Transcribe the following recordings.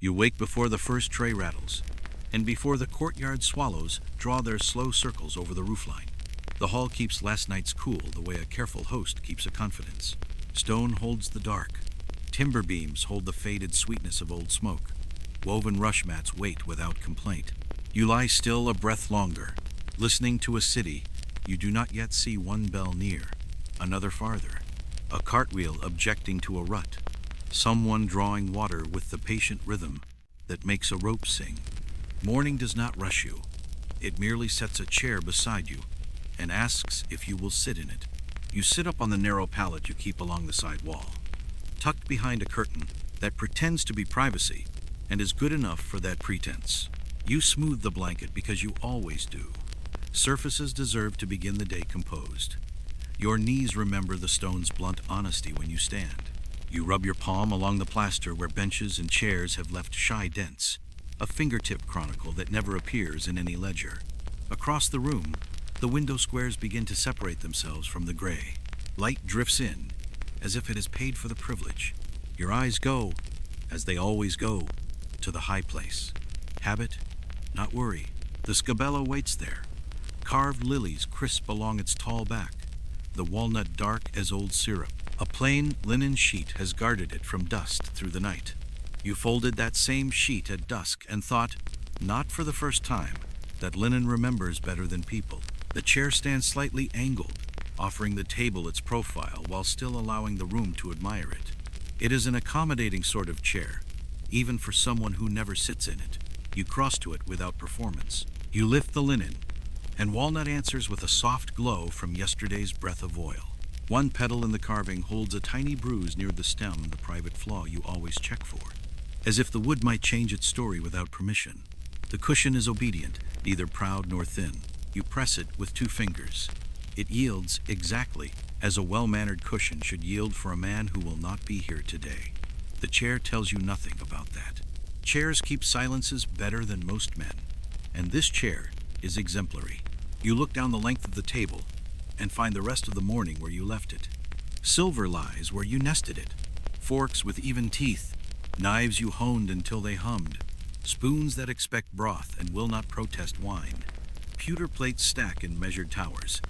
You wake before the first tray rattles, and before the courtyard swallows draw their slow circles over the roofline. The hall keeps last night's cool the way a careful host keeps a confidence. Stone holds the dark. Timber beams hold the faded sweetness of old smoke. Woven rush mats wait without complaint. You lie still a breath longer, listening to a city you do not yet see, one bell near, another farther, a cartwheel objecting to a rut, someone drawing water with the patient rhythm that makes a rope sing. Morning does not rush you. It merely sets a chair beside you and asks if you will sit in it. You sit up on the narrow pallet you keep along the side wall, tucked behind a curtain that pretends to be privacy and is good enough for that pretense. You smooth the blanket because you always do. Surfaces deserve to begin the day composed. Your knees remember the stone's blunt honesty when you stand. You rub your palm along the plaster where benches and chairs have left shy dents, a fingertip chronicle that never appears in any ledger. Across the room, the window squares begin to separate themselves from the gray. Light drifts in, as if it has paid for the privilege. Your eyes go, as they always go, to the high place. Habit, not worry. The scabello waits there. Carved lilies crisp along its tall back, the walnut dark as old syrup. A plain linen sheet has guarded it from dust through the night. You folded that same sheet at dusk and thought, not for the first time, that linen remembers better than people. The chair stands slightly angled, offering the table its profile while still allowing the room to admire it. It is an accommodating sort of chair, even for someone who never sits in it. You cross to it without performance. You lift the linen, and walnut answers with a soft glow from yesterday's breath of oil. One petal in the carving holds a tiny bruise near the stem, the private flaw you always check for. As if the wood might change its story without permission. The cushion is obedient, neither proud nor thin. You press it with 2 fingers. It yields exactly as a well-mannered cushion should yield for a man who will not be here today. The chair tells you nothing about that. Chairs keep silences better than most men, and this chair is exemplary. You look down the length of the table and find the rest of the morning where you left it. Silver lies where you nested it. Forks with even teeth, knives you honed until they hummed, spoons that expect broth and will not protest wine. Pewter plates stack in measured towers,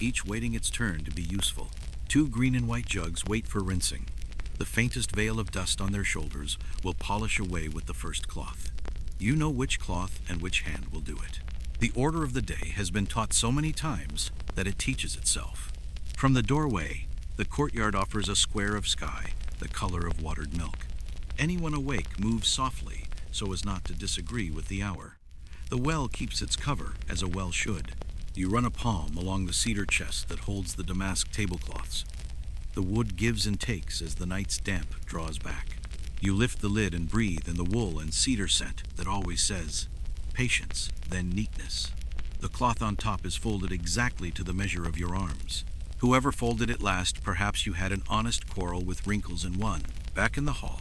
each waiting its turn to be useful. 2 green and white jugs wait for rinsing. The faintest veil of dust on their shoulders will polish away with the first cloth. You know which cloth and which hand will do it. The order of the day has been taught so many times that it teaches itself. From the doorway, the courtyard offers a square of sky, the color of watered milk. Anyone awake moves softly so as not to disagree with the hour. The well keeps its cover, as a well should. You run a palm along the cedar chest that holds the damask tablecloths. The wood gives and takes as the night's damp draws back. You lift the lid and breathe in the wool and cedar scent that always says, patience, then neatness. The cloth on top is folded exactly to the measure of your arms. Whoever folded it last, perhaps you had an honest quarrel with wrinkles in one. Back in the hall,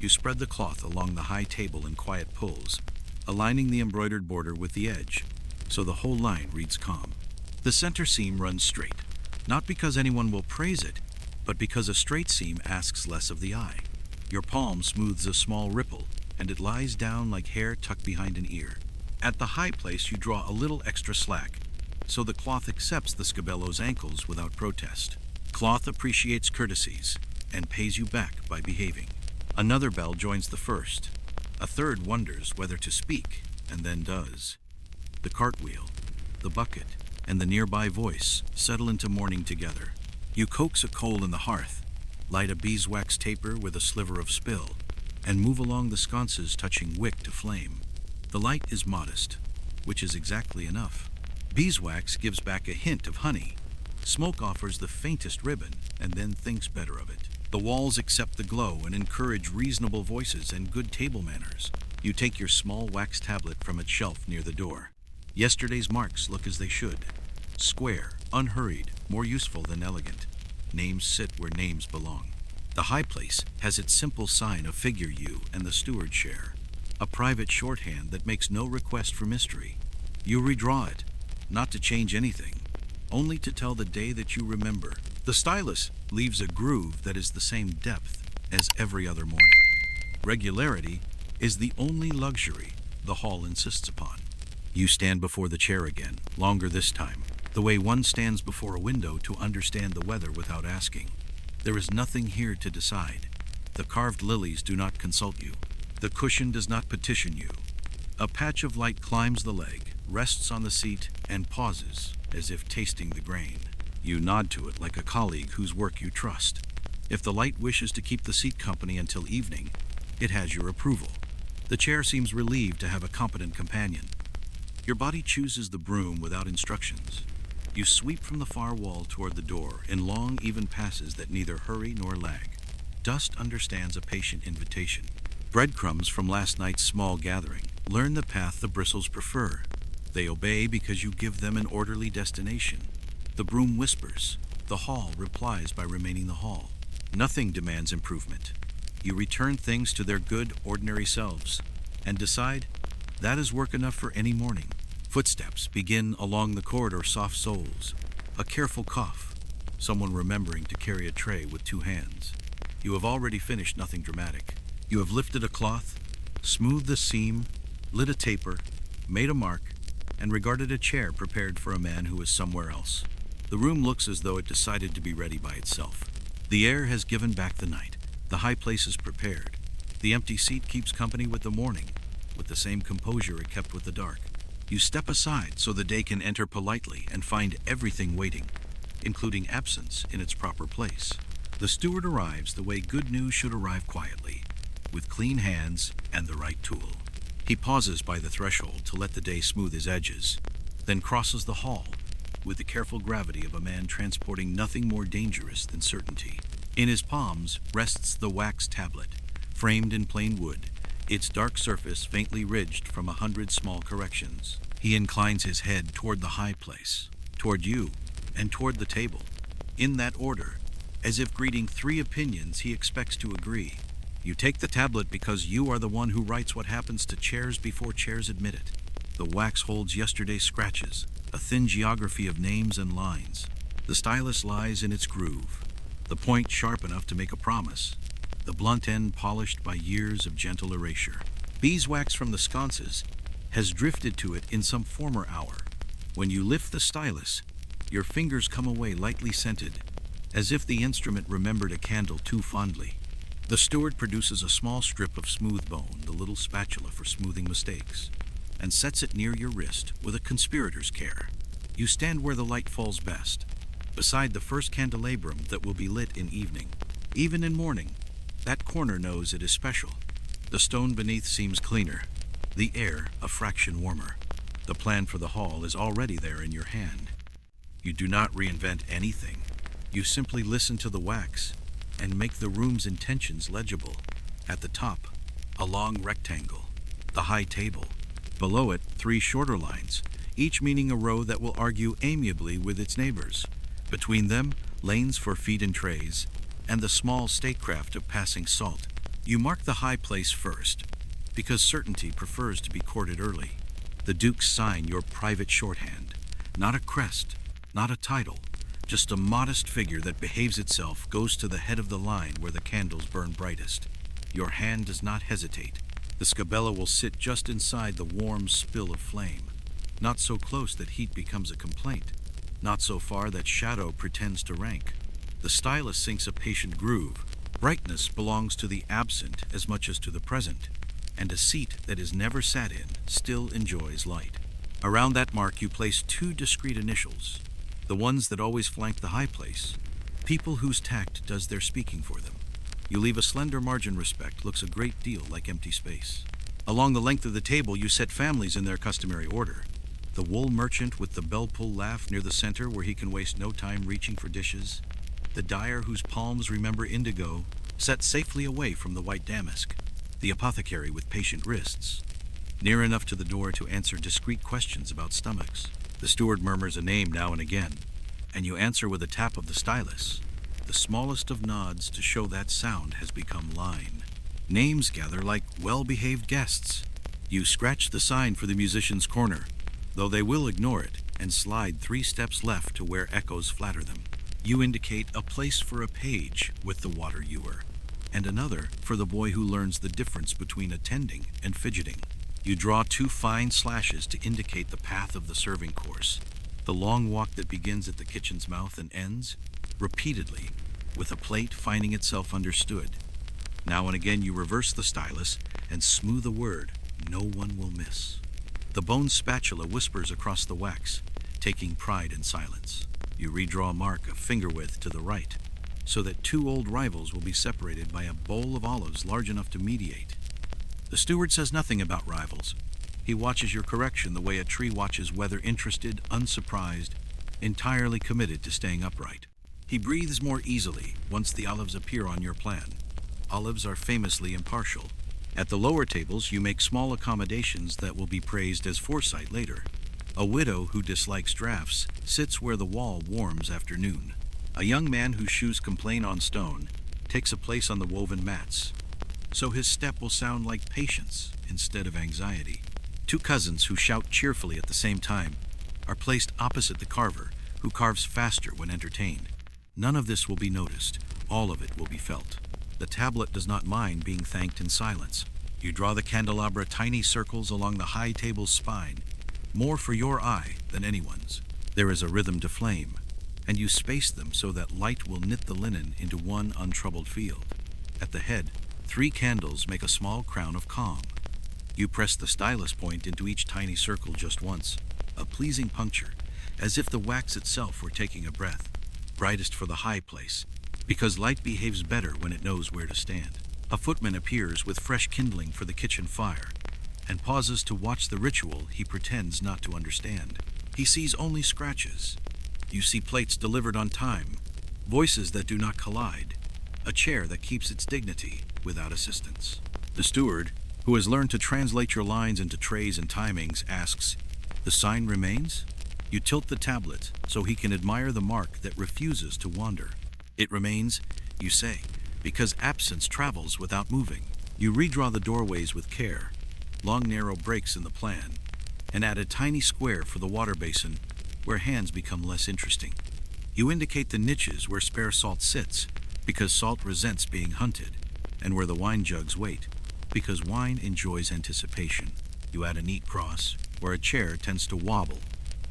you spread the cloth along the high table in quiet pulls, aligning the embroidered border with the edge, so the whole line reads calm. The center seam runs straight, not because anyone will praise it, but because a straight seam asks less of the eye. Your palm smooths a small ripple, and it lies down like hair tucked behind an ear. At the high place you draw a little extra slack, so the cloth accepts the scabello's ankles without protest. Cloth appreciates courtesies, and pays you back by behaving. Another bell joins the first. A third wonders whether to speak, and then does. The cartwheel, the bucket, and the nearby voice settle into morning together. You coax a coal in the hearth, light a beeswax taper with a sliver of spill, and move along the sconces touching wick to flame. The light is modest, which is exactly enough. Beeswax gives back a hint of honey. Smoke offers the faintest ribbon and then thinks better of it. The walls accept the glow and encourage reasonable voices and good table manners. You take your small wax tablet from its shelf near the door. Yesterday's marks look as they should. Square, unhurried, more useful than elegant. Names sit where names belong. The high place has its simple sign of figure U and the steward share, a private shorthand that makes no request for mystery. You redraw it, not to change anything, only to tell the day that you remember. The stylus leaves a groove that is the same depth as every other morning. Regularity is the only luxury the hall insists upon. You stand before the chair again, longer this time, the way one stands before a window to understand the weather without asking. There is nothing here to decide. The carved lilies do not consult you. The cushion does not petition you. A patch of light climbs the leg, rests on the seat, and pauses, as if tasting the grain. You nod to it like a colleague whose work you trust. If the light wishes to keep the seat company until evening, it has your approval. The chair seems relieved to have a competent companion. Your body chooses the broom without instructions. You sweep from the far wall toward the door in long, even passes that neither hurry nor lag. Dust understands a patient invitation. Breadcrumbs from last night's small gathering learn the path the bristles prefer. They obey because you give them an orderly destination. The broom whispers. The hall replies by remaining the hall. Nothing demands improvement. You return things to their good, ordinary selves and decide that is work enough for any morning. Footsteps begin along the corridor, soft soles. A careful cough. Someone remembering to carry a tray with 2 hands. You have already finished nothing dramatic. You have lifted a cloth, smoothed the seam, lit a taper, made a mark, and regarded a chair prepared for a man who is somewhere else. The room looks as though it decided to be ready by itself. The air has given back the night. The high place is prepared. The empty seat keeps company with the morning, with the same composure it kept with the dark. You step aside so the day can enter politely and find everything waiting, including absence in its proper place. The steward arrives the way good news should arrive quietly, with clean hands and the right tool. He pauses by the threshold to let the day smooth his edges, then crosses the hall with the careful gravity of a man transporting nothing more dangerous than certainty. In his palms rests the wax tablet, framed in plain wood, its dark surface faintly ridged from 100 small corrections. He inclines his head toward the high place, toward you, and toward the table. In that order, as if greeting 3 opinions he expects to agree. You take the tablet because you are the one who writes what happens to chairs before chairs admit it. The wax holds yesterday's scratches, a thin geography of names and lines. The stylus lies in its groove, the point sharp enough to make a promise, the blunt end polished by years of gentle erasure. Beeswax from the sconces has drifted to it in some former hour. When you lift the stylus, your fingers come away lightly scented, as if the instrument remembered a candle too fondly. The steward produces a small strip of smooth bone, the little spatula for smoothing mistakes, and sets it near your wrist with a conspirator's care. You stand where the light falls best, beside the first candelabrum that will be lit in evening. Even in morning, that corner knows it is special. The stone beneath seems cleaner, the air a fraction warmer. The plan for the hall is already there in your hand. You do not reinvent anything. You simply listen to the wax and make the room's intentions legible. At the top, a long rectangle, the high table. Below it, 3 shorter lines, each meaning a row that will argue amiably with its neighbors. Between them, lanes for feet and trays, and the small statecraft of passing salt. You mark the high place first, because certainty prefers to be courted early. The Duke's sign your private shorthand, not a crest, not a title, just a modest figure that behaves itself, goes to the head of the line where the candles burn brightest. Your hand does not hesitate. The scabella will sit just inside the warm spill of flame, not so close that heat becomes a complaint, not so far that shadow pretends to rank. The stylus sinks a patient groove. Brightness belongs to the absent as much as to the present, and a seat that is never sat in still enjoys light. Around that mark you place 2 discrete initials, the ones that always flank the high place, people whose tact does their speaking for them. You leave a slender margin. Respect looks a great deal like empty space. Along the length of the table you set families in their customary order. The wool merchant with the bell-pull laugh near the center where he can waste no time reaching for dishes. The dyer whose palms remember indigo, set safely away from the white damask. The apothecary with patient wrists, near enough to the door to answer discreet questions about stomachs. The steward murmurs a name now and again, and you answer with a tap of the stylus, the smallest of nods to show that sound has become line. Names gather like well-behaved guests. You scratch the sign for the musician's corner, though they will ignore it and slide 3 steps left to where echoes flatter them. You indicate a place for a page with the water ewer, and another for the boy who learns the difference between attending and fidgeting. You draw two fine slashes to indicate the path of the serving course, the long walk that begins at the kitchen's mouth and ends, repeatedly, with a plate finding itself understood. Now and again you reverse the stylus and smooth a word no one will miss. The bone spatula whispers across the wax, taking pride in silence. You redraw a mark a finger width to the right, so that two old rivals will be separated by a bowl of olives large enough to mediate. The steward says nothing about rivals. He watches your correction the way a tree watches weather, interested, unsurprised, entirely committed to staying upright. He breathes more easily once the olives appear on your plan. Olives are famously impartial. At the lower tables, you make small accommodations that will be praised as foresight later. A widow who dislikes drafts sits where the wall warms after noon. A young man whose shoes complain on stone takes a place on the woven mats, so his step will sound like patience instead of anxiety. Two cousins who shout cheerfully at the same time are placed opposite the carver, who carves faster when entertained. None of this will be noticed. All of it will be felt. The tablet does not mind being thanked in silence. You draw the candelabra tiny circles along the high table's spine, more for your eye than anyone's. There is a rhythm to flame, and you space them so that light will knit the linen into one untroubled field. At the head, 3 candles make a small crown of calm. You press the stylus point into each tiny circle just once, a pleasing puncture, as if the wax itself were taking a breath. Brightest for the high place, because light behaves better when it knows where to stand. A footman appears with fresh kindling for the kitchen fire, and pauses to watch the ritual he pretends not to understand. He sees only scratches. You see plates delivered on time, voices that do not collide, a chair that keeps its dignity without assistance. The steward, who has learned to translate your lines into trays and timings, asks, "The sign remains?" You tilt the tablet so he can admire the mark that refuses to wander. "It remains," you say, "because absence travels without moving." You redraw the doorways with care, long narrow breaks in the plan, and add a tiny square for the water basin where hands become less interesting. You indicate the niches where spare salt sits, because salt resents being hunted, and where the wine jugs wait, because wine enjoys anticipation. You add a neat cross where a chair tends to wobble,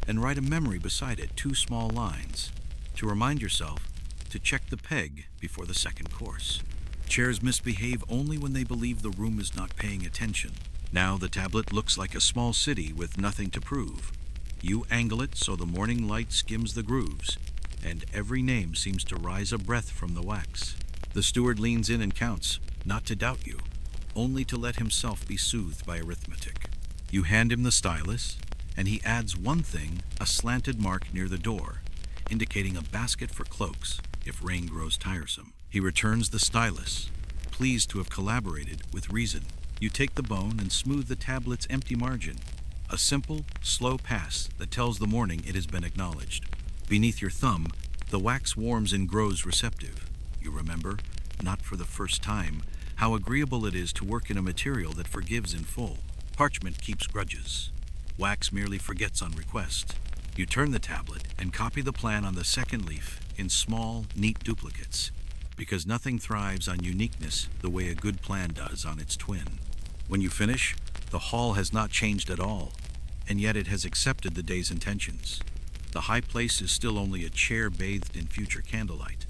and write a memory beside it, 2 small lines, to remind yourself to check the peg before the second course. Chairs misbehave only when they believe the room is not paying attention. Now the tablet looks like a small city with nothing to prove. You angle it so the morning light skims the grooves, and every name seems to rise a breath from the wax. The steward leans in and counts, not to doubt you, only to let himself be soothed by arithmetic. You hand him the stylus, and he adds one thing, a slanted mark near the door, indicating a basket for cloaks if rain grows tiresome. He returns the stylus, pleased to have collaborated with reason. You take the bone and smooth the tablet's empty margin, a simple, slow pass that tells the morning it has been acknowledged. Beneath your thumb, the wax warms and grows receptive. You remember, not for the first time, how agreeable it is to work in a material that forgives in full. Parchment keeps grudges. Wax merely forgets on request. You turn the tablet and copy the plan on the second leaf in small, neat duplicates, because nothing thrives on uniqueness the way a good plan does on its twin. When you finish, the hall has not changed at all, and yet it has accepted the day's intentions. The high place is still only a chair bathed in future candlelight,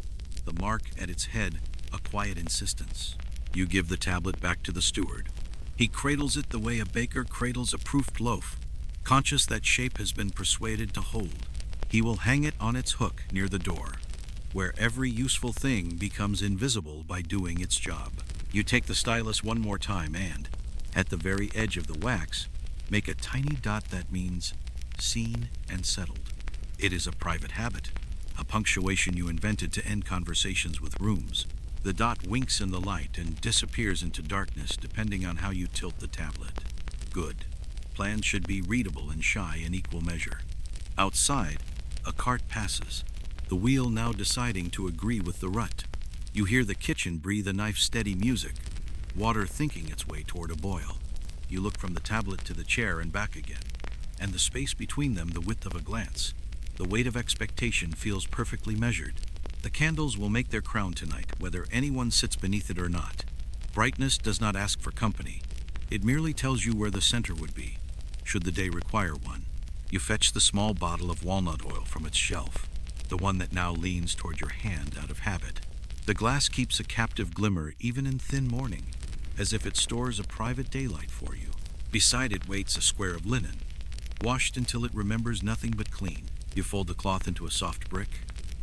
the mark at its head a quiet insistence. You give the tablet back to the steward. He cradles it the way a baker cradles a proofed loaf, conscious that shape has been persuaded to hold. He will hang it on its hook near the door, where every useful thing becomes invisible by doing its job. You take the stylus one more time and, at the very edge of the wax, make a tiny dot that means seen and settled. It is a private habit, a punctuation you invented to end conversations with rooms. The dot winks in the light and disappears into darkness depending on how you tilt the tablet. Good. Plans should be readable and shy in equal measure. Outside, a cart passes, the wheel now deciding to agree with the rut. You hear the kitchen breathe a knife-steady music, water thinking its way toward a boil. You look from the tablet to the chair and back again, and the space between them the width of a glance. The weight of expectation feels perfectly measured. The candles will make their crown tonight, whether anyone sits beneath it or not. Brightness does not ask for company. It merely tells you where the center would be, should the day require one. You fetch the small bottle of walnut oil from its shelf, the one that now leans toward your hand out of habit. The glass keeps a captive glimmer even in thin morning, as if it stores a private daylight for you. Beside it waits a square of linen, washed until it remembers nothing but clean. You fold the cloth into a soft brick,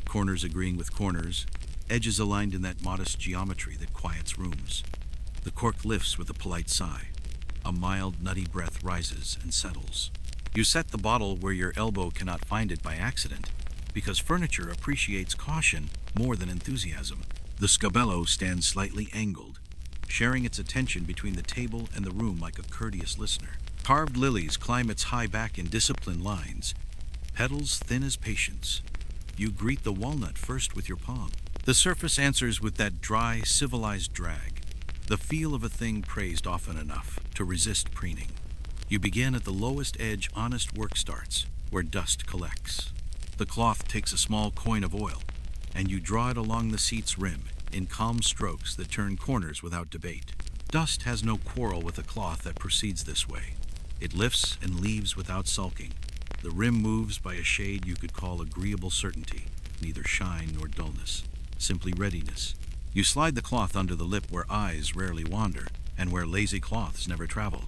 corners agreeing with corners, edges aligned in that modest geometry that quiets rooms. The cork lifts with a polite sigh. A mild, nutty breath rises and settles. You set the bottle where your elbow cannot find it by accident, because furniture appreciates caution more than enthusiasm. The scabello stands slightly angled, sharing its attention between the table and the room like a courteous listener. Carved lilies climb its high back in disciplined lines, petals thin as patience. You greet the walnut first with your palm. The surface answers with that dry, civilized drag, the feel of a thing praised often enough to resist preening. You begin at the lowest edge honest work starts, where dust collects. The cloth takes a small coin of oil, and you draw it along the seat's rim in calm strokes that turn corners without debate. Dust has no quarrel with a cloth that proceeds this way. It lifts and leaves without sulking. The rim moves by a shade you could call agreeable certainty, neither shine nor dullness, simply readiness. You slide the cloth under the lip where eyes rarely wander, and where lazy cloths never travel.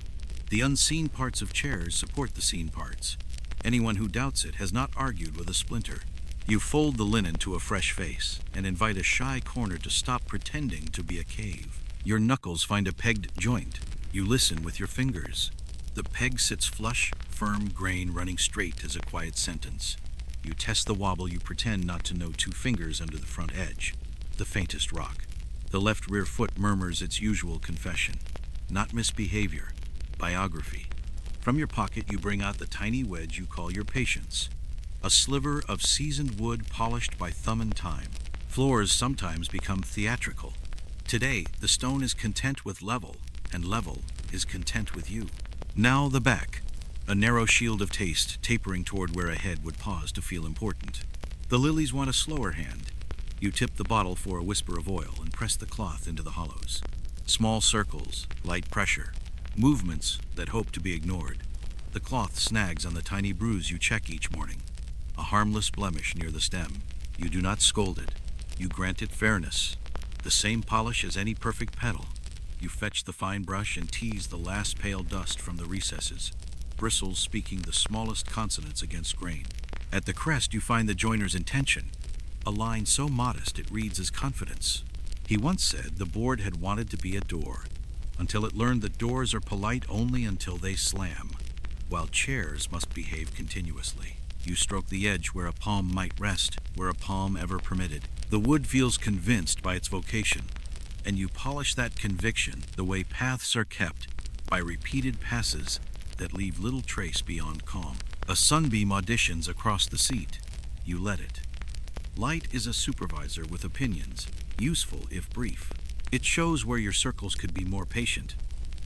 The unseen parts of chairs support the seen parts. Anyone who doubts it has not argued with a splinter. You fold the linen to a fresh face, and invite a shy corner to stop pretending to be a cave. Your knuckles find a pegged joint. You listen with your fingers. The peg sits flush, firm grain running straight as a quiet sentence. You test the wobble you pretend not to know 2 fingers under the front edge. The faintest rock. The left rear foot murmurs its usual confession. Not misbehavior, biography. From your pocket you bring out the tiny wedge you call your patience. A sliver of seasoned wood polished by thumb and time. Floors sometimes become theatrical. Today, the stone is content with level, and level is content with you. Now the back, a narrow shield of taste tapering toward where a head would pause to feel important. The lilies want a slower hand. You tip the bottle for a whisper of oil and press the cloth into the hollows. Small circles, light pressure, movements that hope to be ignored. The cloth snags on the tiny bruise you check each morning. A harmless blemish near the stem. You do not scold it. You grant it fairness. The same polish as any perfect petal. You fetch the fine brush and tease the last pale dust from the recesses, bristles speaking the smallest consonants against grain. At the crest you find the joiner's intention, a line so modest it reads as confidence. He once said the board had wanted to be a door, until it learned that doors are polite only until they slam, while chairs must behave continuously. You stroke the edge where a palm might rest, where a palm ever permitted. The wood feels convinced by its vocation, and you polish that conviction the way paths are kept, by repeated passes that leave little trace beyond calm. A sunbeam auditions across the seat. You let it. Light is a supervisor with opinions, useful if brief. It shows where your circles could be more patient,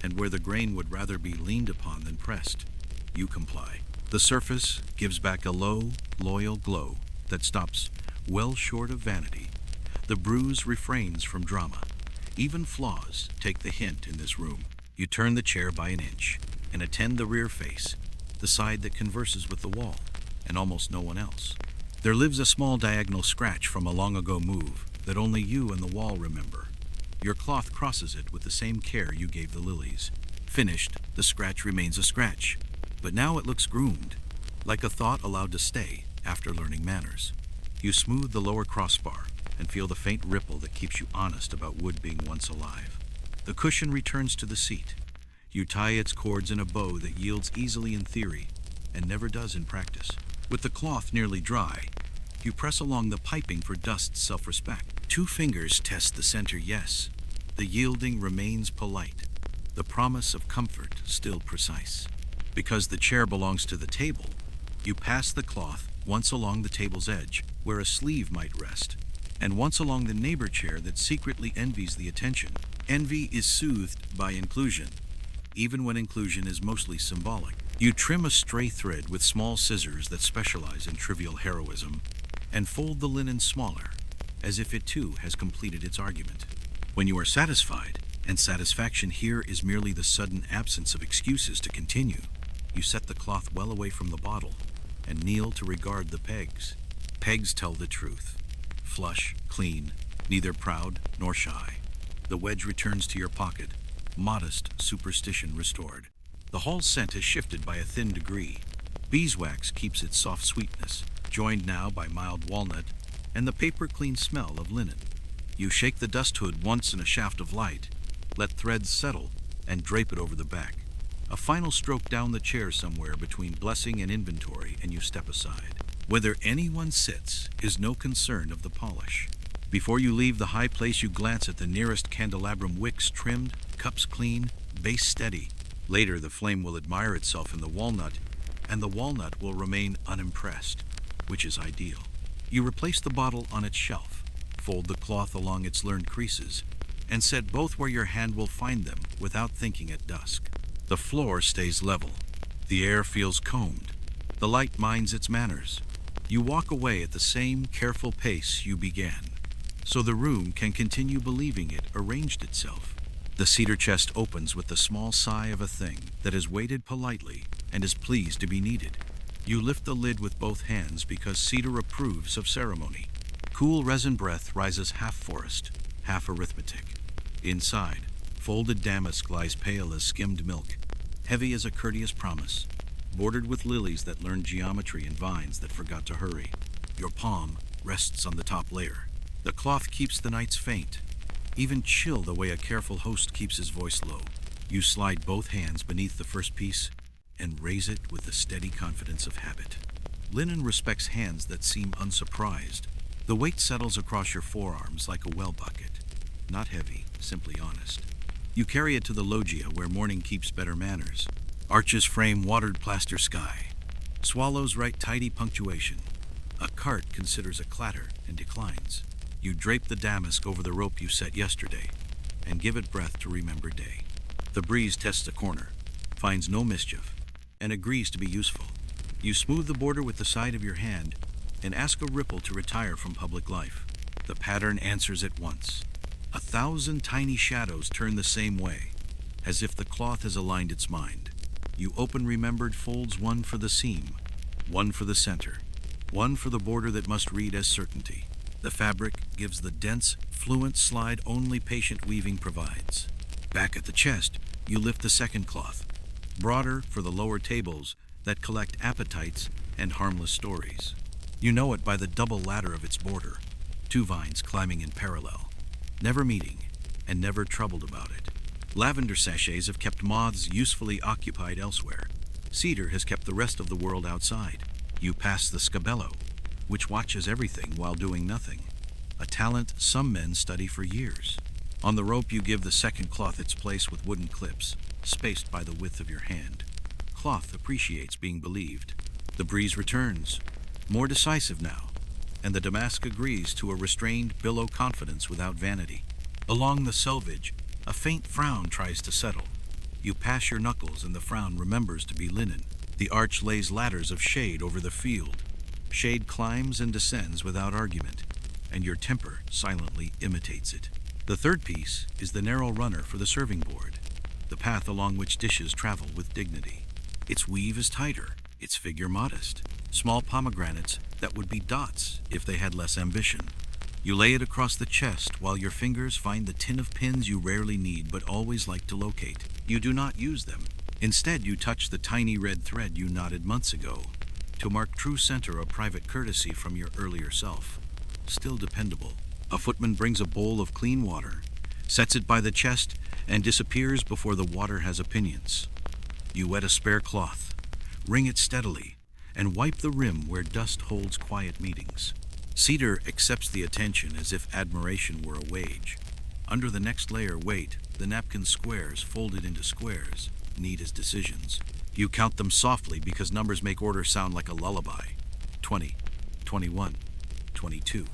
and where the grain would rather be leaned upon than pressed. You comply. The surface gives back a low, loyal glow that stops well short of vanity. The bruise refrains from drama. Even flaws take the hint in this room. You turn the chair by an inch and attend the rear face, the side that converses with the wall, and almost no one else. There lives a small diagonal scratch from a long-ago move that only you and the wall remember. Your cloth crosses it with the same care you gave the lilies. Finished, the scratch remains a scratch, but now it looks groomed, like a thought allowed to stay after learning manners. You smooth the lower crossbar and feel the faint ripple that keeps you honest about wood being once alive. The cushion returns to the seat. You tie its cords in a bow that yields easily in theory and never does in practice. With the cloth nearly dry, you press along the piping for dust's self-respect. 2 fingers test the center yes. The yielding remains polite. The promise of comfort still precise. Because the chair belongs to the table, you pass the cloth once along the table's edge, where a sleeve might rest, and once along the neighbor chair that secretly envies the attention. Envy is soothed by inclusion, even when inclusion is mostly symbolic. You trim a stray thread with small scissors that specialize in trivial heroism, and fold the linen smaller, as if it too has completed its argument. When you are satisfied, and satisfaction here is merely the sudden absence of excuses to continue, you set the cloth well away from the bottle and kneel to regard the pegs. Pegs tell the truth. Flush, clean, neither proud nor shy. The wedge returns to your pocket, modest superstition restored. The hall scent has shifted by a thin degree. Beeswax keeps its soft sweetness, joined now by mild walnut and the paper-clean smell of linen. You shake the dust hood once in a shaft of light, let threads settle, and drape it over the back. A final stroke down the chair somewhere between blessing and inventory, and you step aside. Whether anyone sits is no concern of the polish. Before you leave the high place, you glance at the nearest candelabrum wicks trimmed, cups clean, base steady. Later, the flame will admire itself in the walnut, and the walnut will remain unimpressed, which is ideal. You replace the bottle on its shelf, fold the cloth along its learned creases, and set both where your hand will find them without thinking at dusk. The floor stays level. The air feels combed. The light minds its manners. You walk away at the same careful pace you began, so the room can continue believing it arranged itself. The cedar chest opens with the small sigh of a thing that has waited politely and is pleased to be needed. You lift the lid with both hands because cedar approves of ceremony. Cool resin breath rises half forest, half arithmetic. Inside, folded damask lies pale as skimmed milk, heavy as a courteous promise, bordered with lilies that learned geometry and vines that forgot to hurry. Your palm rests on the top layer. The cloth keeps the nights faint, even chill the way a careful host keeps his voice low. You slide both hands beneath the first piece and raise it with the steady confidence of habit. Linen respects hands that seem unsurprised. The weight settles across your forearms like a well bucket. Not heavy, simply honest. You carry it to the loggia where morning keeps better manners. Arches frame watered plaster sky. Swallows write tidy punctuation. A cart considers a clatter and declines. You drape the damask over the rope you set yesterday and give it breath to remember day. The breeze tests a corner, finds no mischief, and agrees to be useful. You smooth the border with the side of your hand and ask a ripple to retire from public life. The pattern answers at once. 1,000 tiny shadows turn the same way, as if the cloth has aligned its mind. You open remembered folds, one for the seam, one for the center, one for the border that must read as certainty. The fabric gives the dense, fluent slide only patient weaving provides. Back at the chest, you lift the second cloth, broader for the lower tables that collect appetites and harmless stories. You know it by the double ladder of its border, 2 vines climbing in parallel, never meeting and never troubled about it. Lavender sachets have kept moths usefully occupied elsewhere. Cedar has kept the rest of the world outside. You pass the scabello, which watches everything while doing nothing, a talent some men study for years. On the rope, you give the second cloth its place with wooden clips, spaced by the width of your hand. Cloth appreciates being believed. The breeze returns, more decisive now, and the damask agrees to a restrained billow confidence without vanity. Along the selvage, a faint frown tries to settle. You pass your knuckles and the frown remembers to be linen. The arch lays ladders of shade over the field. Shade climbs and descends without argument, and your temper silently imitates it. The third piece is the narrow runner for the serving board, the path along which dishes travel with dignity. Its weave is tighter, its figure modest. Small pomegranates that would be dots if they had less ambition. You lay it across the chest while your fingers find the tin of pins you rarely need but always like to locate. You do not use them. Instead, you touch the tiny red thread you knotted months ago to mark true center of private courtesy from your earlier self. Still dependable. A footman brings a bowl of clean water, sets it by the chest, and disappears before the water has opinions. You wet a spare cloth, wring it steadily, and wipe the rim where dust holds quiet meetings. Cedar accepts the attention as if admiration were a wage. Under the next layer, weight, the napkin squares folded into squares, neat as decisions. You count them softly because numbers make order sound like a lullaby. 20, 21, 22.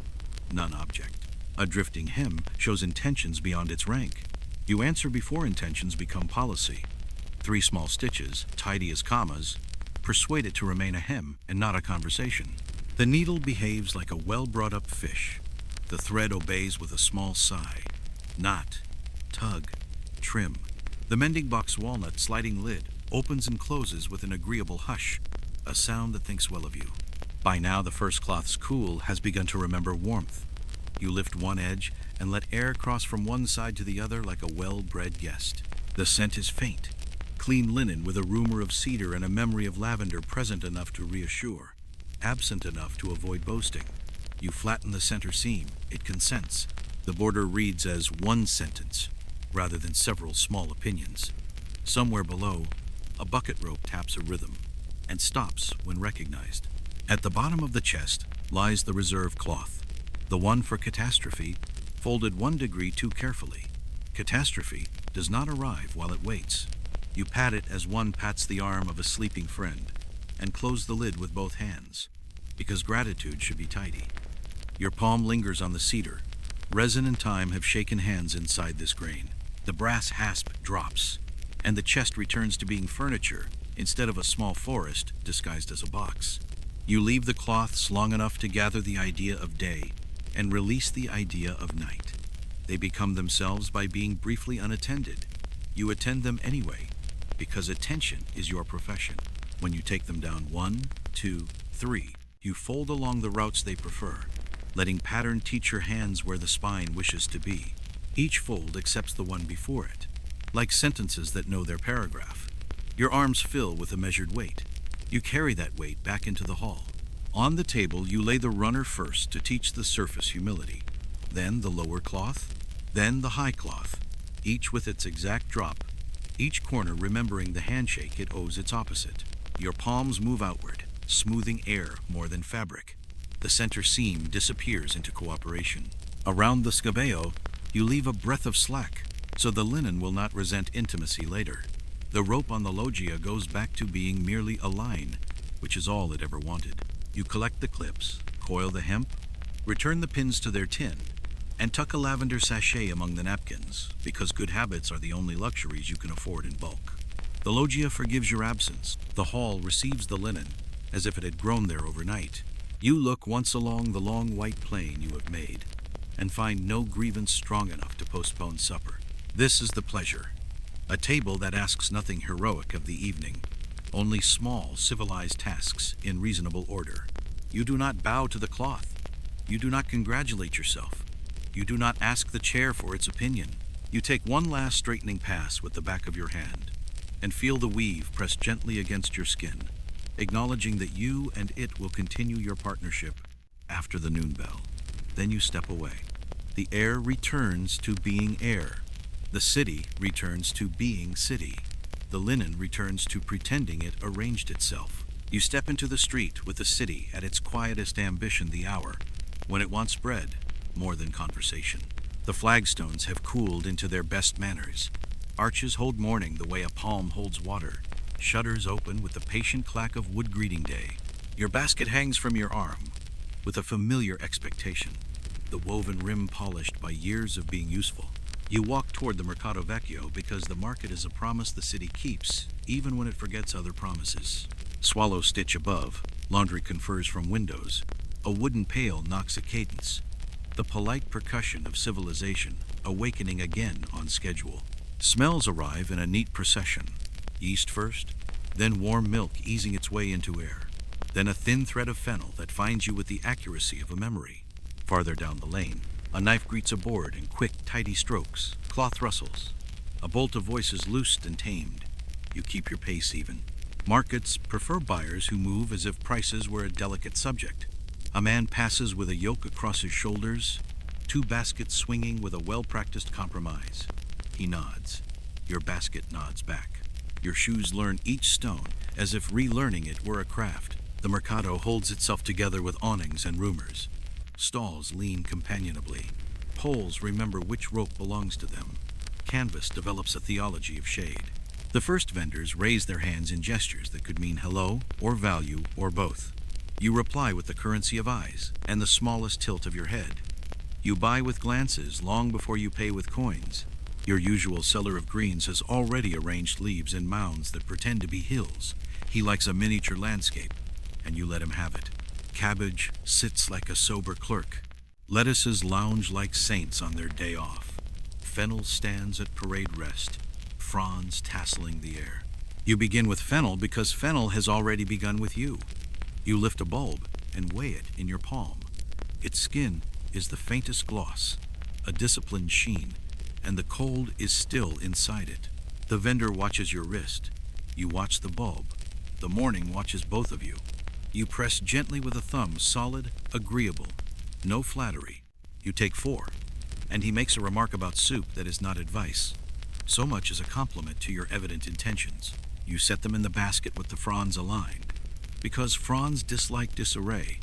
None object. A drifting hem shows intentions beyond its rank. You answer before intentions become policy. 3 small stitches, tidy as commas, persuade it to remain a hem and not a conversation. The needle behaves like a well-brought-up fish, The thread obeys with a small sigh. Knot, tug, trim. The mending box walnut sliding lid opens and closes with an agreeable hush, a sound that thinks well of you. By now the first cloth's cool has begun to remember warmth. You lift one edge and let air cross from one side to the other like a well-bred guest. The scent is faint, clean linen with a rumor of cedar and a memory of lavender present enough to reassure, absent enough to avoid boasting. You flatten the center seam, it consents. The border reads as one sentence, rather than several small opinions. Somewhere below, a bucket rope taps a rhythm, and stops when recognized. At the bottom of the chest lies the reserve cloth, the one for catastrophe, folded 1 degree too carefully. Catastrophe does not arrive while it waits. You pat it as one pats the arm of a sleeping friend, and close the lid with both hands, because gratitude should be tidy. Your palm lingers on the cedar. Resin and time have shaken hands inside this grain. The brass hasp drops, and the chest returns to being furniture instead of a small forest disguised as a box. You leave the cloths long enough to gather the idea of day and release the idea of night. They become themselves by being briefly unattended. You attend them anyway, because attention is your profession. When you take them down 1, 2, 3, you fold along the routes they prefer, letting pattern teach your hands where the spine wishes to be. Each fold accepts the one before it, like sentences that know their paragraph. Your arms fill with a measured weight. You carry that weight back into the hall. On the table, you lay the runner first to teach the surface humility, then the lower cloth, then the high cloth, each with its exact drop, each corner remembering the handshake it owes its opposite. Your palms move outward, smoothing air more than fabric. The center seam disappears into cooperation. Around the scabeo, you leave a breath of slack, so the linen will not resent intimacy later. The rope on the loggia goes back to being merely a line, which is all it ever wanted. You collect the clips, coil the hemp, return the pins to their tin, and tuck a lavender sachet among the napkins, because good habits are the only luxuries you can afford in bulk. The loggia forgives your absence. The hall receives the linen, as if it had grown there overnight. You look once along the long white plain you have made, and find no grievance strong enough to postpone supper. This is the pleasure. A table that asks nothing heroic of the evening, only small, civilized tasks in reasonable order. You do not bow to the cloth. You do not congratulate yourself. You do not ask the chair for its opinion. You take one last straightening pass with the back of your hand, and feel the weave press gently against your skin, acknowledging that you and it will continue your partnership after the noon bell. Then you step away. The air returns to being air. The city returns to being city. The linen returns to pretending it arranged itself. You step into the street with the city at its quietest ambition, the hour, when it wants bread more than conversation. The flagstones have cooled into their best manners. Arches hold mourning the way a palm holds water. Shutters open with the patient clack of wood greeting day. Your basket hangs from your arm with a familiar expectation, the woven rim polished by years of being useful. You walk toward the Mercato Vecchio because the market is a promise the city keeps, even when it forgets other promises. Swallow stitch above, laundry confers from windows. A wooden pail knocks a cadence. The polite percussion of civilization, awakening again on schedule. Smells arrive in a neat procession. Yeast first, then warm milk easing its way into air, then a thin thread of fennel that finds you with the accuracy of a memory. Farther down the lane, a knife greets a board in quick, tidy strokes. Cloth rustles. A bolt of voices loosed and tamed. You keep your pace even. Markets prefer buyers who move as if prices were a delicate subject. A man passes with a yoke across his shoulders, 2 baskets swinging with a well-practiced compromise. He nods. Your basket nods back. Your shoes learn each stone as if relearning it were a craft. The Mercado holds itself together with awnings and rumors. Stalls lean companionably. Poles remember which rope belongs to them. Canvas develops a theology of shade. The first vendors raise their hands in gestures that could mean hello or value or both. You reply with the currency of eyes and the smallest tilt of your head. You buy with glances long before you pay with coins. Your usual seller of greens has already arranged leaves in mounds that pretend to be hills. He likes a miniature landscape, and you let him have it. Cabbage sits like a sober clerk. Lettuces lounge like saints on their day off. Fennel stands at parade rest, fronds tasseling the air. You begin with fennel because fennel has already begun with you. You lift a bulb and weigh it in your palm. Its skin is the faintest gloss, a disciplined sheen, and the cold is still inside it. The vendor watches your wrist. You watch the bulb. The morning watches both of you. You press gently with a thumb, solid, agreeable. No flattery. You take 4. And he makes a remark about soup that is not advice, so much as a compliment to your evident intentions. You set them in the basket with the fronds aligned, because fronds dislike disarray,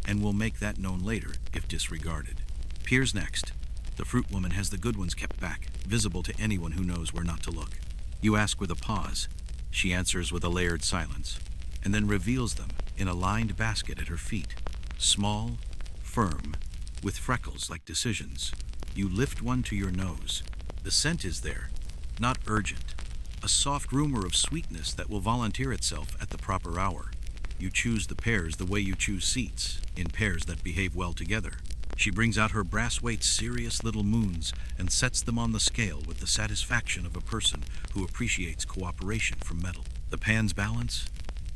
and will make that known later if disregarded. Pears next. The fruit woman has the good ones kept back, visible to anyone who knows where not to look. You ask with a pause. She answers with a layered silence, and then reveals them in a lined basket at her feet. Small, firm, with freckles like decisions. You lift one to your nose. The scent is there, not urgent. A soft rumor of sweetness that will volunteer itself at the proper hour. You choose the pears the way you choose seats, in pairs that behave well together. She brings out her brass-weight serious little moons and sets them on the scale with the satisfaction of a person who appreciates cooperation from metal. The pans balance.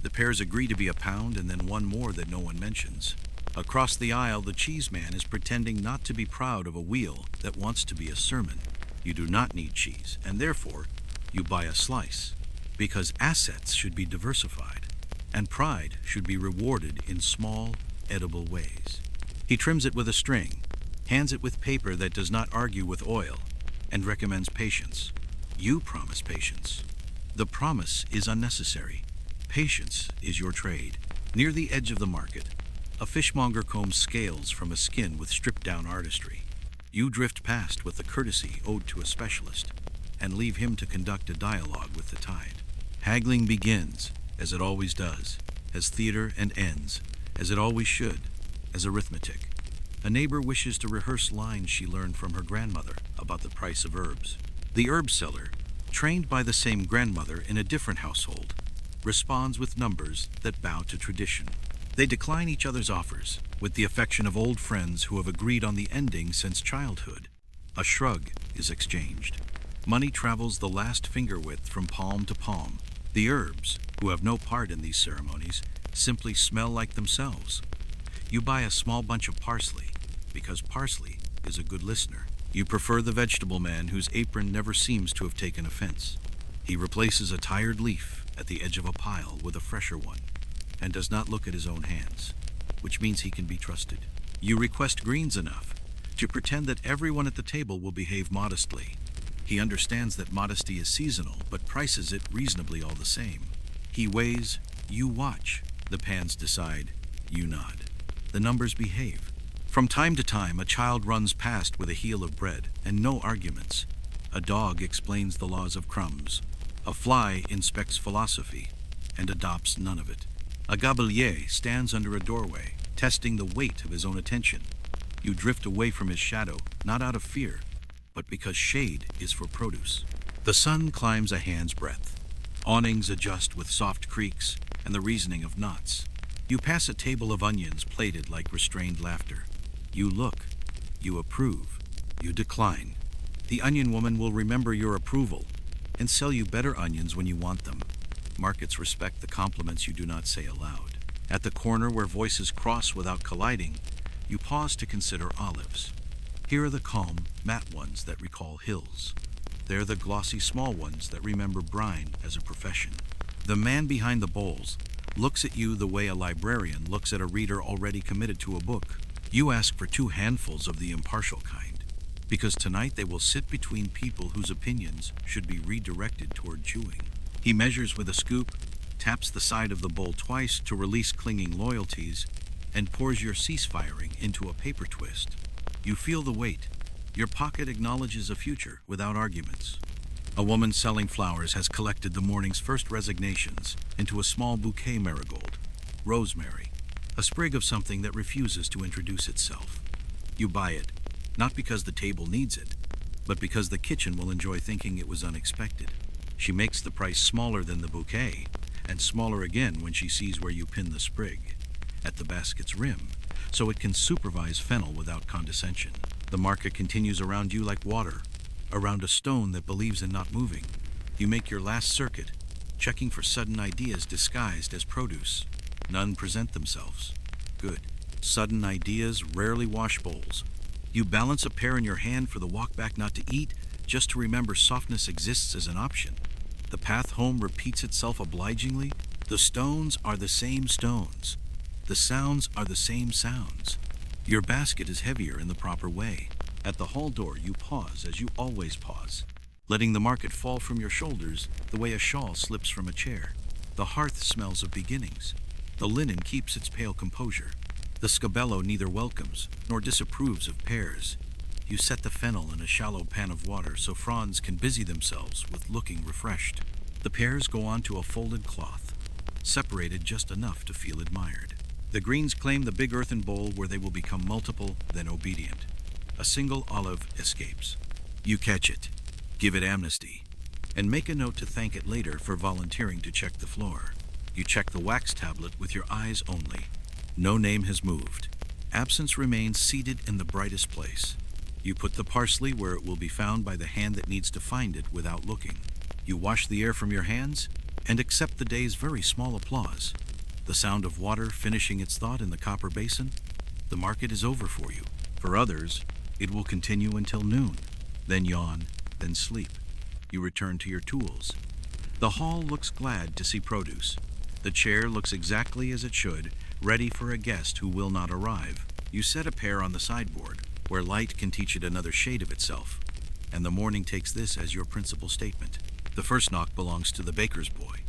The pears agree to be a pound and then one more that no one mentions. Across the aisle, the cheese man is pretending not to be proud of a wheel that wants to be a sermon. You do not need cheese, and therefore, you buy a slice, because assets should be diversified, and pride should be rewarded in small, edible ways. He trims it with a string, hands it with paper that does not argue with oil, and recommends patience. You promise patience. The promise is unnecessary. Patience is your trade. Near the edge of the market, a fishmonger combs scales from a skin with stripped-down artistry. You drift past with the courtesy owed to a specialist, and leave him to conduct a dialogue with the tide. Haggling begins, as it always does, as theater, and ends, as it always should, as arithmetic. A neighbor wishes to rehearse lines she learned from her grandmother about the price of herbs. The herb seller, trained by the same grandmother in a different household, responds with numbers that bow to tradition. They decline each other's offers with the affection of old friends who have agreed on the ending since childhood. A shrug is exchanged. Money travels the last finger width from palm to palm. The herbs, who have no part in these ceremonies, simply smell like themselves. You buy a small bunch of parsley, because parsley is a good listener. You prefer the vegetable man whose apron never seems to have taken offense. He replaces a tired leaf at the edge of a pile with a fresher one, and does not look at his own hands, which means he can be trusted. You request greens enough to pretend that everyone at the table will behave modestly. He understands that modesty is seasonal, but prices it reasonably all the same. He weighs, you watch. The pans decide, you nod. The numbers behave. From time to time, a child runs past with a heel of bread, and no arguments. A dog explains the laws of crumbs. A fly inspects philosophy, and adopts none of it. A gabelier stands under a doorway, testing the weight of his own attention. You drift away from his shadow, not out of fear, but because shade is for produce. The sun climbs a hand's breadth. Awnings adjust with soft creaks and the reasoning of knots. You pass a table of onions plated like restrained laughter. You look. You approve. You decline. The onion woman will remember your approval and sell you better onions when you want them. Markets respect the compliments you do not say aloud. At the corner where voices cross without colliding, you pause to consider olives. Here are the calm, matte ones that recall hills. There the glossy small ones that remember brine as a profession. The man behind the bowls looks at you the way a librarian looks at a reader already committed to a book. You ask for 2 handfuls of the impartial kind, because tonight they will sit between people whose opinions should be redirected toward chewing. He measures with a scoop, taps the side of the bowl twice to release clinging loyalties, and pours your ceasefiring into a paper twist. You feel the weight. Your pocket acknowledges a future without arguments. A woman selling flowers has collected the morning's first resignations into a small bouquet marigold, rosemary, a sprig of something that refuses to introduce itself. You buy it, not because the table needs it, but because the kitchen will enjoy thinking it was unexpected. She makes the price smaller than the bouquet, and smaller again when she sees where you pin the sprig. At the basket's rim, so it can supervise fennel without condescension. The market continues around you like water, around a stone that believes in not moving. You make your last circuit, checking for sudden ideas disguised as produce. None present themselves. Good. Sudden ideas rarely wash bowls. You balance a pear in your hand for the walk back not to eat, just to remember softness exists as an option. The path home repeats itself obligingly. The stones are the same stones. The sounds are the same sounds. Your basket is heavier in the proper way. At the hall door you pause as you always pause, letting the market fall from your shoulders the way a shawl slips from a chair. The hearth smells of beginnings. The linen keeps its pale composure. The scabello neither welcomes nor disapproves of pears. You set the fennel in a shallow pan of water so fronds can busy themselves with looking refreshed. The pears go onto a folded cloth, separated just enough to feel admired. The greens claim the big earthen bowl where they will become multiple, then obedient. A single olive escapes. You catch it, give it amnesty, and make a note to thank it later for volunteering to check the floor. You check the wax tablet with your eyes only. No name has moved. Absence remains seated in the brightest place. You put the parsley where it will be found by the hand that needs to find it without looking. You wash the air from your hands and accept the day's very small applause. The sound of water finishing its thought in the copper basin. The market is over for you. For others, it will continue until noon, then yawn, then sleep. You return to your tools. The hall looks glad to see produce. The chair looks exactly as it should, ready for a guest who will not arrive. You set a pear on the sideboard, where light can teach it another shade of itself, and the morning takes this as your principal statement. The first knock belongs to the baker's boy,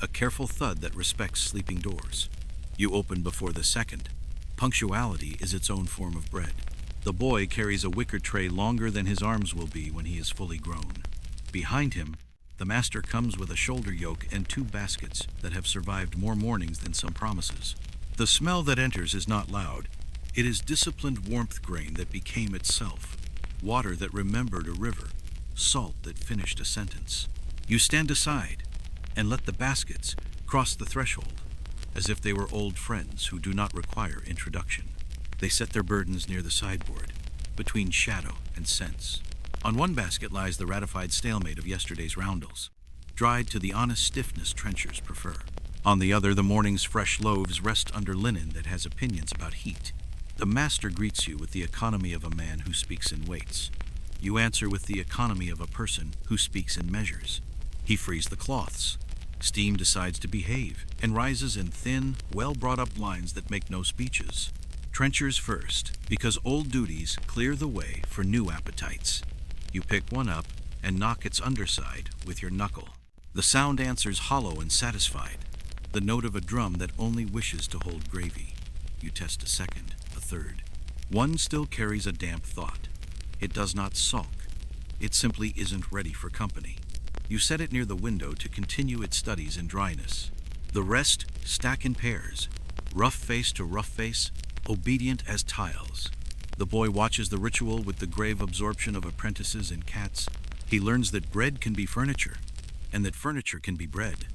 a careful thud that respects sleeping doors. You open before the second. Punctuality is its own form of bread. The boy carries a wicker tray longer than his arms will be when he is fully grown. Behind him, the master comes with a shoulder yoke and 2 baskets that have survived more mornings than some promises. The smell that enters is not loud. It is disciplined warmth grain that became itself, water that remembered a river, salt that finished a sentence. You stand aside and let the baskets cross the threshold, as if they were old friends who do not require introduction. They set their burdens near the sideboard, between shadow and sense. On one basket lies the ratified stalemate of yesterday's roundels, dried to the honest stiffness trenchers prefer. On the other, the morning's fresh loaves rest under linen that has opinions about heat. The master greets you with the economy of a man who speaks in weights. You answer with the economy of a person who speaks in measures. He frees the cloths. Steam decides to behave and rises in thin, well-brought-up lines that make no speeches. Trenchers first, because old duties clear the way for new appetites. You pick one up and knock its underside with your knuckle. The sound answers hollow and satisfied, the note of a drum that only wishes to hold gravy. You test a second, a third. One still carries a damp thought. It does not sulk. It simply isn't ready for company. You set it near the window to continue its studies in dryness. The rest stack in pairs, rough face to rough face, obedient as tiles. The boy watches the ritual with the grave absorption of apprentices and cats. He learns that bread can be furniture, and that furniture can be bread,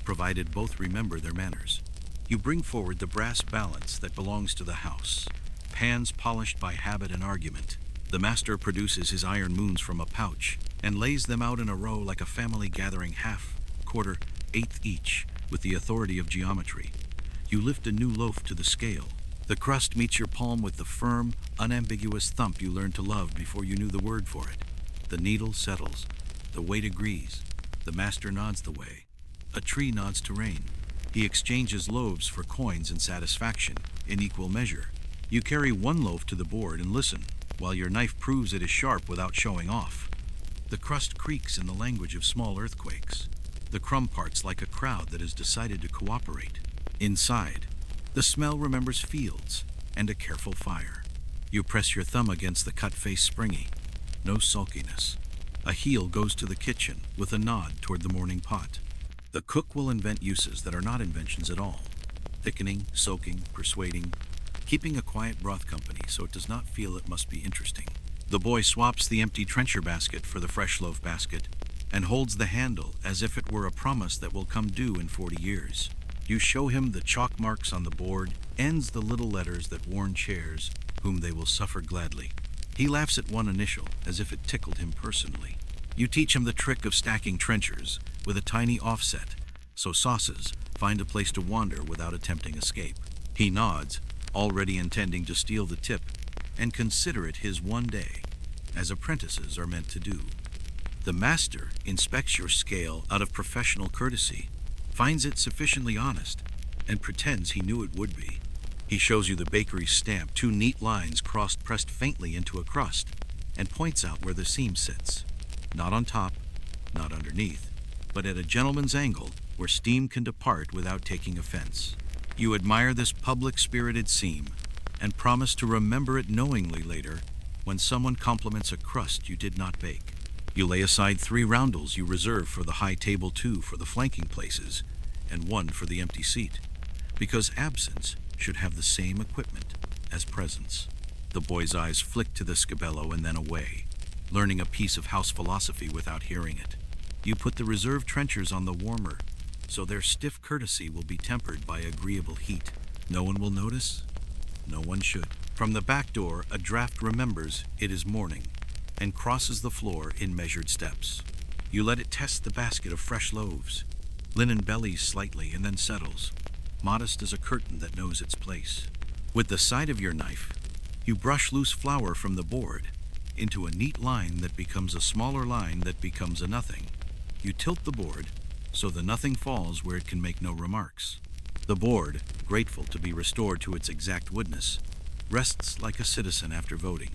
provided both remember their manners. You bring forward the brass balance that belongs to the house, pans polished by habit and argument. The master produces his iron moons from a pouch and lays them out in a row like a family gathering half, quarter, eighth each, with the authority of geometry. You lift a new loaf to the scale. The crust meets your palm with the firm, unambiguous thump you learned to love before you knew the word for it. The needle settles. The weight agrees. The master nods the way. A tree nods to rain. He exchanges loaves for coins and satisfaction, in equal measure. You carry one loaf to the board and listen, while your knife proves it is sharp without showing off. The crust creaks in the language of small earthquakes. The crumb parts like a crowd that has decided to cooperate. Inside, the smell remembers fields and a careful fire. You press your thumb against the cut face springy. No sulkiness. A heel goes to the kitchen with a nod toward the morning pot. The cook will invent uses that are not inventions at all. Thickening, soaking, persuading, keeping a quiet broth company so it does not feel it must be interesting. The boy swaps the empty trencher basket for the fresh loaf basket and holds the handle as if it were a promise that will come due in 40 years. You show him the chalk marks on the board, ends the little letters that warn chairs whom they will suffer gladly. He laughs at one initial, as if it tickled him personally. You teach him the trick of stacking trenchers with a tiny offset, so sauces find a place to wander without attempting escape. He nods, already intending to steal the tip, and consider it his one day, as apprentices are meant to do. The master inspects your scale out of professional courtesy, finds it sufficiently honest, and pretends he knew it would be. He shows you the bakery's stamp, two neat lines pressed faintly into a crust, and points out where the seam sits. Not on top, not underneath, but at a gentleman's angle where steam can depart without taking offense. You admire this public-spirited seam, and promise to remember it knowingly later when someone compliments a crust you did not bake. You lay aside 3 roundels you reserve for the high table, 2 for the flanking places, and 1 for the empty seat, because absence should have the same equipment as presence. The boy's eyes flick to the scabello and then away, learning a piece of house philosophy without hearing it. You put the reserve trenchers on the warmer, so their stiff courtesy will be tempered by agreeable heat. No one will notice? No one should. From the back door, a draft remembers it is morning and crosses the floor in measured steps. You let it test the basket of fresh loaves. Linen bellies slightly and then settles, modest as a curtain that knows its place. With the side of your knife, you brush loose flour from the board into a neat line that becomes a smaller line that becomes a nothing. You tilt the board so the nothing falls where it can make no remarks. The board, grateful to be restored to its exact woodness, rests like a citizen after voting.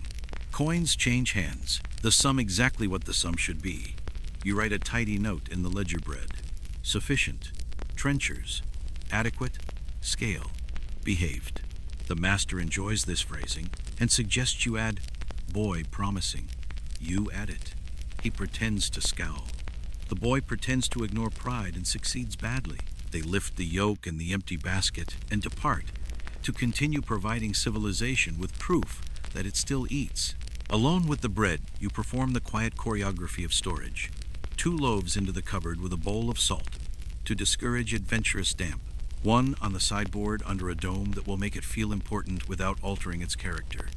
Coins change hands, the sum exactly what the sum should be. You write a tidy note in the ledger bread. Sufficient, trenchers, adequate, scale, behaved. The master enjoys this phrasing and suggests you add, boy promising. You add it. He pretends to scowl. The boy pretends to ignore pride and succeeds badly. They lift the yoke and the empty basket and depart to continue providing civilization with proof that it still eats. Alone with the bread, you perform the quiet choreography of storage. 2 loaves into the cupboard with a bowl of salt to discourage adventurous damp. 1 on the sideboard under a dome that will make it feel important without altering its character.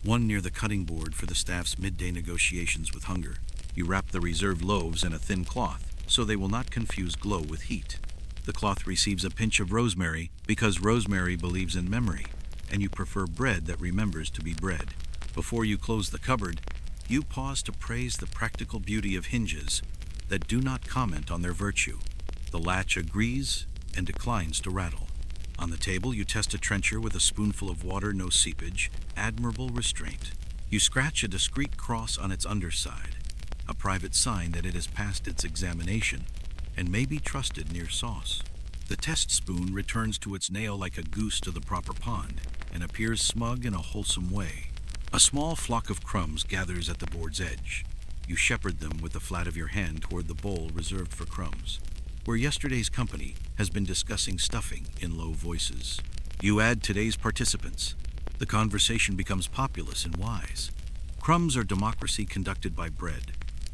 1 near the cutting board for the staff's midday negotiations with hunger. You wrap the reserved loaves in a thin cloth so they will not confuse glow with heat. The cloth receives a pinch of rosemary because rosemary believes in memory, and you prefer bread that remembers to be bread. Before you close the cupboard, you pause to praise the practical beauty of hinges that do not comment on their virtue. The latch agrees and declines to rattle. On the table, you test a trencher with a spoonful of water, no seepage, admirable restraint. You scratch a discreet cross on its underside, a private sign that it has passed its examination and may be trusted near sauce. The test spoon returns to its nail like a goose to the proper pond and appears smug in a wholesome way. A small flock of crumbs gathers at the board's edge. You shepherd them with the flat of your hand toward the bowl reserved for crumbs, where yesterday's company has been discussing stuffing in low voices. You add today's participants. The conversation becomes populous and wise. Crumbs are democracy conducted by bread.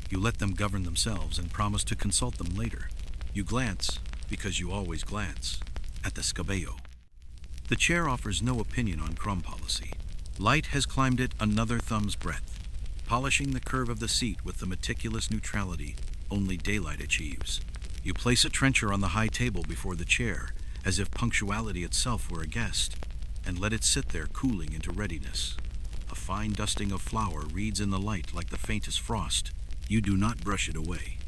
You let them govern themselves and promise to consult them later. You glance, because you always glance, at the scabello. The chair offers no opinion on crumb policy. Light has climbed it another thumb's breadth, polishing the curve of the seat with the meticulous neutrality only daylight achieves. You place a trencher on the high table before the chair, as if punctuality itself were a guest, and let it sit there cooling into readiness. A fine dusting of flour reads in the light like the faintest frost. You do not brush it away.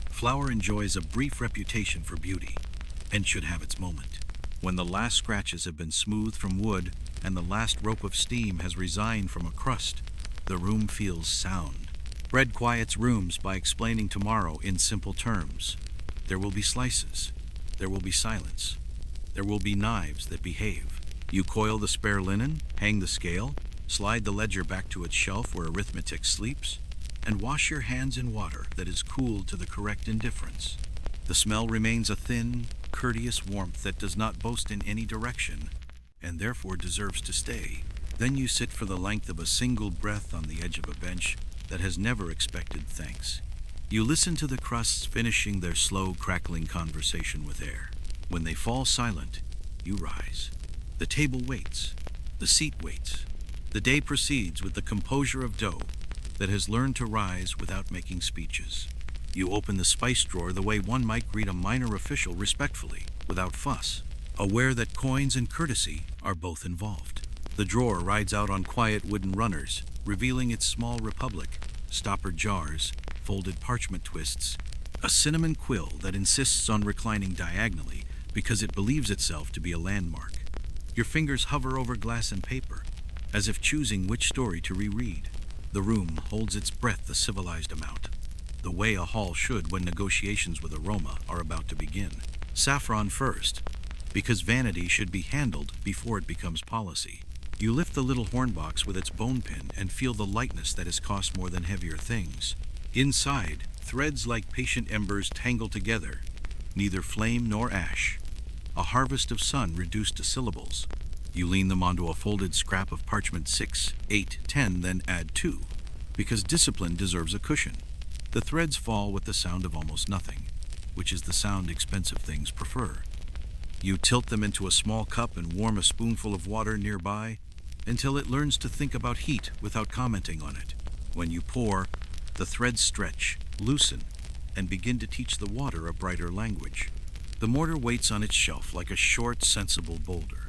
Flour enjoys a brief reputation for beauty, and should have its moment. When the last scratches have been smoothed from wood and the last rope of steam has resigned from a crust, the room feels sound. Bread quiets rooms by explaining tomorrow in simple terms. There will be slices. There will be silence. There will be knives that behave. You coil the spare linen, hang the scale, slide the ledger back to its shelf where arithmetic sleeps, and wash your hands in water that is cooled to the correct indifference. The smell remains a thin, courteous warmth that does not boast in any direction, and therefore deserves to stay. Then you sit for the length of a single breath on the edge of a bench that has never expected thanks. You listen to the crusts finishing their slow, crackling conversation with air. When they fall silent, you rise. The table waits. The seat waits. The day proceeds with the composure of dough that has learned to rise without making speeches. You open the spice drawer the way one might greet a minor official respectfully, without fuss, aware that coins and courtesy are both involved. The drawer rides out on quiet wooden runners, revealing its small republic, stoppered jars, folded parchment twists, a cinnamon quill that insists on reclining diagonally because it believes itself to be a landmark. Your fingers hover over glass and paper, as if choosing which story to reread. The room holds its breath a civilized amount, the way a hall should when negotiations with aroma are about to begin. Saffron first, because vanity should be handled before it becomes policy. You lift the little horn box with its bone pin and feel the lightness that has cost more than heavier things. Inside, threads like patient embers tangle together, neither flame nor ash. A harvest of sun reduced to syllables. You lean them onto a folded scrap of parchment 6, 8, 10, then add 2, because discipline deserves a cushion. The threads fall with the sound of almost nothing, which is the sound expensive things prefer. You tilt them into a small cup and warm a spoonful of water nearby until it learns to think about heat without commenting on it. When you pour, the threads stretch, loosen, and begin to teach the water a brighter language. The mortar waits on its shelf like a short, sensible boulder.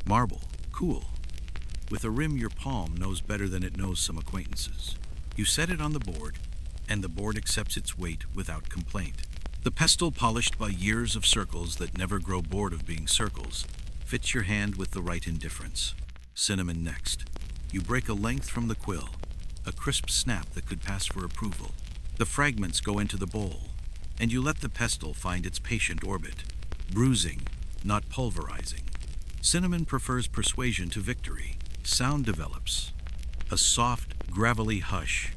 Marble, cool, with a rim your palm knows better than it knows some acquaintances. You set it on the board, and the board accepts its weight without complaint. The pestle, polished by years of circles that never grow bored of being circles, fits your hand with the right indifference. Cinnamon next. You break a length from the quill, a crisp snap that could pass for approval. The fragments go into the bowl, and you let the pestle find its patient orbit, bruising, not pulverizing. Cinnamon prefers persuasion to victory. Sound develops, a soft, gravelly hush,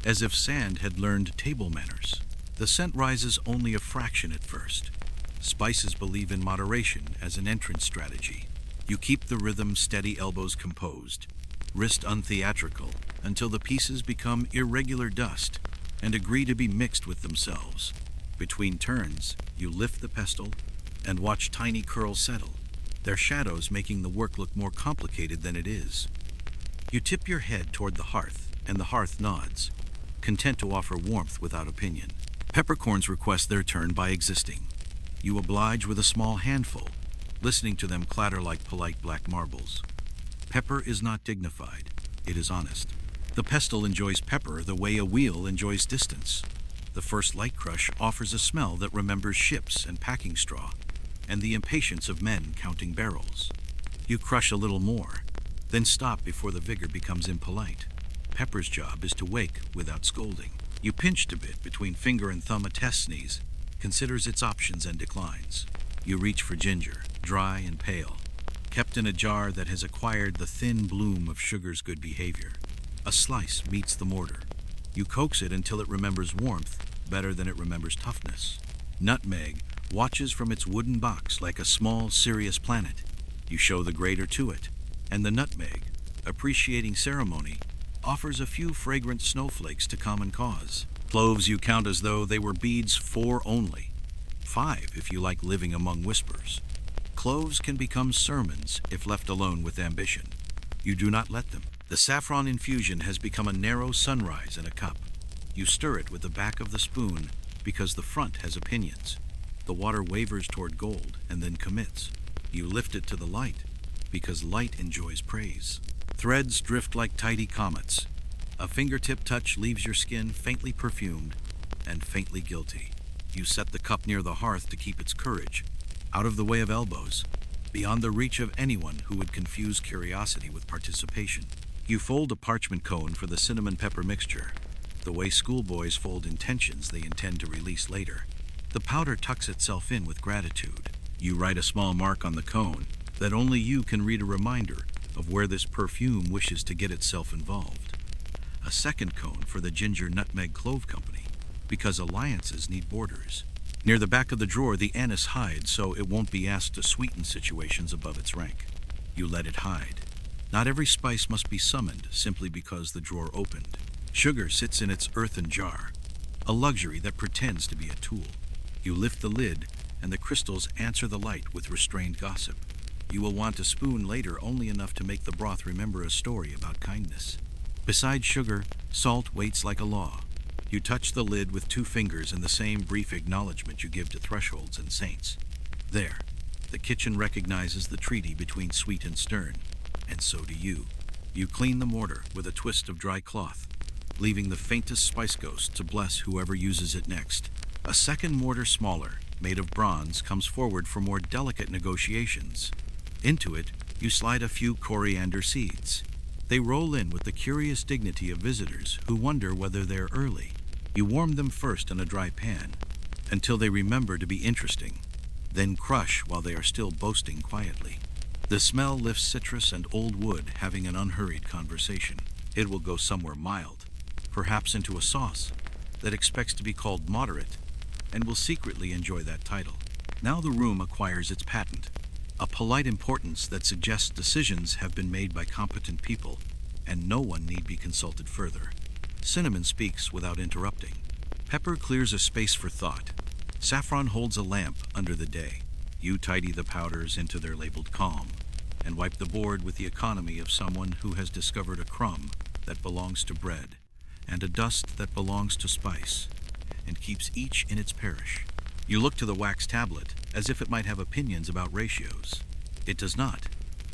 as if sand had learned table manners. The scent rises only a fraction at first. Spices believe in moderation as an entrance strategy. You keep the rhythm, steady, elbows composed, wrist untheatrical, until the pieces become irregular dust and agree to be mixed with themselves. Between turns, you lift the pestle and watch tiny curls settle, their shadows making the work look more complicated than it is. You tip your head toward the hearth, and the hearth nods, content to offer warmth without opinion. Peppercorns request their turn by existing. You oblige with a small handful, listening to them clatter like polite black marbles. Pepper is not dignified, it is honest. The pestle enjoys pepper the way a wheel enjoys distance. The first light crush offers a smell that remembers ships and packing straw, and the impatience of men counting barrels. You crush a little more, then stop before the vigor becomes impolite. Pepper's job is to wake without scolding. You pinched a bit between finger and thumb a test sneeze, considers its options and declines. You reach for ginger, dry and pale, kept in a jar that has acquired the thin bloom of sugar's good behavior. A slice meets the mortar. You coax it until it remembers warmth better than it remembers toughness. Nutmeg watches from its wooden box like a small, serious planet. You show the grater to it, and the nutmeg, appreciating ceremony, offers a few fragrant snowflakes to common cause. Cloves you count as though they were beads 4 only. 5 if you like living among whispers. Cloves can become sermons if left alone with ambition. You do not let them. The saffron infusion has become a narrow sunrise in a cup. You stir it with the back of the spoon because the front has opinions. The water wavers toward gold and then commits. You lift it to the light because light enjoys praise. Threads drift like tidy comets. A fingertip touch leaves your skin faintly perfumed and faintly guilty. You set the cup near the hearth to keep its courage, out of the way of elbows, beyond the reach of anyone who would confuse curiosity with participation. You fold a parchment cone for the cinnamon pepper mixture, the way schoolboys fold intentions they intend to release later. The powder tucks itself in with gratitude. You write a small mark on the cone that only you can read, a reminder of where this perfume wishes to get itself involved. A second cone for the ginger nutmeg clove company, because alliances need borders. Near the back of the drawer, the anise hides so it won't be asked to sweeten situations above its rank. You let it hide. Not every spice must be summoned simply because the drawer opened. Sugar sits in its earthen jar, a luxury that pretends to be a tool. You lift the lid and the crystals answer the light with restrained gossip. You will want a spoon later, only enough to make the broth remember a story about kindness. Besides sugar, salt waits like a law. You touch the lid with 2 fingers in the same brief acknowledgement you give to thresholds and saints. There, the kitchen recognizes the treaty between sweet and stern, and so do you. You clean the mortar with a twist of dry cloth, leaving the faintest spice ghost to bless whoever uses it next. A second mortar, smaller, made of bronze, comes forward for more delicate negotiations. Into it, you slide a few coriander seeds. They roll in with the curious dignity of visitors who wonder whether they're early. You warm them first in a dry pan, until they remember to be interesting, then crush while they are still boasting quietly. The smell lifts citrus and old wood having an unhurried conversation. It will go somewhere mild, perhaps into a sauce that expects to be called moderate, and will secretly enjoy that title. Now the room acquires its patent, a polite importance that suggests decisions have been made by competent people, and no one need be consulted further. Cinnamon speaks without interrupting. Pepper clears a space for thought. Saffron holds a lamp under the day. You tidy the powders into their labeled calm, and wipe the board with the economy of someone who has discovered a crumb that belongs to bread, and a dust that belongs to spice, and keeps each in its parish. You look to the wax tablet as if it might have opinions about ratios. It does not.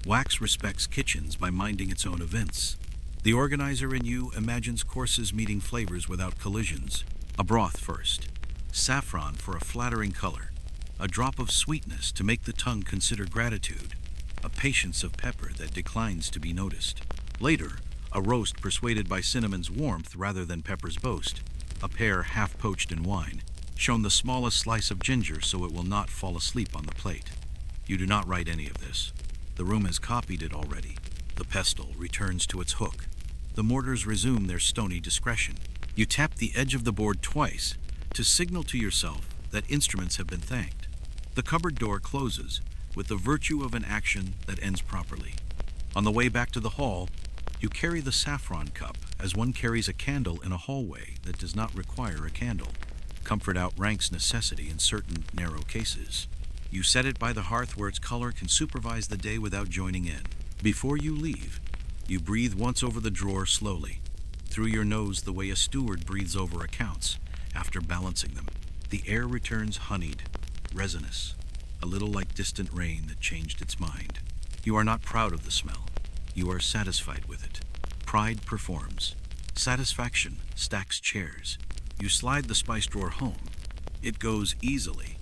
Wax respects kitchens by minding its own events. The organizer in you imagines courses meeting flavors without collisions. A broth first, saffron for a flattering color, a drop of sweetness to make the tongue consider gratitude, a patience of pepper that declines to be noticed. Later, a roast persuaded by cinnamon's warmth rather than pepper's boast, a pear half poached in wine, shown the smallest slice of ginger so it will not fall asleep on the plate. You do not write any of this. The room has copied it already. The pestle returns to its hook. The mortars resume their stony discretion. You tap the edge of the board twice to signal to yourself that instruments have been thanked. The cupboard door closes with the virtue of an action that ends properly. On the way back to the hall, you carry the saffron cup as one carries a candle in a hallway that does not require a candle. Comfort outranks necessity in certain narrow cases. You set it by the hearth where its color can supervise the day without joining in. Before you leave, you breathe once over the drawer slowly, through your nose the way a steward breathes over accounts after balancing them. The air returns honeyed, resinous, a little like distant rain that changed its mind. You are not proud of the smell. You are satisfied with it. Pride performs. Satisfaction stacks chairs. You slide the spice drawer home. It goes easily,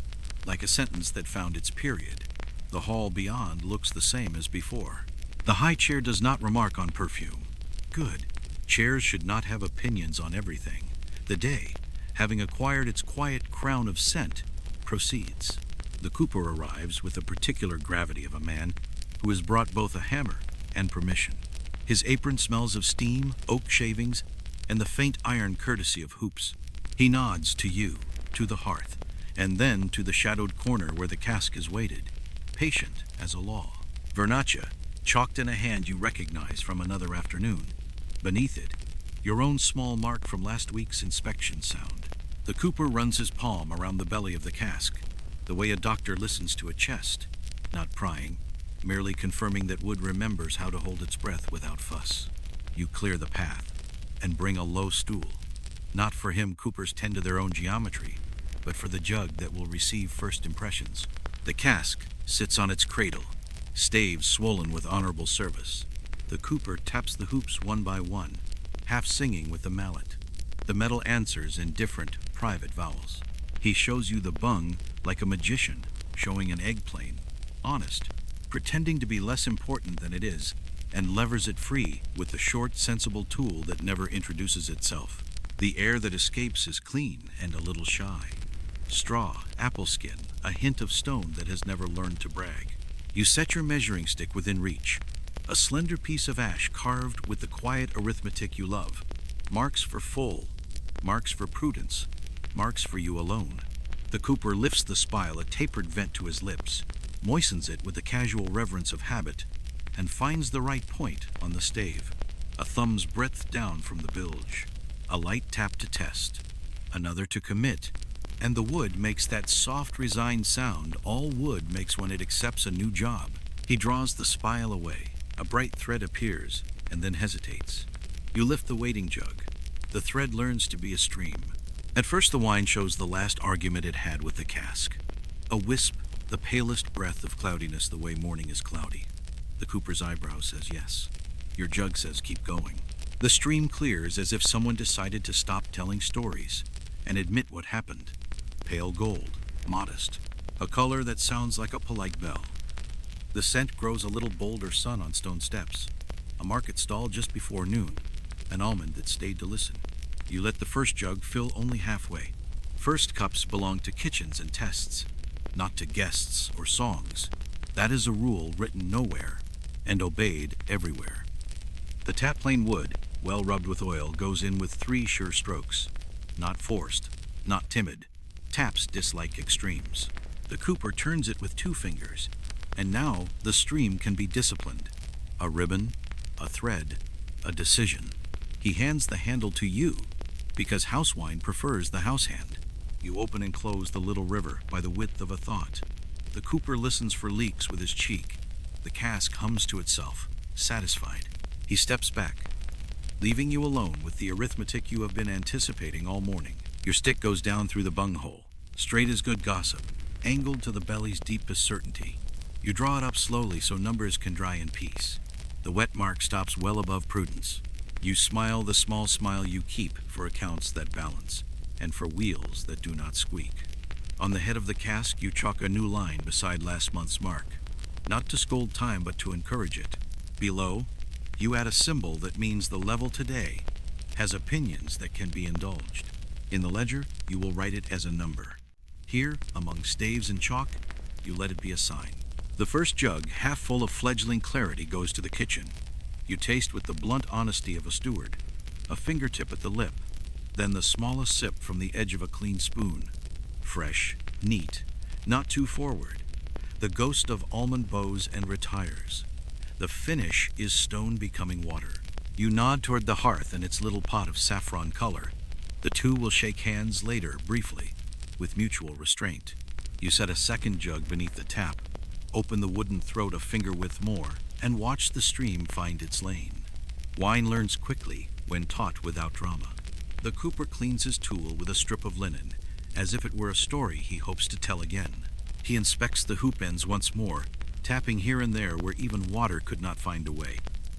like a sentence that found its period. The hall beyond looks the same as before. The high chair does not remark on perfume. Good. Chairs should not have opinions on everything. The day, having acquired its quiet crown of scent, proceeds. The cooper arrives with the particular gravity of a man who has brought both a hammer and permission. His apron smells of steam, oak shavings, and the faint iron courtesy of hoops. He nods to you, to the hearth, and then to the shadowed corner where the cask is weighted, patient as a law. Vernaccia, chalked in a hand you recognize from another afternoon. Beneath it, your own small mark from last week's inspection sound. The cooper runs his palm around the belly of the cask, the way a doctor listens to a chest, not prying, merely confirming that wood remembers how to hold its breath without fuss. You clear the path and bring a low stool. Not for him coopers tend to their own geometry, but for the jug that will receive first impressions. The cask sits on its cradle, staves swollen with honorable service. The cooper taps the hoops one by one, half singing with the mallet. The metal answers in different, private vowels. He shows you the bung like a magician showing an egg plane, honest, pretending to be less important than it is, and levers it free with the short, sensible tool that never introduces itself. The air that escapes is clean and a little shy. Straw, apple skin, a hint of stone that has never learned to brag. You set your measuring stick within reach, a slender piece of ash carved with the quiet arithmetic you love. Marks for full, marks for prudence, marks for you alone. The cooper lifts the spile, a tapered vent to his lips, moistens it with the casual reverence of habit, and finds the right point on the stave, a thumb's breadth down from the bilge. A light tap to test, another to commit, And the wood makes that soft, resigned sound all wood makes when it accepts a new job. He draws the spile away. A bright thread appears, and then hesitates. You lift the waiting jug. The thread learns to be a stream. At first the wine shows the last argument it had with the cask. A wisp, the palest breath of cloudiness the way morning is cloudy. The cooper's eyebrow says yes. Your jug says keep going. The stream clears as if someone decided to stop telling stories and admit what happened. Pale gold, modest, a color that sounds like a polite bell. The scent grows a little bolder sun on stone steps. A market stall just before noon. An almond that stayed to listen. You let the first jug fill only halfway. First cups belong to kitchens and tests, not to guests or songs. That is a rule written nowhere and obeyed everywhere. The tap plain wood, well rubbed with oil, goes in with 3 sure strokes. Not forced, not timid. Taps dislike extremes. The cooper turns it with 2 fingers, and now the stream can be disciplined. A ribbon, a thread, a decision. He hands the handle to you, because house wine prefers the house hand. You open and close the little river by the width of a thought. The cooper listens for leaks with his cheek. The cask hums to itself, satisfied. He steps back, leaving you alone with the arithmetic you have been anticipating all morning. Your stick goes down through the bunghole, straight as good gossip, angled to the belly's deepest certainty. You draw it up slowly so numbers can dry in peace. The wet mark stops well above prudence. You smile the small smile you keep for accounts that balance, and for wheels that do not squeak. On the head of the cask you chalk a new line beside last month's mark, not to scold time but to encourage it. Below, you add a symbol that means the level today has opinions that can be indulged. In the ledger, you will write it as a number. Here, among staves and chalk, you let it be a sign. The first jug, half full of fledgling clarity, goes to the kitchen. You taste with the blunt honesty of a steward, a fingertip at the lip, then the smallest sip from the edge of a clean spoon. Fresh, neat, not too forward. The ghost of almond bows and retires. The finish is stone becoming water. You nod toward the hearth and its little pot of saffron color. The two will shake hands later, briefly, with mutual restraint. You set a second jug beneath the tap, open the wooden throat a finger width more, and watch the stream find its lane. Wine learns quickly when taught without drama. The cooper cleans his tool with a strip of linen, as if it were a story he hopes to tell again. He inspects the hoop ends once more, tapping here and there where even water could not find a way,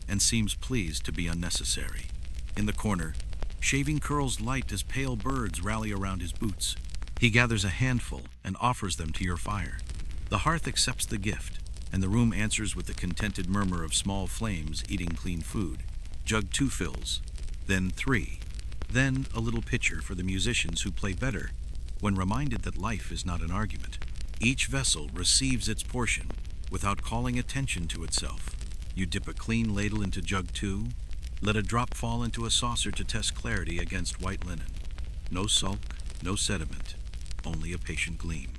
and seems pleased to be unnecessary. In the corner, shaving curls light as pale birds rally around his boots. He gathers a handful and offers them to your fire. The hearth accepts the gift, and the room answers with the contented murmur of small flames eating clean food. Jug 2 fills, then 3, then a little pitcher for the musicians who play better when reminded that life is not an argument. Each vessel receives its portion without calling attention to itself. You dip a clean ladle into jug 2, let a drop fall into a saucer to test clarity against white linen. No sulk, no sediment, only a patient gleam.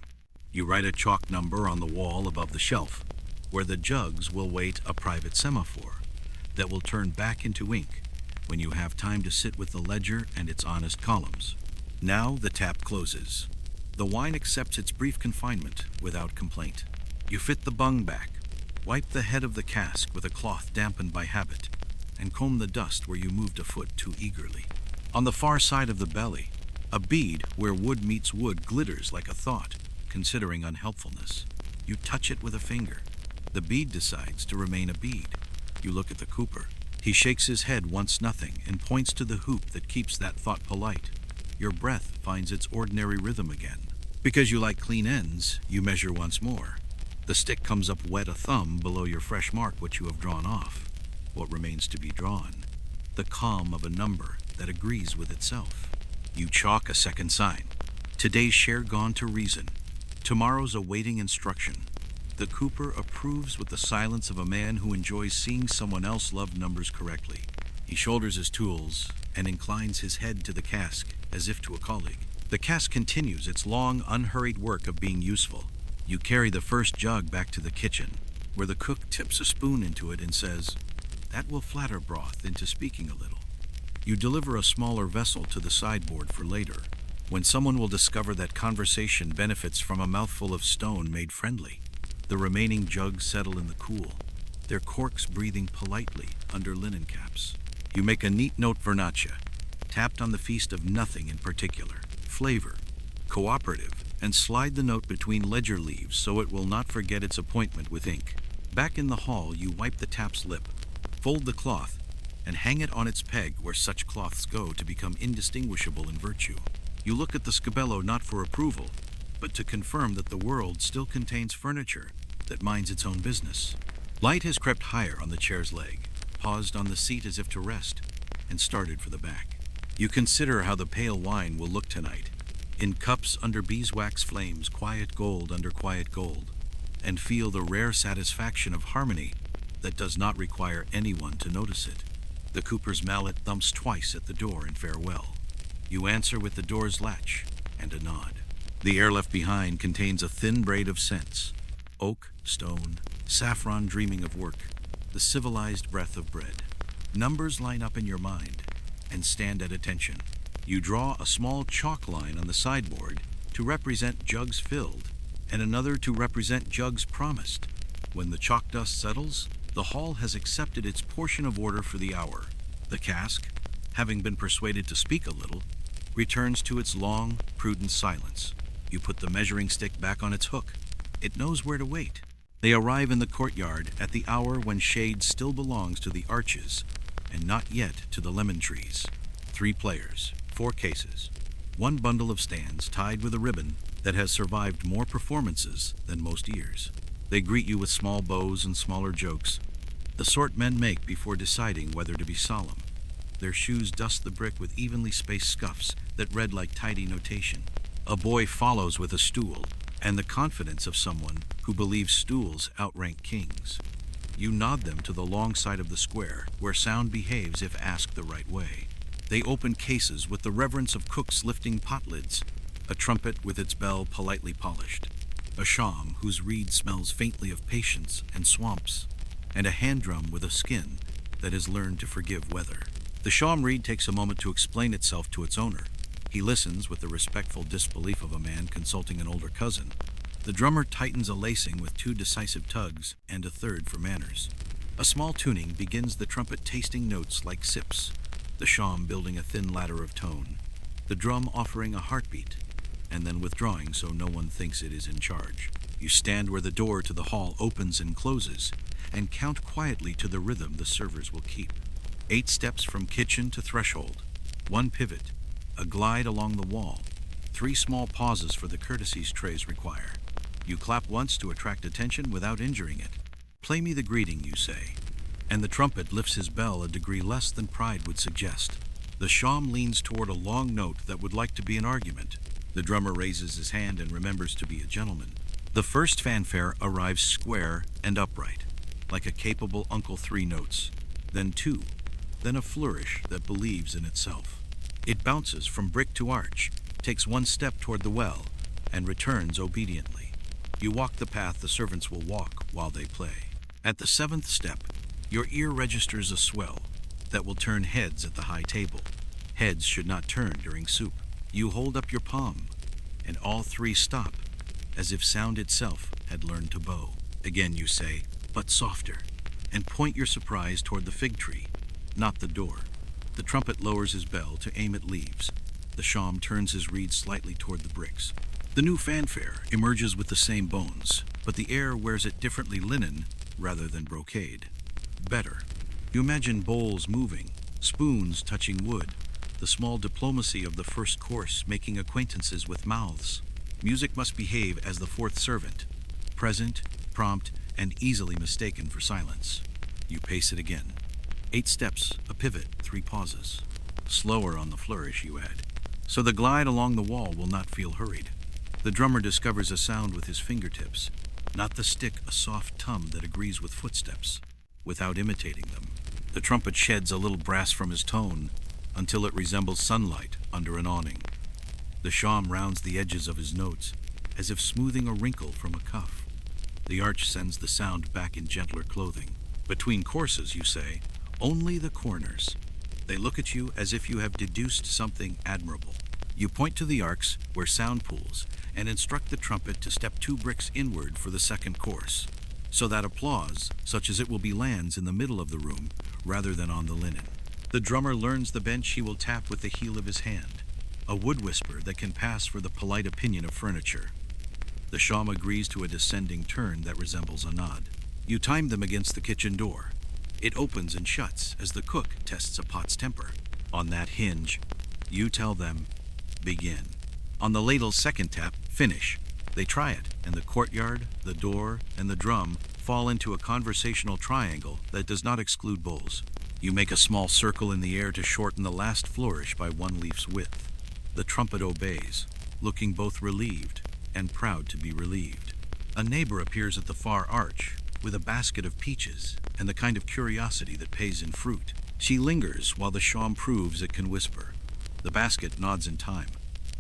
You write a chalk number on the wall above the shelf, where the jugs will wait a private semaphore that will turn back into ink when you have time to sit with the ledger and its honest columns. Now the tap closes. The wine accepts its brief confinement without complaint. You fit the bung back, wipe the head of the cask with a cloth dampened by habit, and comb the dust where you moved a foot too eagerly. On the far side of the belly, a bead where wood meets wood glitters like a thought, considering unhelpfulness. You touch it with a finger. The bead decides to remain a bead. You look at the cooper. He shakes his head once nothing and points to the hoop that keeps that thought polite. Your breath finds its ordinary rhythm again. Because you like clean ends, you measure once more. The stick comes up wet a thumb below your fresh mark which you have drawn off. What remains to be drawn? The calm of a number that agrees with itself. You chalk a second sign. Today's share gone to reason. Tomorrow's awaiting instruction. The cooper approves with the silence of a man who enjoys seeing someone else love numbers correctly. He shoulders his tools and inclines his head to the cask as if to a colleague. The cask continues its long, unhurried work of being useful. You carry the first jug back to the kitchen, where the cook tips a spoon into it and says, "That will flatter broth into speaking a little." You deliver a smaller vessel to the sideboard for later. when someone will discover that conversation benefits from a mouthful of stone made friendly. The remaining jugs settle in the cool, their corks breathing politely under linen caps. You make a neat note vernaccia, tapped on the feast of nothing in particular, flavor, cooperative, and slide the note between ledger leaves so it will not forget its appointment with ink. Back in the hall, you wipe the tap's lip, fold the cloth, and hang it on its peg where such cloths go to become indistinguishable in virtue. You look at the scabello not for approval, but to confirm that the world still contains furniture that minds its own business. Light has crept higher on the chair's leg, paused on the seat as if to rest, and started for the back. You consider how the pale wine will look tonight, in cups under beeswax flames, quiet gold under quiet gold, and feel the rare satisfaction of harmony that does not require anyone to notice it. The cooper's mallet thumps twice at the door in farewell. You answer with the door's latch and a nod. The air left behind contains a thin braid of scents: oak, stone, saffron dreaming of work, the civilized breath of bread. Numbers line up in your mind and stand at attention. You draw a small chalk line on the sideboard to represent jugs filled, and another to represent jugs promised. When the chalk dust settles, the hall has accepted its portion of order for the hour. The cask, having been persuaded to speak a little, returns to its long, prudent silence. You put the measuring stick back on its hook. It knows where to wait. They arrive in the courtyard at the hour when shade still belongs to the arches and not yet to the lemon trees. 3 players, 4 cases, 1 bundle of stands tied with a ribbon that has survived more performances than most years. They greet you with small bows and smaller jokes, the sort men make before deciding whether to be solemn. Their shoes dust the brick with evenly spaced scuffs that read like tidy notation. A boy follows with a stool, and the confidence of someone who believes stools outrank kings. You nod them to the long side of the square, where sound behaves if asked the right way. They open cases with the reverence of cooks lifting pot lids, a trumpet with its bell politely polished, a shawm whose reed smells faintly of patience and swamps, and a hand drum with a skin that has learned to forgive weather. The shawm reed takes a moment to explain itself to its owner. He listens with the respectful disbelief of a man consulting an older cousin. The drummer tightens a lacing with 2 decisive tugs and a third for manners. A small tuning begins, the trumpet tasting notes like sips, the shawm building a thin ladder of tone, the drum offering a heartbeat, and then withdrawing so no one thinks it is in charge. You stand where the door to the hall opens and closes, and count quietly to the rhythm the servers will keep. 8 steps from kitchen to threshold, 1 pivot, a glide along the wall, 3 small pauses for the courtesies trays require. You clap once to attract attention without injuring it. Play me the greeting, you say, and the trumpet lifts his bell a degree less than pride would suggest. The shawm leans toward a long note that would like to be an argument. The drummer raises his hand and remembers to be a gentleman. The first fanfare arrives square and upright, like a capable Uncle 3 notes, then 2, then a flourish that believes in itself. It bounces from brick to arch, takes 1 step toward the well, and returns obediently. You walk the path the servants will walk while they play. At the 7th step, your ear registers a swell that will turn heads at the high table. Heads should not turn during soup. You hold up your palm, and all 3 stop, as if sound itself had learned to bow. Again you say, but softer, and point your surprise toward the fig tree, not the door. The trumpet lowers his bell to aim at leaves. The shawm turns his reed slightly toward the bricks. The new fanfare emerges with the same bones, but the air wears it differently linen rather than brocade. Better. You imagine bowls moving, spoons touching wood, the small diplomacy of the first course making acquaintances with mouths. Music must behave as the 4th servant, present, prompt, and easily mistaken for silence. You pace it again. 8 steps, a pivot, 3 pauses. Slower on the flourish, you add, so the glide along the wall will not feel hurried. The drummer discovers a sound with his fingertips, not the stick, a soft tum that agrees with footsteps, without imitating them. The trumpet sheds a little brass from his tone until it resembles sunlight under an awning. The shawm rounds the edges of his notes, as if smoothing a wrinkle from a cuff. The arch sends the sound back in gentler clothing. Between courses, you say, only the corners. They look at you as if you have deduced something admirable. You point to the arcs where sound pools and instruct the trumpet to step 2 bricks inward for the second course, so that applause, such as it will be, lands in the middle of the room rather than on the linen. The drummer learns the bench he will tap with the heel of his hand, a wood whisper that can pass for the polite opinion of furniture. The sham agrees to a descending turn that resembles a nod. You time them against the kitchen door. It opens and shuts as the cook tests a pot's temper. On that hinge, you tell them, begin. On the ladle's second tap, finish. They try it, and the courtyard, the door, and the drum fall into a conversational triangle that does not exclude bowls. You make a small circle in the air to shorten the last flourish by 1 leaf's width. The trumpet obeys, looking both relieved and proud to be relieved. A neighbor appears at the far arch with a basket of peaches and the kind of curiosity that pays in fruit. She lingers while the sham proves it can whisper. The basket nods in time.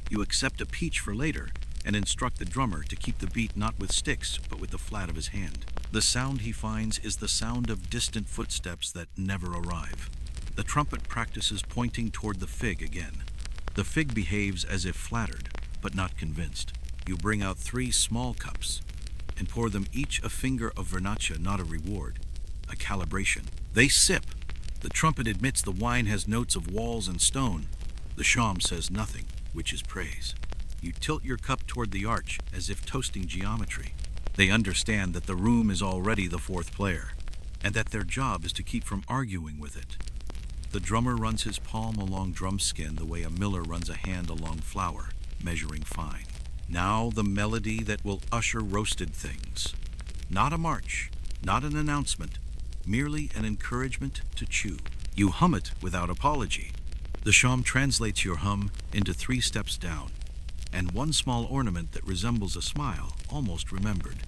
You accept a peach for later and instruct the drummer to keep the beat not with sticks but with the flat of his hand. The sound he finds is the sound of distant footsteps that never arrive. The trumpet practices pointing toward the fig again. The fig behaves as if flattered, but not convinced. You bring out 3 small cups and pour them each a finger of vernaccia, not a reward, a calibration. They sip. The trumpet admits the wine has notes of walls and stone. The sham says nothing, which is praise. You tilt your cup toward the arch as if toasting geometry. They understand that the room is already the 4th player, and that their job is to keep from arguing with it. The drummer runs his palm along drum skin the way a miller runs a hand along flour, measuring fine. Now the melody that will usher roasted things. Not a march, not an announcement, merely an encouragement to chew. You hum it without apology. The sham translates your hum into 3 steps down, and 1 small ornament that resembles a smile, almost remembered.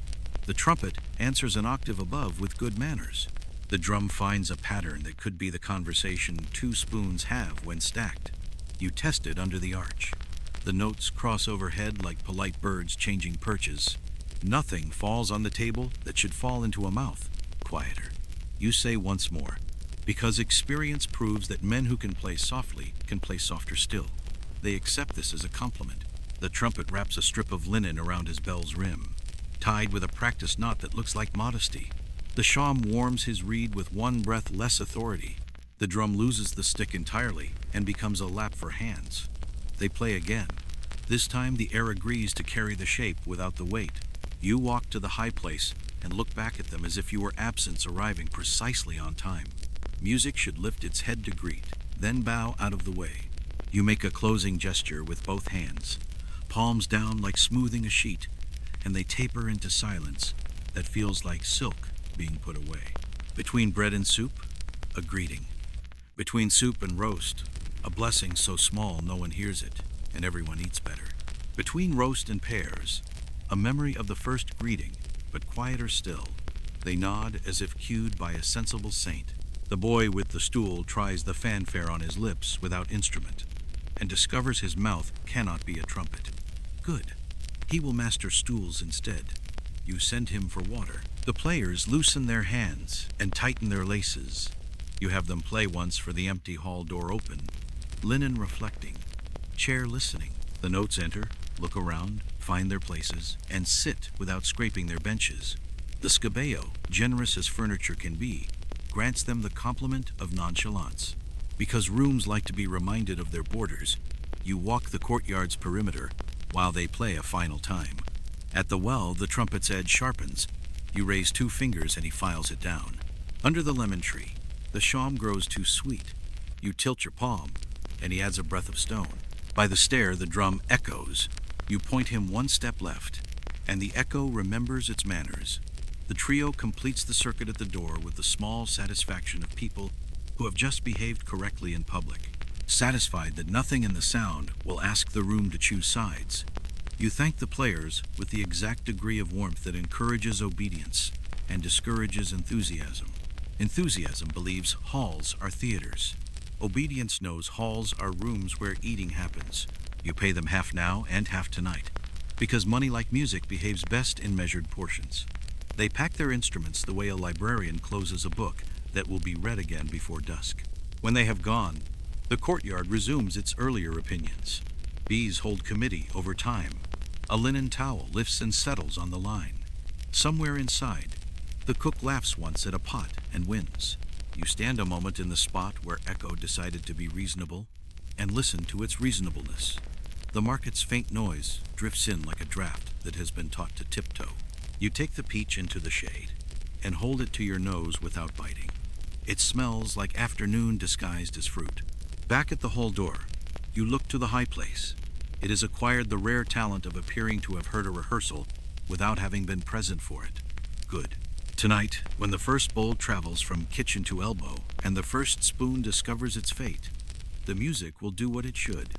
The trumpet answers an octave above with good manners. The drum finds a pattern that could be the conversation 2 spoons have when stacked. You test it under the arch. The notes cross overhead like polite birds changing perches. Nothing falls on the table that should fall into a mouth. Quieter. You say once more, because experience proves that men who can play softly can play softer still. They accept this as a compliment. The trumpet wraps a strip of linen around his bell's rim, tied with a practice knot that looks like modesty. The sham warms his reed with 1 breath less authority. The drum loses the stick entirely and becomes a lap for hands. They play again. This time the air agrees to carry the shape without the weight. You walk to the high place and look back at them as if you were absence arriving precisely on time. Music should lift its head to greet, then bow out of the way. You make a closing gesture with both hands, palms down like smoothing a sheet, and they taper into silence that feels like silk being put away. Between bread and soup, a greeting. Between soup and roast, a blessing so small no one hears it, and everyone eats better. Between roast and pears, a memory of the first greeting, but quieter still. They nod as if cued by a sensible saint. The boy with the stool tries the fanfare on his lips without instrument, and discovers his mouth cannot be a trumpet. Good. He will master stools instead. You send him for water. The players loosen their hands and tighten their laces. You have them play once for the empty hall door open, linen reflecting, chair listening. The notes enter, look around, find their places, and sit without scraping their benches. The scabeo, generous as furniture can be, grants them the compliment of nonchalance. Because rooms like to be reminded of their borders, you walk the courtyard's perimeter while they play a final time. At the well, the trumpet's edge sharpens. You raise 2 fingers and he files it down. Under the lemon tree, the sham grows too sweet. You tilt your palm, and he adds a breath of stone. By the stair, the drum echoes. You point him 1 step left, and the echo remembers its manners. The trio completes the circuit at the door with the small satisfaction of people who have just behaved correctly in public, satisfied that nothing in the sound will ask the room to choose sides. You thank the players with the exact degree of warmth that encourages obedience and discourages enthusiasm. Enthusiasm believes halls are theaters. Obedience knows halls are rooms where eating happens. You pay them half now and half tonight, because money, like music, behaves best in measured portions. They pack their instruments the way a librarian closes a book that will be read again before dusk. When they have gone, the courtyard resumes its earlier opinions. Bees hold committee over time. A linen towel lifts and settles on the line. Somewhere inside, the cook laughs once at a pot and wins. You stand a moment in the spot where Echo decided to be reasonable and listen to its reasonableness. The market's faint noise drifts in like a draft that has been taught to tiptoe. You take the peach into the shade and hold it to your nose without biting. It smells like afternoon disguised as fruit. Back at the hall door, you look to the high place. It has acquired the rare talent of appearing to have heard a rehearsal without having been present for it. Good. Tonight, when the first bowl travels from kitchen to elbow and the first spoon discovers its fate, the music will do what it should.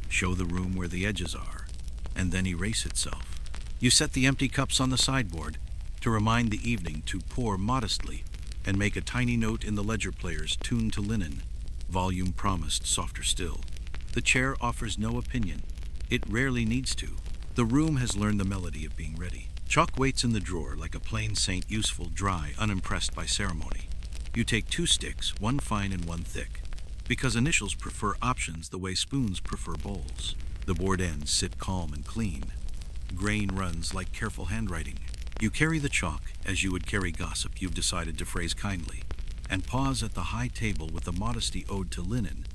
Show the room where the edges are, and then erase itself. You set the empty cups on the sideboard to remind the evening to pour modestly and make a tiny note in the ledger players tuned to linen. Volume promised softer still. The chair offers no opinion. It rarely needs to. The room has learned the melody of being ready. Chalk waits in the drawer like a plain saint, useful, dry, unimpressed by ceremony. You take 2 sticks, one fine and one thick, because initials prefer options the way spoons prefer bowls. The board ends sit calm and clean. Grain runs like careful handwriting. You carry the chalk as you would carry gossip you've decided to phrase kindly, and pause at the high table with the modesty owed to linen,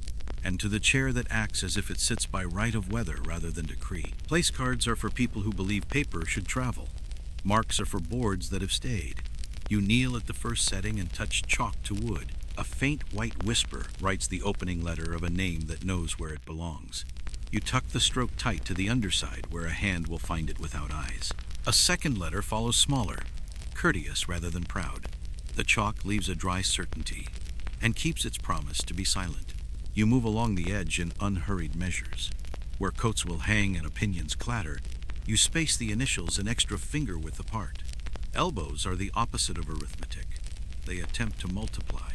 and to the chair that acts as if it sits by right of weather rather than decree. Place cards are for people who believe paper should travel. Marks are for boards that have stayed. You kneel at the first setting and touch chalk to wood. A faint white whisper writes the opening letter of a name that knows where it belongs. You tuck the stroke tight to the underside where a hand will find it without eyes. A second letter follows smaller, courteous rather than proud. The chalk leaves a dry certainty and keeps its promise to be silent. You move along the edge in unhurried measures. Where coats will hang and opinions clatter, you space the initials an extra finger width apart. Elbows are the opposite of arithmetic. They attempt to multiply.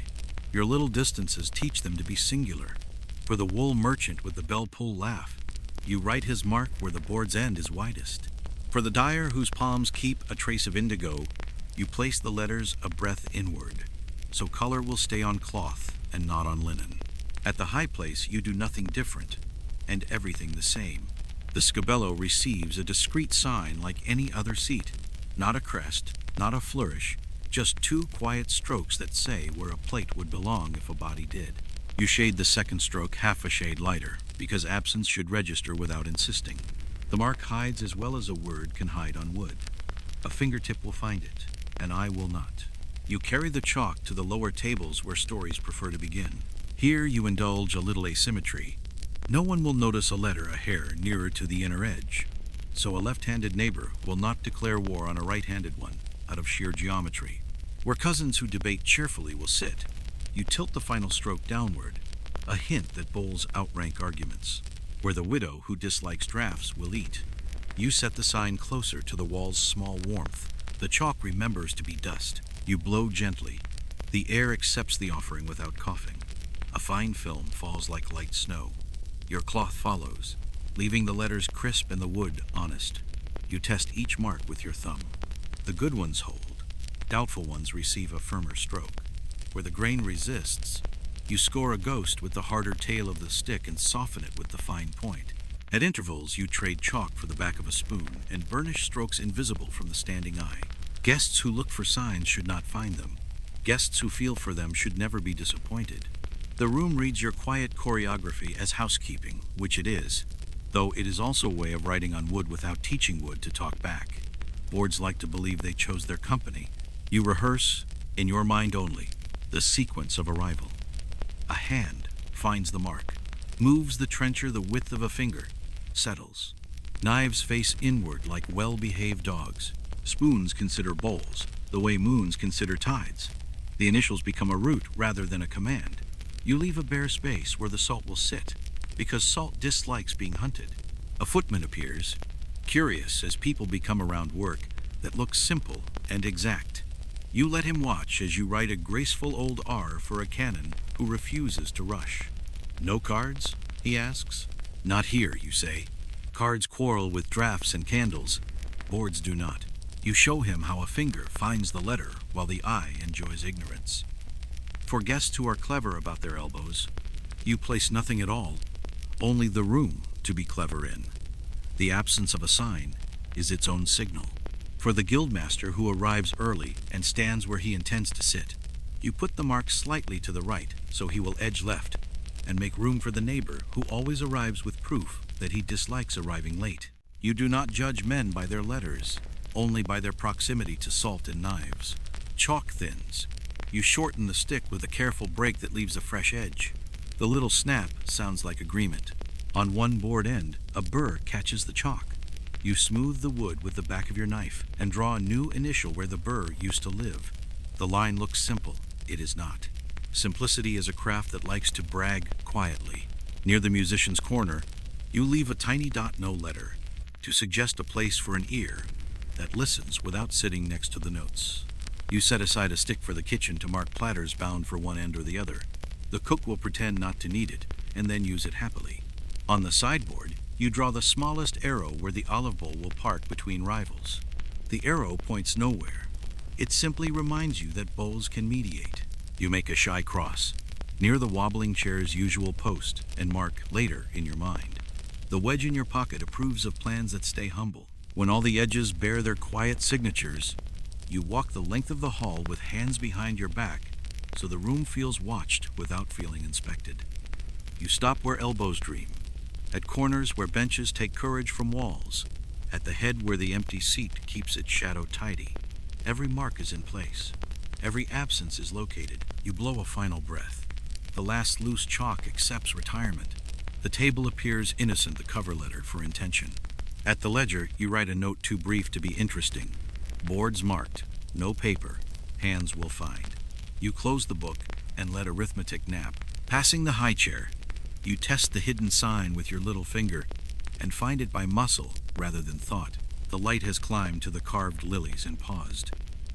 Your little distances teach them to be singular. For the wool merchant with the bell-pull laugh, you write his mark where the board's end is widest. For the dyer whose palms keep a trace of indigo, you place the letters a breath inward, so color will stay on cloth and not on linen. At the high place, you do nothing different, and everything the same. The scabello receives a discreet sign like any other seat. Not a crest, not a flourish, just 2 quiet strokes that say where a plate would belong if a body did. You shade the second stroke half a shade lighter, because absence should register without insisting. The mark hides as well as a word can hide on wood. A fingertip will find it, an eye will not. You carry the chalk to the lower tables where stories prefer to begin. Here you indulge a little asymmetry. No one will notice a letter a hair nearer to the inner edge, so a left-handed neighbor will not declare war on a right-handed one out of sheer geometry. Where cousins who debate cheerfully will sit, you tilt the final stroke downward, a hint that bowls outrank arguments. Where the widow who dislikes drafts will eat, you set the sign closer to the wall's small warmth. The chalk remembers to be dust. You blow gently. The air accepts the offering without coughing. A fine film falls like light snow. Your cloth follows, leaving the letters crisp and the wood honest. You test each mark with your thumb. The good ones hold. Doubtful ones receive a firmer stroke. Where the grain resists, you score a ghost with the harder tail of the stick and soften it with the fine point. At intervals, you trade chalk for the back of a spoon and burnish strokes invisible from the standing eye. Guests who look for signs should not find them. Guests who feel for them should never be disappointed. The room reads your quiet choreography as housekeeping, which it is, though it is also a way of writing on wood without teaching wood to talk back. Boards like to believe they chose their company. You rehearse, in your mind only, the sequence of arrival. A hand finds the mark, moves the trencher the width of a finger, settles. Knives face inward like well-behaved dogs. Spoons consider bowls, the way moons consider tides. The initials become a route rather than a command. You leave a bare space where the salt will sit, because salt dislikes being hunted. A footman appears, curious as people become around work that looks simple and exact. You let him watch as you write a graceful old R for a canon who refuses to rush. No cards? He asks. Not here, you say. Cards quarrel with drafts and candles. Boards do not. You show him how a finger finds the letter while the eye enjoys ignorance. For guests who are clever about their elbows, you place nothing at all, only the room to be clever in. The absence of a sign is its own signal. For the guildmaster who arrives early and stands where he intends to sit, you put the mark slightly to the right so he will edge left, and make room for the neighbor who always arrives with proof that he dislikes arriving late. You do not judge men by their letters, only by their proximity to salt and knives. Chalk thins. You shorten the stick with a careful break that leaves a fresh edge. The little snap sounds like agreement. On one board end, a burr catches the chalk. You smooth the wood with the back of your knife and draw a new initial where the burr used to live. The line looks simple. It is not. Simplicity is a craft that likes to brag quietly. Near the musician's corner, you leave a tiny dot no letter to suggest a place for an ear that listens without sitting next to the notes. You set aside a stick for the kitchen to mark platters bound for one end or the other. The cook will pretend not to need it and then use it happily. On the sideboard, you draw the smallest arrow where the olive bowl will part between rivals. The arrow points nowhere. It simply reminds you that bowls can mediate. You make a shy cross near the wobbling chair's usual post and mark later in your mind. The wedge in your pocket approves of plans that stay humble. When all the edges bear their quiet signatures, you walk the length of the hall with hands behind your back so the room feels watched without feeling inspected. You stop where elbows dream, at corners where benches take courage from walls, at the head where the empty seat keeps its shadow tidy. Every mark is in place. Every absence is located. You blow a final breath. The last loose chalk accepts retirement. The table appears innocent, the cover letter for intention. At the ledger, you write a note too brief to be interesting. Boards marked, no paper, hands will find. You close the book and let arithmetic nap. Passing the high chair, you test the hidden sign with your little finger and find it by muscle rather than thought. The light has climbed to the carved lilies and paused,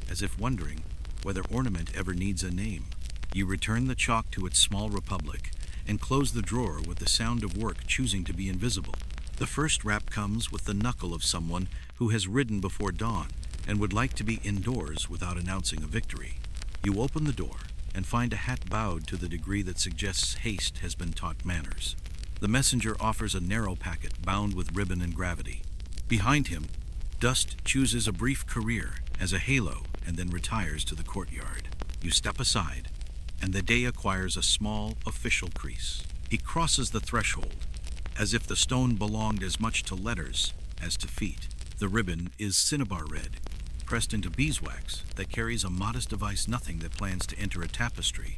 as if wondering whether ornament ever needs a name. You return the chalk to its small republic and close the drawer with the sound of work choosing to be invisible. The first rap comes with the knuckle of someone who has ridden before dawn and would like to be indoors without announcing a victory. You open the door and find a hat bowed to the degree that suggests haste has been taught manners. The messenger offers a narrow packet bound with ribbon and gravity. Behind him, dust chooses a brief career as a halo and then retires to the courtyard. You step aside, and the day acquires a small official crease. He crosses the threshold, as if the stone belonged as much to letters as to feet. The ribbon is cinnabar red, pressed into beeswax that carries a modest device, nothing that plans to enter a tapestry,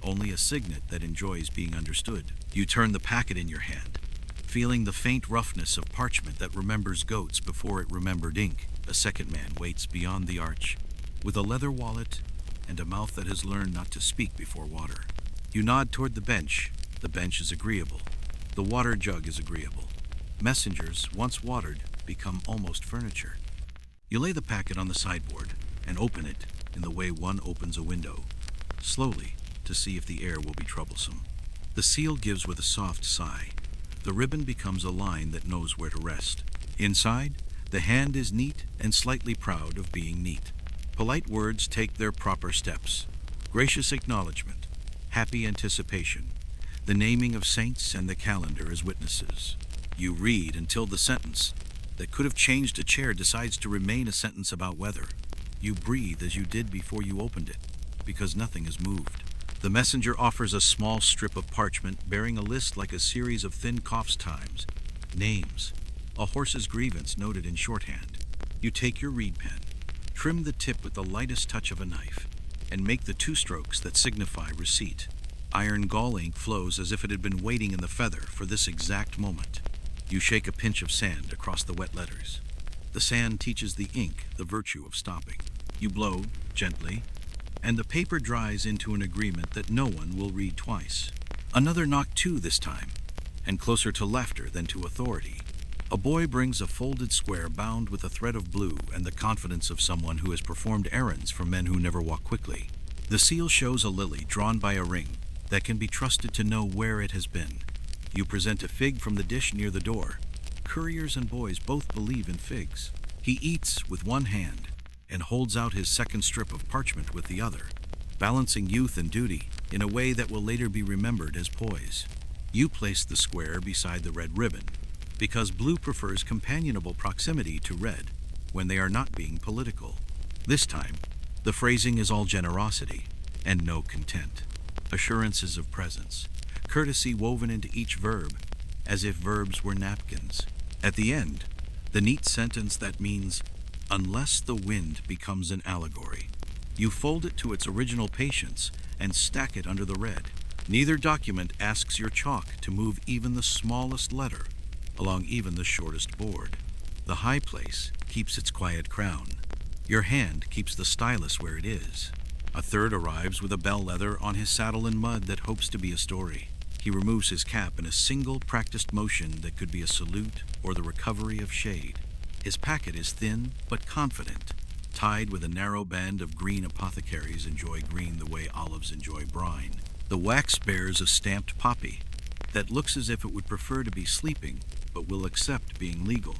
only a signet that enjoys being understood. You turn the packet in your hand, feeling the faint roughness of parchment that remembers goats before it remembered ink. A second man waits beyond the arch, with a leather wallet and a mouth that has learned not to speak before water. You nod toward the bench. The bench is agreeable. The water jug is agreeable. Messengers, once watered, become almost furniture. You lay the packet on the sideboard and open it in the way one opens a window, slowly, to see if the air will be troublesome. The seal gives with a soft sigh. The ribbon becomes a line that knows where to rest. Inside, the hand is neat and slightly proud of being neat. Polite words take their proper steps. Gracious acknowledgement, happy anticipation, the naming of saints and the calendar as witnesses. You read until the sentence that could have changed a chair decides to remain a sentence about weather. You breathe as you did before you opened it, because nothing is moved. The messenger offers a small strip of parchment bearing a list like a series of thin coughs times, names, a horse's grievance noted in shorthand. You take your reed pen, trim the tip with the lightest touch of a knife, and make the two strokes that signify receipt. Iron gall ink flows as if it had been waiting in the feather for this exact moment. You shake a pinch of sand across the wet letters. The sand teaches the ink the virtue of stopping. You blow gently, and the paper dries into an agreement that no one will read twice. Another knock too this time, and closer to laughter than to authority. A boy brings a folded square bound with a thread of blue and the confidence of someone who has performed errands for men who never walk quickly. The seal shows a lily drawn by a ring that can be trusted to know where it has been. You present a fig from the dish near the door. Couriers and boys both believe in figs. He eats with one hand and holds out his second strip of parchment with the other, balancing youth and duty in a way that will later be remembered as poise. You place the square beside the red ribbon because blue prefers companionable proximity to red when they are not being political. This time, the phrasing is all generosity and no content. Assurances of presence, courtesy woven into each verb, as if verbs were napkins. At the end, the neat sentence that means, unless the wind becomes an allegory. You fold it to its original patience and stack it under the red. Neither document asks your chalk to move even the smallest letter along even the shortest board. The high place keeps its quiet crown. Your hand keeps the stylus where it is. A third arrives with a bell leather on his saddle in mud that hopes to be a story. He removes his cap in a single practiced motion that could be a salute or the recovery of shade. His packet is thin but confident, tied with a narrow band of green. Apothecaries enjoy green the way olives enjoy brine. The wax bears a stamped poppy that looks as if it would prefer to be sleeping but will accept being legal.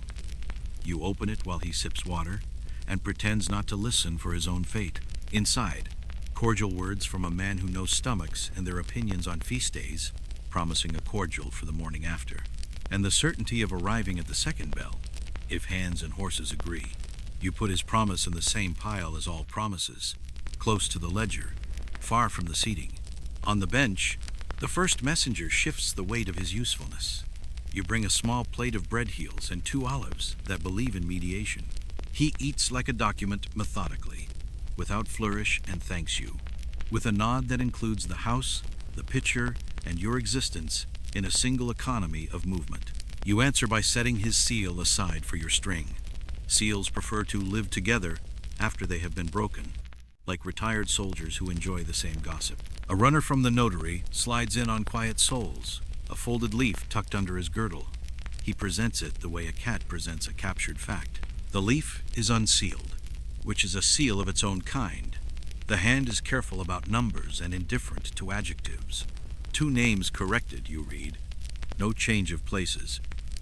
You open it while he sips water and pretends not to listen for his own fate. Inside, cordial words from a man who knows stomachs and their opinions on feast days, promising a cordial for the morning after, and the certainty of arriving at the second bell, if hands and horses agree. You put his promise in the same pile as all promises, close to the ledger, far from the seating. On the bench, the first messenger shifts the weight of his usefulness. You bring a small plate of bread heels and 2 olives that believe in mediation. He eats like a document methodically, without flourish, and thanks you, with a nod that includes the house, the pitcher, and your existence in a single economy of movement. You answer by setting his seal aside for your string. Seals prefer to live together after they have been broken, like retired soldiers who enjoy the same gossip. A runner from the notary slides in on quiet soles, a folded leaf tucked under his girdle. He presents it the way a cat presents a captured fact. The leaf is unsealed, which is a seal of its own kind. The hand is careful about numbers and indifferent to adjectives. 2 names corrected, you read. No change of places.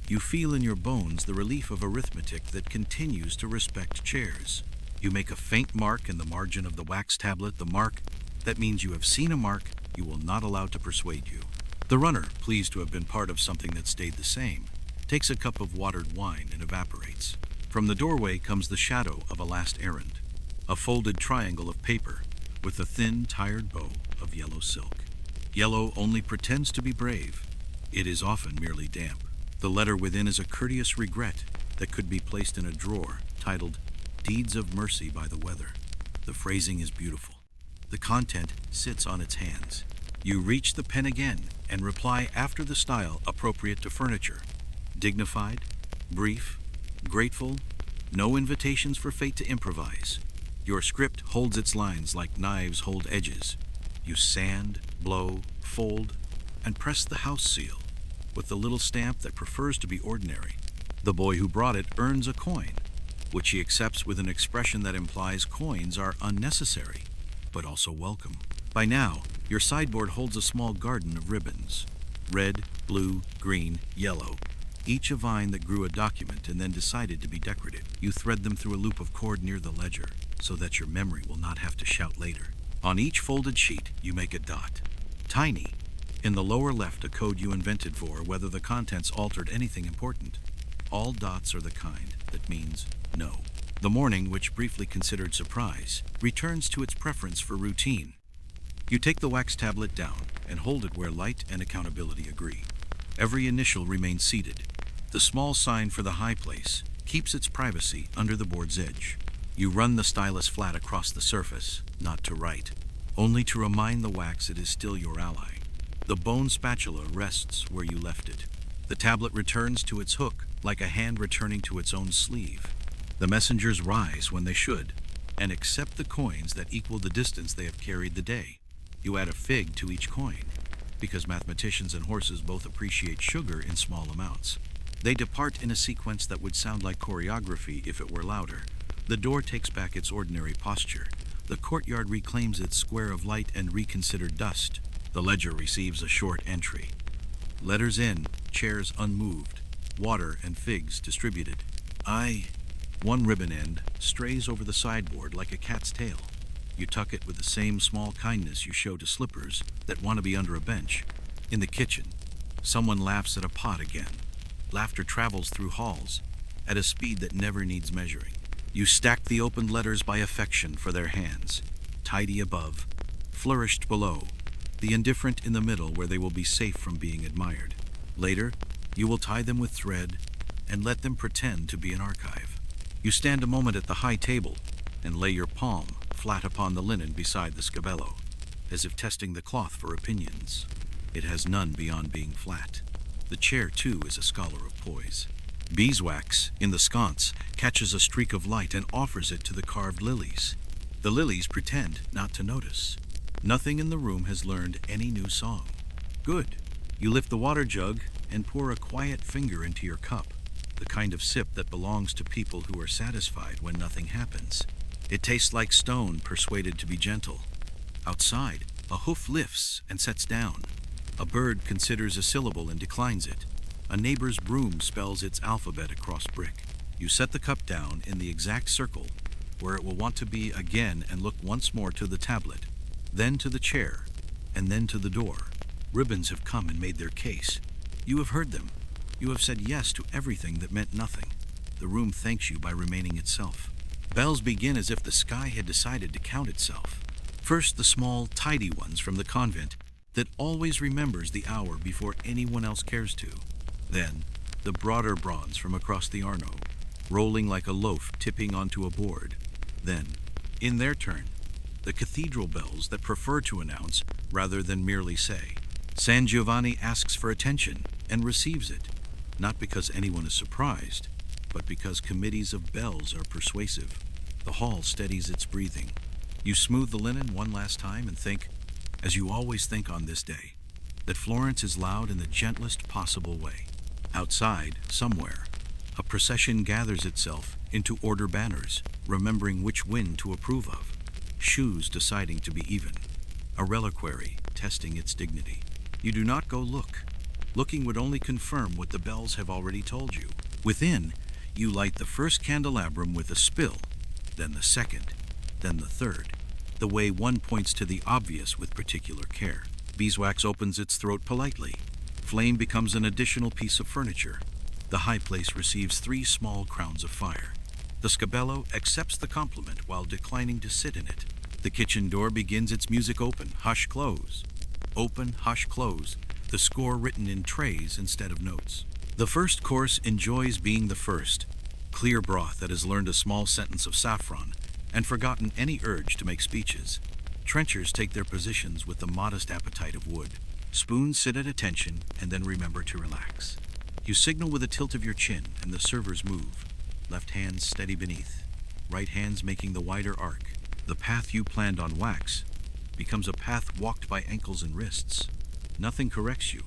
You feel in your bones the relief of arithmetic that continues to respect chairs. You make a faint mark in the margin of the wax tablet, the mark that means you have seen a mark you will not allow to persuade you. The runner, pleased to have been part of something that stayed the same, takes a cup of watered wine and evaporates. From the doorway comes the shadow of a last errand, a folded triangle of paper with a thin, tired bow of yellow silk. Yellow only pretends to be brave. It is often merely damp. The letter within is a courteous regret that could be placed in a drawer, titled Deeds of Mercy by the Weather. The phrasing is beautiful. The content sits on its hands. You reach the pen again and reply after the style appropriate to furniture. Dignified, brief, grateful, no invitations for fate to improvise. Your script holds its lines like knives hold edges. You sand, blow, fold, and press the house seal with the little stamp that prefers to be ordinary. The boy who brought it earns a coin, which he accepts with an expression that implies coins are unnecessary, but also welcome. By now, your sideboard holds a small garden of ribbons. Red, blue, green, yellow, each a vine that grew a document and then decided to be decorative. You thread them through a loop of cord near the ledger, so that your memory will not have to shout later. On each folded sheet, you make a dot. Tiny. In the lower left, a code you invented for whether the contents altered anything important. All dots are the kind that means no. The morning, which briefly considered surprise, returns to its preference for routine. You take the wax tablet down and hold it where light and accountability agree. Every initial remains seated. The small sign for the high place keeps its privacy under the board's edge. You run the stylus flat across the surface, not to write, only to remind the wax it is still your ally. The bone spatula rests where you left it. The tablet returns to its hook like a hand returning to its own sleeve. The messengers rise when they should and accept the coins that equal the distance they have carried the day. You add a fig to each coin, because mathematicians and horses both appreciate sugar in small amounts. They depart in a sequence that would sound like choreography if it were louder. The door takes back its ordinary posture. The courtyard reclaims its square of light and reconsidered dust. The ledger receives a short entry. Letters in, chairs unmoved, water and figs distributed. One ribbon end strays over the sideboard like a cat's tail. You tuck it with the same small kindness you show to slippers that want to be under a bench. In the kitchen, someone laughs at a pot again. Laughter travels through halls at a speed that never needs measuring. You stack the opened letters by affection for their hands, tidy above, flourished below, the indifferent in the middle where they will be safe from being admired. Later, you will tie them with thread and let them pretend to be an archive. You stand a moment at the high table and lay your palm flat upon the linen beside the scabello, as if testing the cloth for opinions. It has none beyond being flat. The chair, too, is a scholar of poise. Beeswax, in the sconce, catches a streak of light and offers it to the carved lilies. The lilies pretend not to notice. Nothing in the room has learned any new song. Good. You lift the water jug and pour a quiet finger into your cup, the kind of sip that belongs to people who are satisfied when nothing happens. It tastes like stone persuaded to be gentle. Outside, a hoof lifts and sets down. A bird considers a syllable and declines it. A neighbor's broom spells its alphabet across brick. You set the cup down in the exact circle where it will want to be again and look once more to the tablet, then to the chair, and then to the door. Ribbons have come and made their case. You have heard them. You have said yes to everything that meant nothing. The room thanks you by remaining itself. Bells begin as if the sky had decided to count itself. First, the small, tidy ones from the convent that always remembers the hour before anyone else cares to. Then, the broader bronze from across the Arno, rolling like a loaf tipping onto a board. Then, in their turn, the cathedral bells that prefer to announce rather than merely say. San Giovanni asks for attention and receives it, not because anyone is surprised, but because committees of bells are persuasive. The hall steadies its breathing. You smooth the linen one last time and think, as you always think on this day, that Florence is loud in the gentlest possible way. Outside, somewhere, a procession gathers itself into order banners, remembering which wind to approve of, shoes deciding to be even, a reliquary testing its dignity. You do not go look. Looking would only confirm what the bells have already told you. Within, you light the first candelabrum with a spill, then the second, then the third, the way one points to the obvious with particular care. Beeswax opens its throat politely. Flame becomes an additional piece of furniture. The high place receives 3 small crowns of fire. The scabello accepts the compliment while declining to sit in it. The kitchen door begins its music open, hush, close. Open, hush, close, the score written in trays instead of notes. The first course enjoys being the first. Clear broth that has learned a small sentence of saffron and forgotten any urge to make speeches. Trenchers take their positions with the modest appetite of wood. Spoons sit at attention and then remember to relax. You signal with a tilt of your chin and the servers move. Left hands steady beneath, right hands making the wider arc. The path you planned on wax becomes a path walked by ankles and wrists. Nothing corrects you,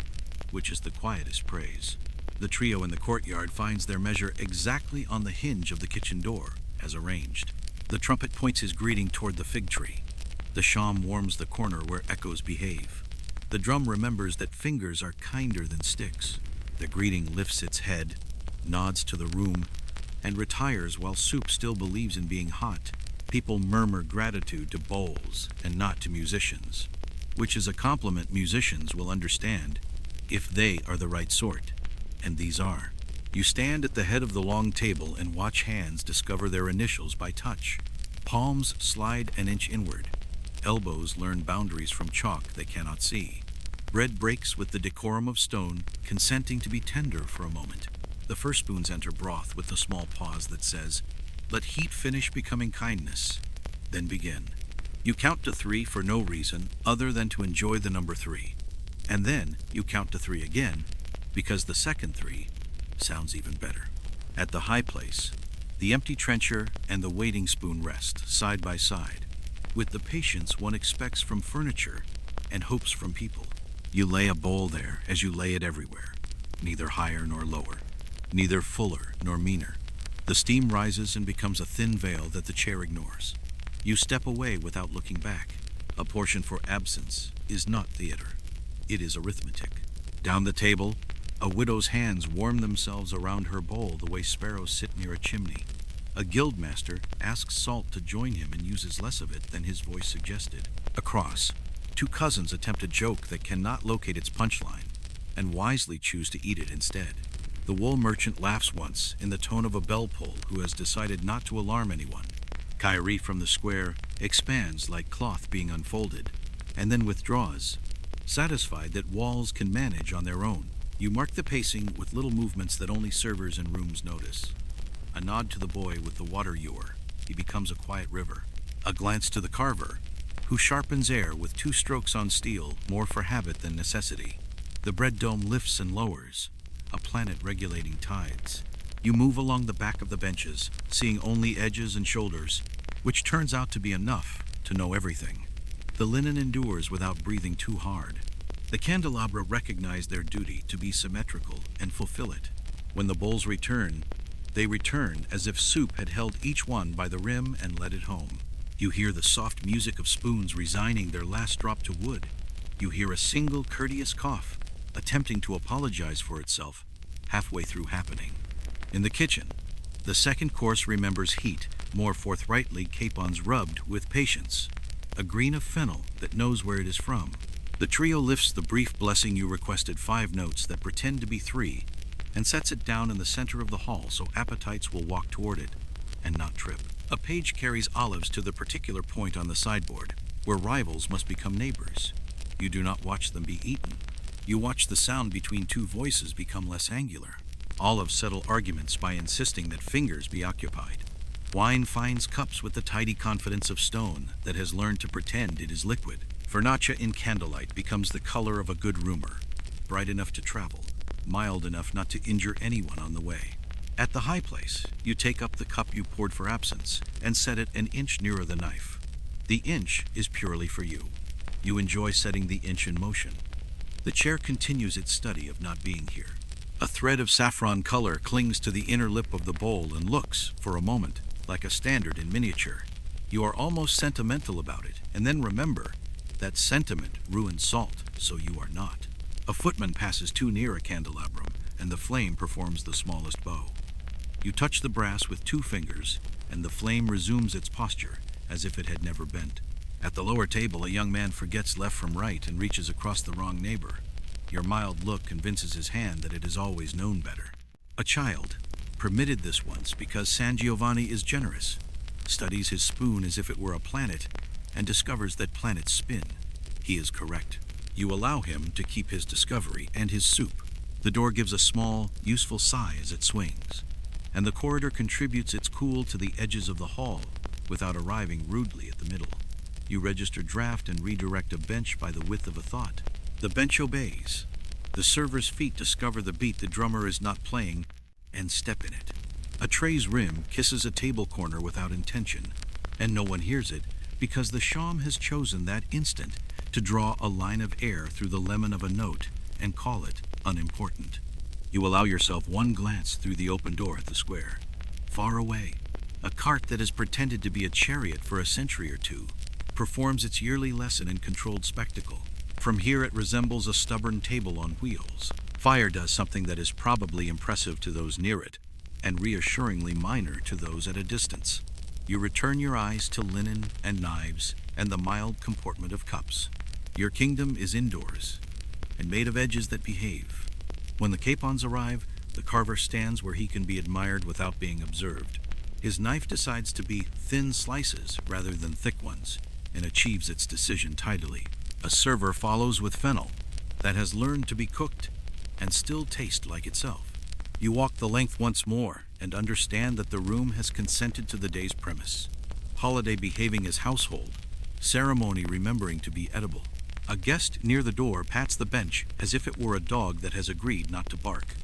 which is the quietest praise. The trio in the courtyard finds their measure exactly on the hinge of the kitchen door, as arranged. The trumpet points his greeting toward the fig tree. The sham warms the corner where echoes behave. The drum remembers that fingers are kinder than sticks. The greeting lifts its head, nods to the room, and retires while soup still believes in being hot. People murmur gratitude to bowls and not to musicians, which is a compliment musicians will understand if they are the right sort, and these are. You stand at the head of the long table and watch hands discover their initials by touch. Palms slide an inch inward. Elbows learn boundaries from chalk they cannot see. Bread breaks with the decorum of stone, consenting to be tender for a moment. The first spoons enter broth with the small pause that says, "Let heat finish becoming kindness." Then begin. You count to 3 for no reason other than to enjoy the number 3. And then you count to 3 again, because the second 3 sounds even better. At the high place, the empty trencher and the waiting spoon rest side by side, with the patience one expects from furniture and hopes from people. You lay a bowl there as you lay it everywhere, neither higher nor lower, neither fuller nor meaner. The steam rises and becomes a thin veil that the chair ignores. You step away without looking back. A portion for absence is not theater. It is arithmetic. Down the table, a widow's hands warm themselves around her bowl the way sparrows sit near a chimney. A guildmaster asks Salt to join him and uses less of it than his voice suggested. Across, 2 cousins attempt a joke that cannot locate its punchline and wisely choose to eat it instead. The wool merchant laughs once in the tone of a bell pull who has decided not to alarm anyone. Kyrie from the square expands like cloth being unfolded, and then withdraws, satisfied that walls can manage on their own. You mark the pacing with little movements that only servers and rooms notice. A nod to the boy with the water ewer, he becomes a quiet river. A glance to the carver, who sharpens air with 2 strokes on steel, more for habit than necessity. The bread dome lifts and lowers, a planet regulating tides. You move along the back of the benches, seeing only edges and shoulders, which turns out to be enough to know everything. The linen endures without breathing too hard. The candelabra recognize their duty to be symmetrical and fulfill it. When the bowls return, they return as if soup had held each one by the rim and led it home. You hear the soft music of spoons resigning their last drop to wood. You hear a single courteous cough, attempting to apologize for itself, halfway through happening. In the kitchen, the second course remembers heat, more forthrightly capons rubbed with patience. A green of fennel that knows where it is from. The trio lifts the brief blessing you requested 5 notes that pretend to be 3, and sets it down in the center of the hall so appetites will walk toward it and not trip. A page carries olives to the particular point on the sideboard, where rivals must become neighbors. You do not watch them be eaten. You watch the sound between 2 voices become less angular. Olives settle arguments by insisting that fingers be occupied. Wine finds cups with the tidy confidence of stone that has learned to pretend it is liquid. Vernaccia in candlelight becomes the color of a good rumor, bright enough to travel, mild enough not to injure anyone on the way. At the high place, you take up the cup you poured for absence and set it an inch nearer the knife. The inch is purely for you. You enjoy setting the inch in motion. The chair continues its study of not being here. A thread of saffron color clings to the inner lip of the bowl and looks, for a moment, like a standard in miniature. You are almost sentimental about it, and then remember that sentiment ruins salt, so you are not. A footman passes too near a candelabrum, and the flame performs the smallest bow. You touch the brass with 2 fingers, and the flame resumes its posture, as if it had never bent. At the lower table, a young man forgets left from right and reaches across the wrong neighbor. Your mild look convinces his hand that it has always known better. A child, permitted this once because San Giovanni is generous, studies his spoon as if it were a planet, and discovers that planets spin. He is correct. You allow him to keep his discovery and his soup. The door gives a small, useful sigh as it swings, and the corridor contributes its cool to the edges of the hall without arriving rudely at the middle. You register draft and redirect a bench by the width of a thought. The bench obeys. The server's feet discover the beat the drummer is not playing and step in it. A tray's rim kisses a table corner without intention, and no one hears it because the sham has chosen that instant to draw a line of air through the lemon of a note and call it unimportant. You allow yourself one glance through the open door at the square. Far away, a cart that has pretended to be a chariot for a century or 2 performs its yearly lesson in controlled spectacle. From here it resembles a stubborn table on wheels. Fire does something that is probably impressive to those near it, and reassuringly minor to those at a distance. You return your eyes to linen and knives and the mild comportment of cups. Your kingdom is indoors, and made of edges that behave. When the capons arrive, the carver stands where he can be admired without being observed. His knife decides to be thin slices rather than thick ones, and achieves its decision tidily. A server follows with fennel that has learned to be cooked and still taste like itself. You walk the length once more and understand that the room has consented to the day's premise. Holiday behaving as household, ceremony remembering to be edible. A guest near the door pats the bench as if it were a dog that has agreed not to bark.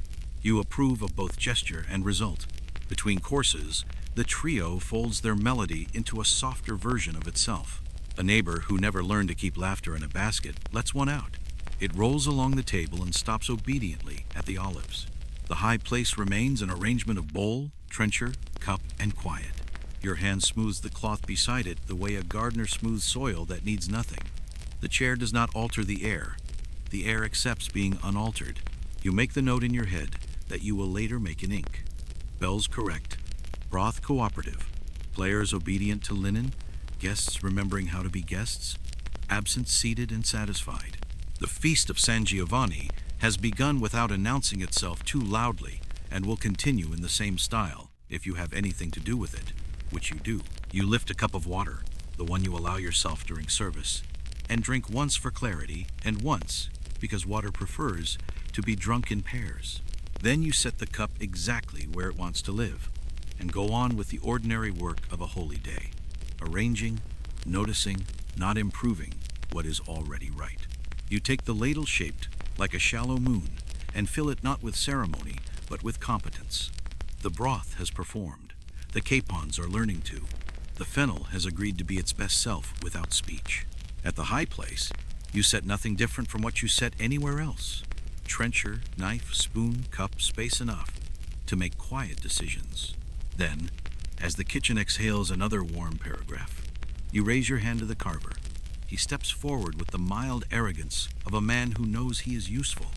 You approve of both gesture and result. Between courses, the trio folds their melody into a softer version of itself. A neighbor who never learned to keep laughter in a basket lets one out. It rolls along the table and stops obediently at the olives. The high place remains an arrangement of bowl, trencher, cup, and quiet. Your hand smooths the cloth beside it the way a gardener smooths soil that needs nothing. The chair does not alter the air. The air accepts being unaltered. You make the note in your head that you will later make in ink. Bells correct. Broth cooperative. Players obedient to linen. Guests remembering how to be guests. Absent seated and satisfied. The feast of San Giovanni has begun without announcing itself too loudly and will continue in the same style if you have anything to do with it, which you do. You lift a cup of water, the one you allow yourself during service, and drink once for clarity and once because water prefers to be drunk in pairs. Then you set the cup exactly where it wants to live and go on with the ordinary work of a holy day, arranging, noticing, not improving what is already right. You take the ladle shaped like a shallow moon and fill it not with ceremony but with competence. The broth has performed. The capons are learning to. The fennel has agreed to be its best self without speech. At the high place, you set nothing different from what you set anywhere else. Trencher, knife, spoon, cup, space enough to make quiet decisions. Then, as the kitchen exhales another warm paragraph, you raise your hand to the carver. He steps forward with the mild arrogance of a man who knows he is useful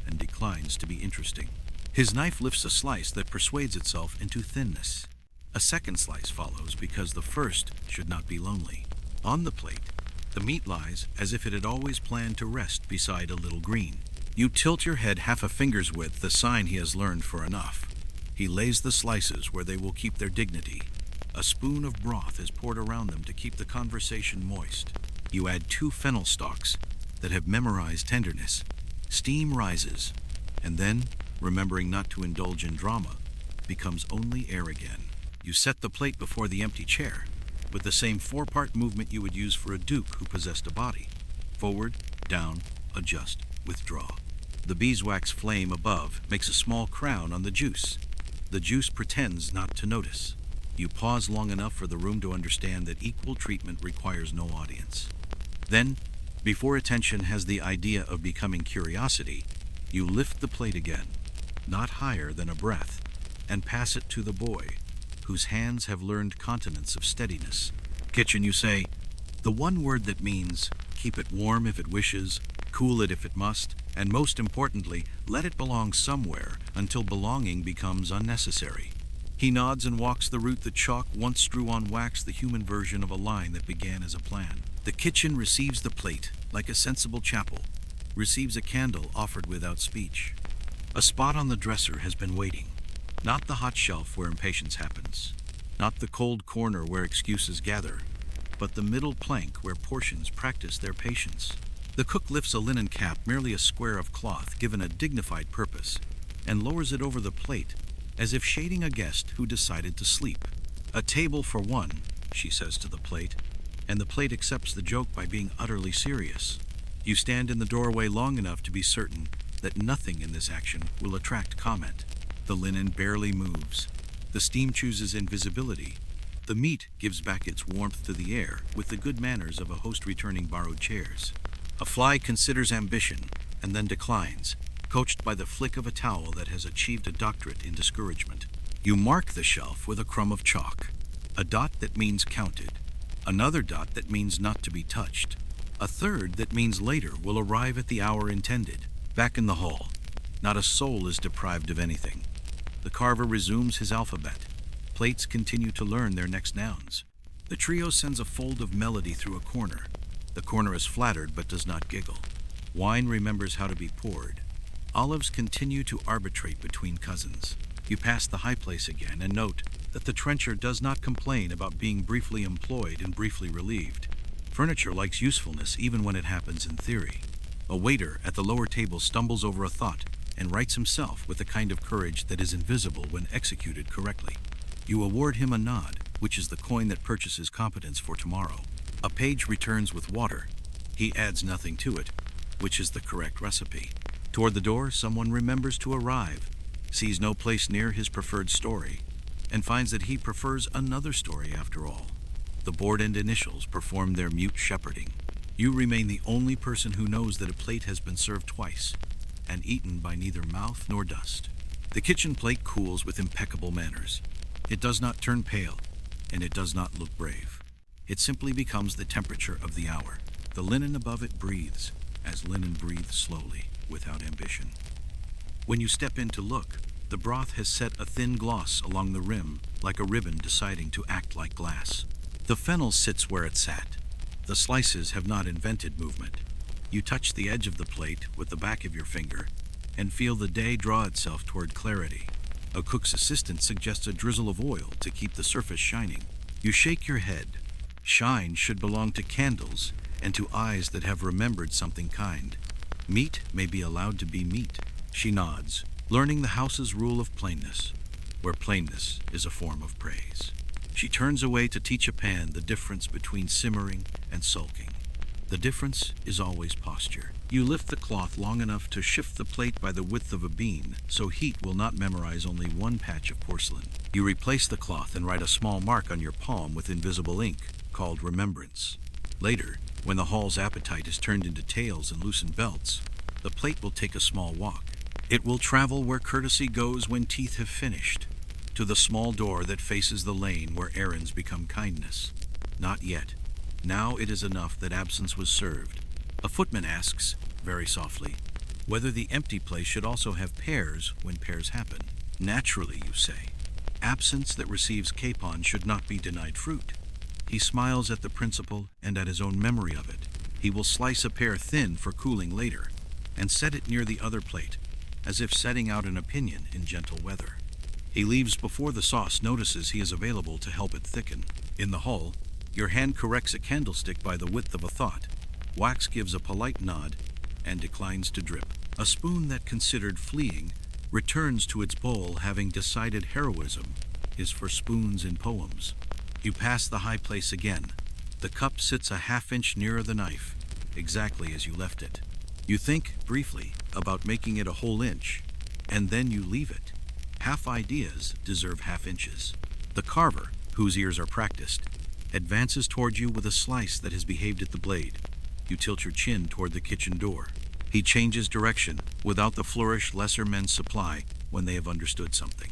and declines to be interesting. His knife lifts a slice that persuades itself into thinness. A second slice follows because the first should not be lonely. On the plate, the meat lies as if it had always planned to rest beside a little green. You tilt your head half a finger's width, the sign he has learned for enough. He lays the slices where they will keep their dignity. A spoon of broth is poured around them to keep the conversation moist. You add 2 fennel stalks that have memorized tenderness. Steam rises, and then, remembering not to indulge in drama, becomes only air again. You set the plate before the empty chair, with the same 4-part movement you would use for a duke who possessed a body. Forward, down, adjust, withdraw. The beeswax flame above makes a small crown on the juice. The juice pretends not to notice. You pause long enough for the room to understand that equal treatment requires no audience. Then, before attention has the idea of becoming curiosity, you lift the plate again, not higher than a breath, and pass it to the boy, whose hands have learned continence of steadiness. Kitchen, you say, the one word that means keep it warm if it wishes, cool it if it must, and most importantly, let it belong somewhere until belonging becomes unnecessary. He nods and walks the route that chalk once drew on wax, the human version of a line that began as a plan. The kitchen receives the plate like a sensible chapel, receives a candle offered without speech. A spot on the dresser has been waiting, not the hot shelf where impatience happens, not the cold corner where excuses gather, but the middle plank where portions practice their patience. The cook lifts a linen cap, merely a square of cloth given a dignified purpose, and lowers it over the plate as if shading a guest who decided to sleep. A table for one, she says to the plate, and the plate accepts the joke by being utterly serious. You stand in the doorway long enough to be certain that nothing in this action will attract comment. The linen barely moves. The steam chooses invisibility. The meat gives back its warmth to the air with the good manners of a host returning borrowed chairs. A fly considers ambition and then declines, coached by the flick of a towel that has achieved a doctorate in discouragement. You mark the shelf with a crumb of chalk, a dot that means counted, another dot that means not to be touched, a third that means later will arrive at the hour intended. Back in the hall, not a soul is deprived of anything. The carver resumes his alphabet. Plates continue to learn their next nouns. The trio sends a fold of melody through a corner. The corner is flattered but does not giggle. Wine remembers how to be poured. Olives continue to arbitrate between cousins. You pass the high place again and note that the trencher does not complain about being briefly employed and briefly relieved. Furniture likes usefulness even when it happens in theory. A waiter at the lower table stumbles over a thought and writes himself with a kind of courage that is invisible when executed correctly. You award him a nod, which is the coin that purchases competence for tomorrow. A page returns with water. He adds nothing to it, which is the correct recipe. Toward the door, someone remembers to arrive, sees no place near his preferred story, and finds that he prefers another story after all. The board and initials perform their mute shepherding. You remain the only person who knows that a plate has been served twice, and eaten by neither mouth nor dust. The kitchen plate cools with impeccable manners. It does not turn pale, and it does not look brave. It simply becomes the temperature of the hour. The linen above it breathes, as linen breathes slowly, without ambition. When you step in to look, the broth has set a thin gloss along the rim, like a ribbon deciding to act like glass. The fennel sits where it sat. The slices have not invented movement. You touch the edge of the plate with the back of your finger and feel the day draw itself toward clarity. A cook's assistant suggests a drizzle of oil to keep the surface shining. You shake your head. Shine should belong to candles and to eyes that have remembered something kind. Meat may be allowed to be meat. She nods, learning the house's rule of plainness, where plainness is a form of praise. She turns away to teach a pan the difference between simmering and sulking. The difference is always posture. You lift the cloth long enough to shift the plate by the width of a bean, so heat will not memorize only one patch of porcelain. You replace the cloth and write a small mark on your palm with invisible ink, called remembrance. Later, when the hall's appetite is turned into tails and loosened belts, the plate will take a small walk. It will travel where courtesy goes when teeth have finished, to the small door that faces the lane where errands become kindness. Not yet. Now it is enough that absence was served. A footman asks, very softly, whether the empty place should also have pears when pears happen. Naturally, you say. Absence that receives capon should not be denied fruit. He smiles at the principle and at his own memory of it. He will slice a pear thin for cooling later, and set it near the other plate, as if setting out an opinion in gentle weather. He leaves before the sauce notices he is available to help it thicken. In the hall, your hand corrects a candlestick by the width of a thought. Wax gives a polite nod and declines to drip. A spoon that considered fleeing returns to its bowl, having decided heroism is for spoons in poems. You pass the high place again. The cup sits a half-inch nearer the knife, exactly as you left it. You think, briefly, about making it a whole inch, and then you leave it. Half ideas deserve half inches. The carver, whose ears are practiced, advances toward you with a slice that has behaved at the blade. You tilt your chin toward the kitchen door. He changes direction, without the flourish lesser men supply when they have understood something.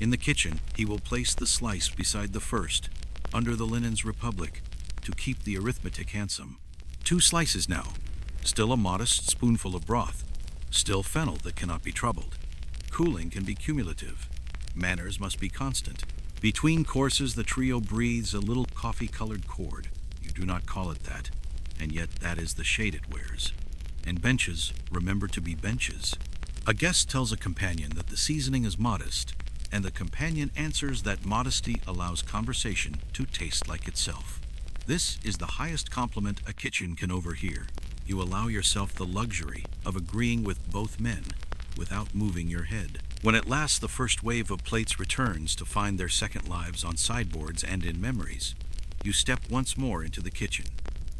In the kitchen, he will place the slice beside the first, under the linen's republic, to keep the arithmetic handsome. 2 slices now. Still a modest spoonful of broth. Still fennel that cannot be troubled. Cooling can be cumulative. Manners must be constant. Between courses, the trio breathes a little coffee-colored chord. You do not call it that, and yet that is the shade it wears. And benches remember to be benches. A guest tells a companion that the seasoning is modest, and the companion answers that modesty allows conversation to taste like itself. This is the highest compliment a kitchen can overhear. You allow yourself the luxury of agreeing with both men without moving your head. When at last the first wave of plates returns to find their second lives on sideboards and in memories, you step once more into the kitchen.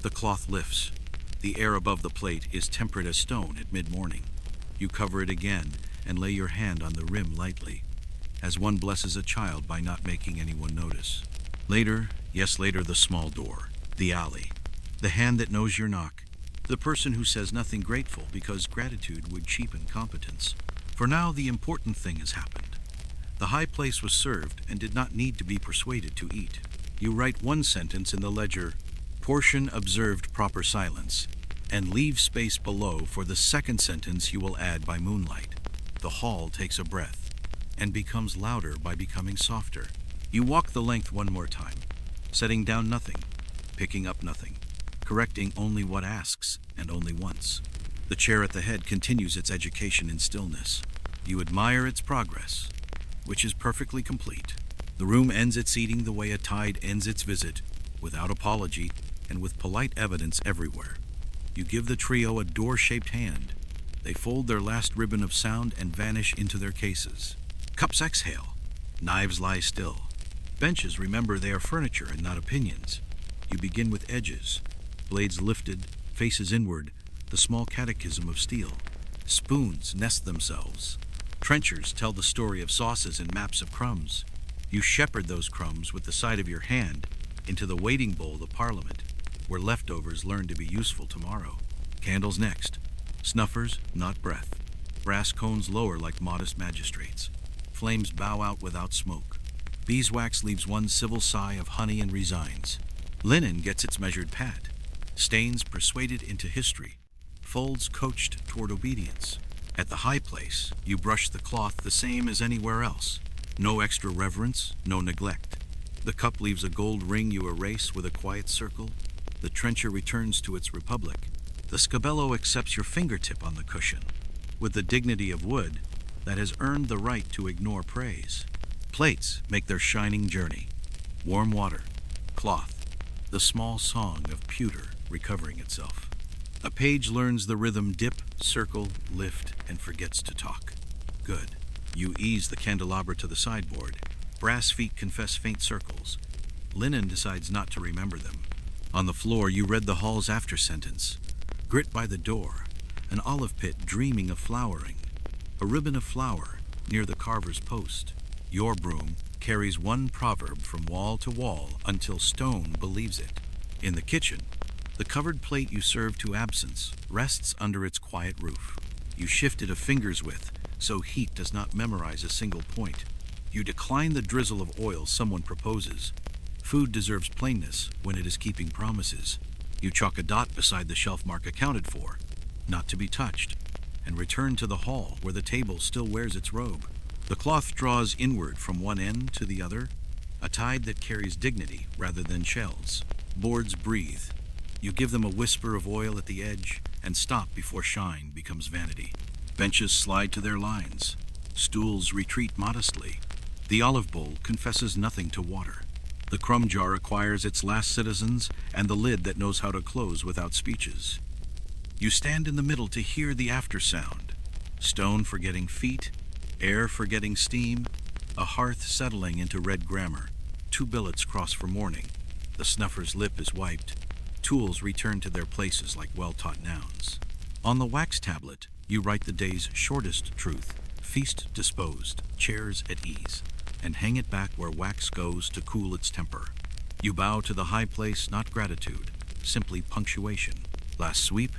The cloth lifts. The air above the plate is temperate as stone at mid-morning. You cover it again and lay your hand on the rim lightly, as one blesses a child by not making anyone notice. Later, yes later, the small door, the alley, the hand that knows your knock, the person who says nothing grateful because gratitude would cheapen competence. For now the important thing has happened. The high place was served and did not need to be persuaded to eat. You write one sentence in the ledger, portion observed proper silence, and leave space below for the second sentence you will add by moonlight. The hall takes a breath and becomes louder by becoming softer. You walk the length one more time, setting down nothing, picking up nothing, correcting only what asks, and only once. The chair at the head continues its education in stillness. You admire its progress, which is perfectly complete. The room ends its eating the way a tide ends its visit, without apology and with polite evidence everywhere. You give the trio a door-shaped hand. They fold their last ribbon of sound and vanish into their cases. Cups exhale. Knives lie still. Benches remember they are furniture and not opinions. You begin with edges, blades lifted, faces inward, the small catechism of steel. Spoons nest themselves. Trenchers tell the story of sauces and maps of crumbs. You shepherd those crumbs with the side of your hand into the waiting bowl of Parliament, where leftovers learn to be useful tomorrow. Candles next. Snuffers, not breath. Brass cones lower like modest magistrates. Flames bow out without smoke. Beeswax leaves one civil sigh of honey and resigns. Linen gets its measured pat. Stains persuaded into history. Folds coached toward obedience. At the high place, you brush the cloth the same as anywhere else. No extra reverence, no neglect. The cup leaves a gold ring you erase with a quiet circle. The trencher returns to its republic. The scabello accepts your fingertip on the cushion. With the dignity of wood, that has earned the right to ignore praise. Plates make their shining journey. Warm water, cloth, the small song of pewter recovering itself. A page learns the rhythm dip, circle, lift, and forgets to talk. Good. You ease the candelabra to the sideboard. Brass feet confess faint circles. Linen decides not to remember them. On the floor, you read the hall's after sentence. Grit by the door, an olive pit dreaming of flowering. A ribbon of flour near the carver's post. Your broom carries one proverb from wall to wall until stone believes it. In the kitchen, the covered plate you serve to absence rests under its quiet roof. You shift it a finger's width so heat does not memorize a single point. You decline the drizzle of oil someone proposes. Food deserves plainness when it is keeping promises. You chalk a dot beside the shelf mark accounted for, not to be touched, and return to the hall where the table still wears its robe. The cloth draws inward from one end to the other, a tide that carries dignity rather than shells. Boards breathe. You give them a whisper of oil at the edge and stop before shine becomes vanity. Benches slide to their lines. Stools retreat modestly. The olive bowl confesses nothing to water. The crumb jar acquires its last citizens and the lid that knows how to close without speeches. You stand in the middle to hear the after sound. Stone forgetting feet, air forgetting steam, a hearth settling into red grammar. 2 billets cross for morning. The snuffer's lip is wiped. Tools return to their places like well-taught nouns. On the wax tablet, you write the day's shortest truth, feast disposed, chairs at ease, and hang it back where wax goes to cool its temper. You bow to the high place, not gratitude, simply punctuation. Last sweep,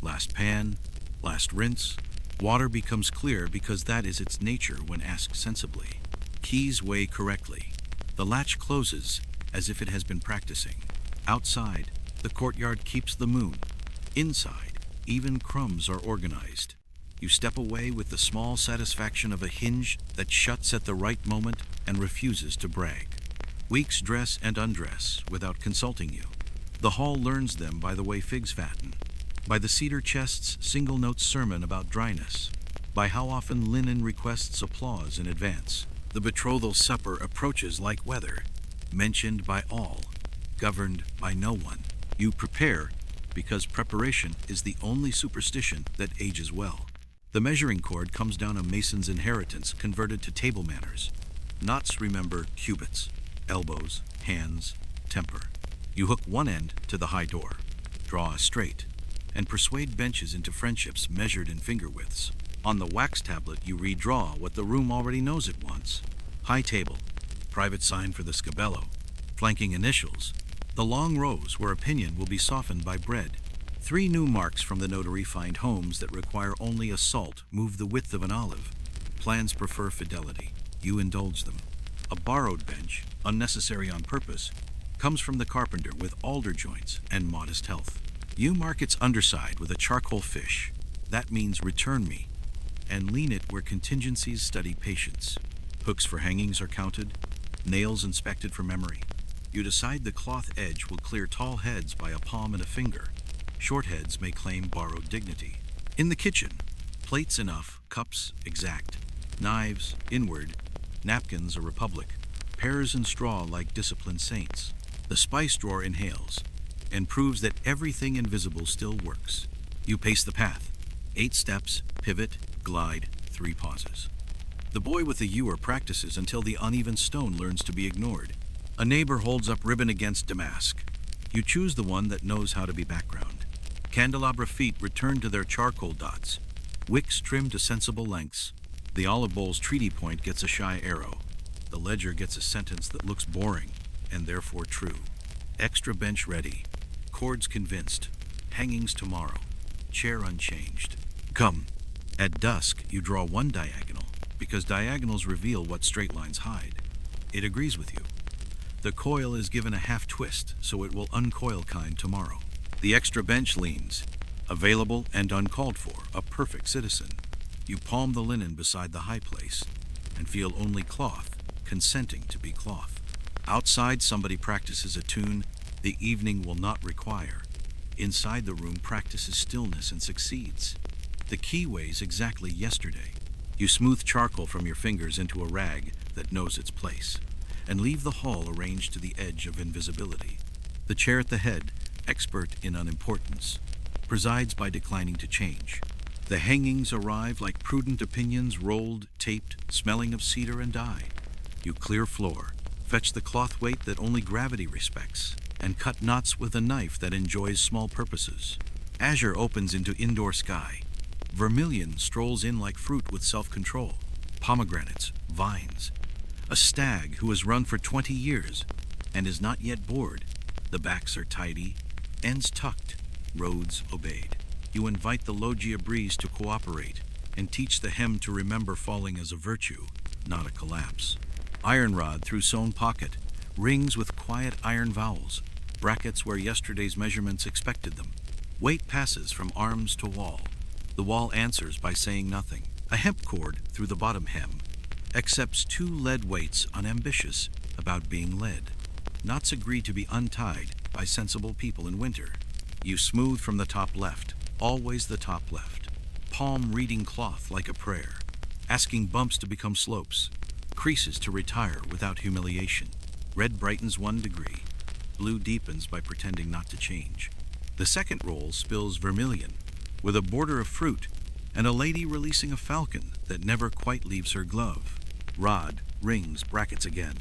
last pan, last rinse. Water becomes clear because that is its nature when asked sensibly. Keys weigh correctly. The latch closes as if it has been practicing. Outside, the courtyard keeps the moon. Inside, even crumbs are organized. You step away with the small satisfaction of a hinge that shuts at the right moment and refuses to brag. Weeks dress and undress without consulting you. The hall learns them by the way figs fatten, by the cedar chest's single-note sermon about dryness, by how often linen requests applause in advance. The betrothal supper approaches like weather, mentioned by all, governed by no one. You prepare because preparation is the only superstition that ages well. The measuring cord comes down a mason's inheritance converted to table manners. Knots remember cubits, elbows, hands, temper. You hook one end to the high door, draw a straight, and persuade benches into friendships measured in finger widths. On the wax tablet, you redraw what the room already knows at once. High table, private sign for the scabello, flanking initials, the long rows where opinion will be softened by bread. 3 new marks from the notary find homes that require only a salt move the width of an olive. Plans prefer fidelity. You indulge them. A borrowed bench, unnecessary on purpose, comes from the carpenter with alder joints and modest health. You mark its underside with a charcoal fish. That means return me, and lean it where contingencies study patience. Hooks for hangings are counted, nails inspected for memory. You decide the cloth edge will clear tall heads by a palm and a finger. Short heads may claim borrowed dignity. In the kitchen, plates enough, cups exact, knives inward, napkins a republic, pears and straw like disciplined saints. The spice drawer inhales and proves that everything invisible still works. You pace the path. 8 steps, pivot, glide, 3 pauses. The boy with the ewer practices until the uneven stone learns to be ignored. A neighbor holds up ribbon against damask. You choose the one that knows how to be background. Candelabra feet return to their charcoal dots. Wicks trim to sensible lengths. The olive bowl's treaty point gets a shy arrow. The ledger gets a sentence that looks boring and therefore true. Extra bench ready. Cords convinced. Hangings tomorrow. Chair unchanged. Come. At dusk, you draw 1 diagonal because diagonals reveal what straight lines hide. It agrees with you. The coil is given a half twist so it will uncoil kind tomorrow. The extra bench leans, available and uncalled for, a perfect citizen. You palm the linen beside the high place and feel only cloth, consenting to be cloth. Outside, somebody practices a tune the evening will not require. Inside the room, practices stillness and succeeds. The key weighs exactly yesterday. You smooth charcoal from your fingers into a rag that knows its place, and leave the hall arranged to the edge of invisibility. The chair at the head, expert in unimportance, presides by declining to change. The hangings arrive like prudent opinions, rolled, taped, smelling of cedar and dye. You clear floor, fetch the cloth weight that only gravity respects, and cut knots with a knife that enjoys small purposes. Azure opens into indoor sky. Vermilion strolls in like fruit with self-control. Pomegranates, vines. A stag who has run for 20 years and is not yet bored. The backs are tidy, ends tucked, roads obeyed. You invite the loggia breeze to cooperate and teach the hem to remember falling as a virtue, not a collapse. Iron rod through sewn pocket, rings with quiet iron vowels, brackets where yesterday's measurements expected them. Weight passes from arms to wall. The wall answers by saying nothing. A hemp cord through the bottom hem accepts 2 lead weights unambitious about being led. Knots agree to be untied by sensible people in winter. You smooth from the top left, always the top left. Palm reading cloth like a prayer, asking bumps to become slopes, creases to retire without humiliation. Red brightens 1 degree, blue deepens by pretending not to change. The second roll spills vermilion, with a border of fruit, and a lady releasing a falcon that never quite leaves her glove. Rod, rings, brackets again.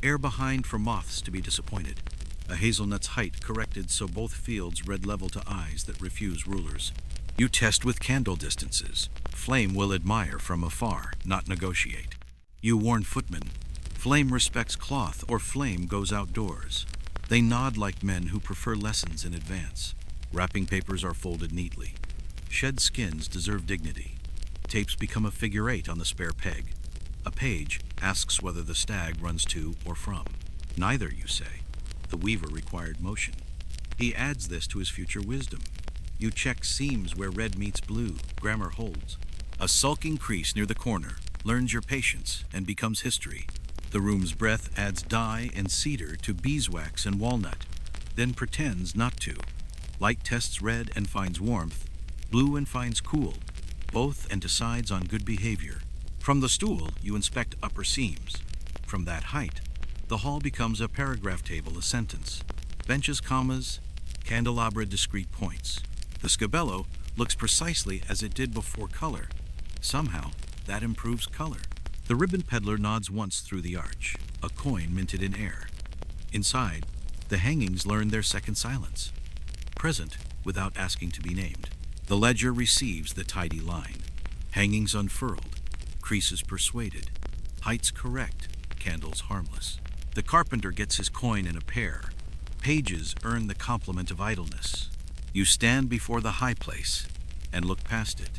Air behind for moths to be disappointed. A hazelnut's height corrected so both fields read level to eyes that refuse rulers. You test with candle distances. Flame will admire from afar, not negotiate. You warn footmen. Flame respects cloth or flame goes outdoors. They nod like men who prefer lessons in advance. Wrapping papers are folded neatly. Shed skins deserve dignity. Tapes become a figure 8 on the spare peg. A page asks whether the stag runs to or from. Neither, you say. The weaver required motion. He adds this to his future wisdom. You check seams where red meets blue, grammar holds. A sulking crease near the corner learns your patience and becomes history. The room's breath adds dye and cedar to beeswax and walnut, then pretends not to. Light tests red and finds warmth, blue and finds cool, both and decides on good behavior. From the stool, you inspect upper seams. From that height, the hall becomes a paragraph table, a sentence. Benches, commas, candelabra, discrete points. The scabello looks precisely as it did before color. Somehow, that improves color. The ribbon peddler nods once through the arch, a coin minted in air. Inside, the hangings learn their second silence. Present, without asking to be named. The ledger receives the tidy line. Hangings unfurled, creases persuaded, heights correct, candles harmless. The carpenter gets his coin in a pair. Pages earn the compliment of idleness. You stand before the high place and look past it.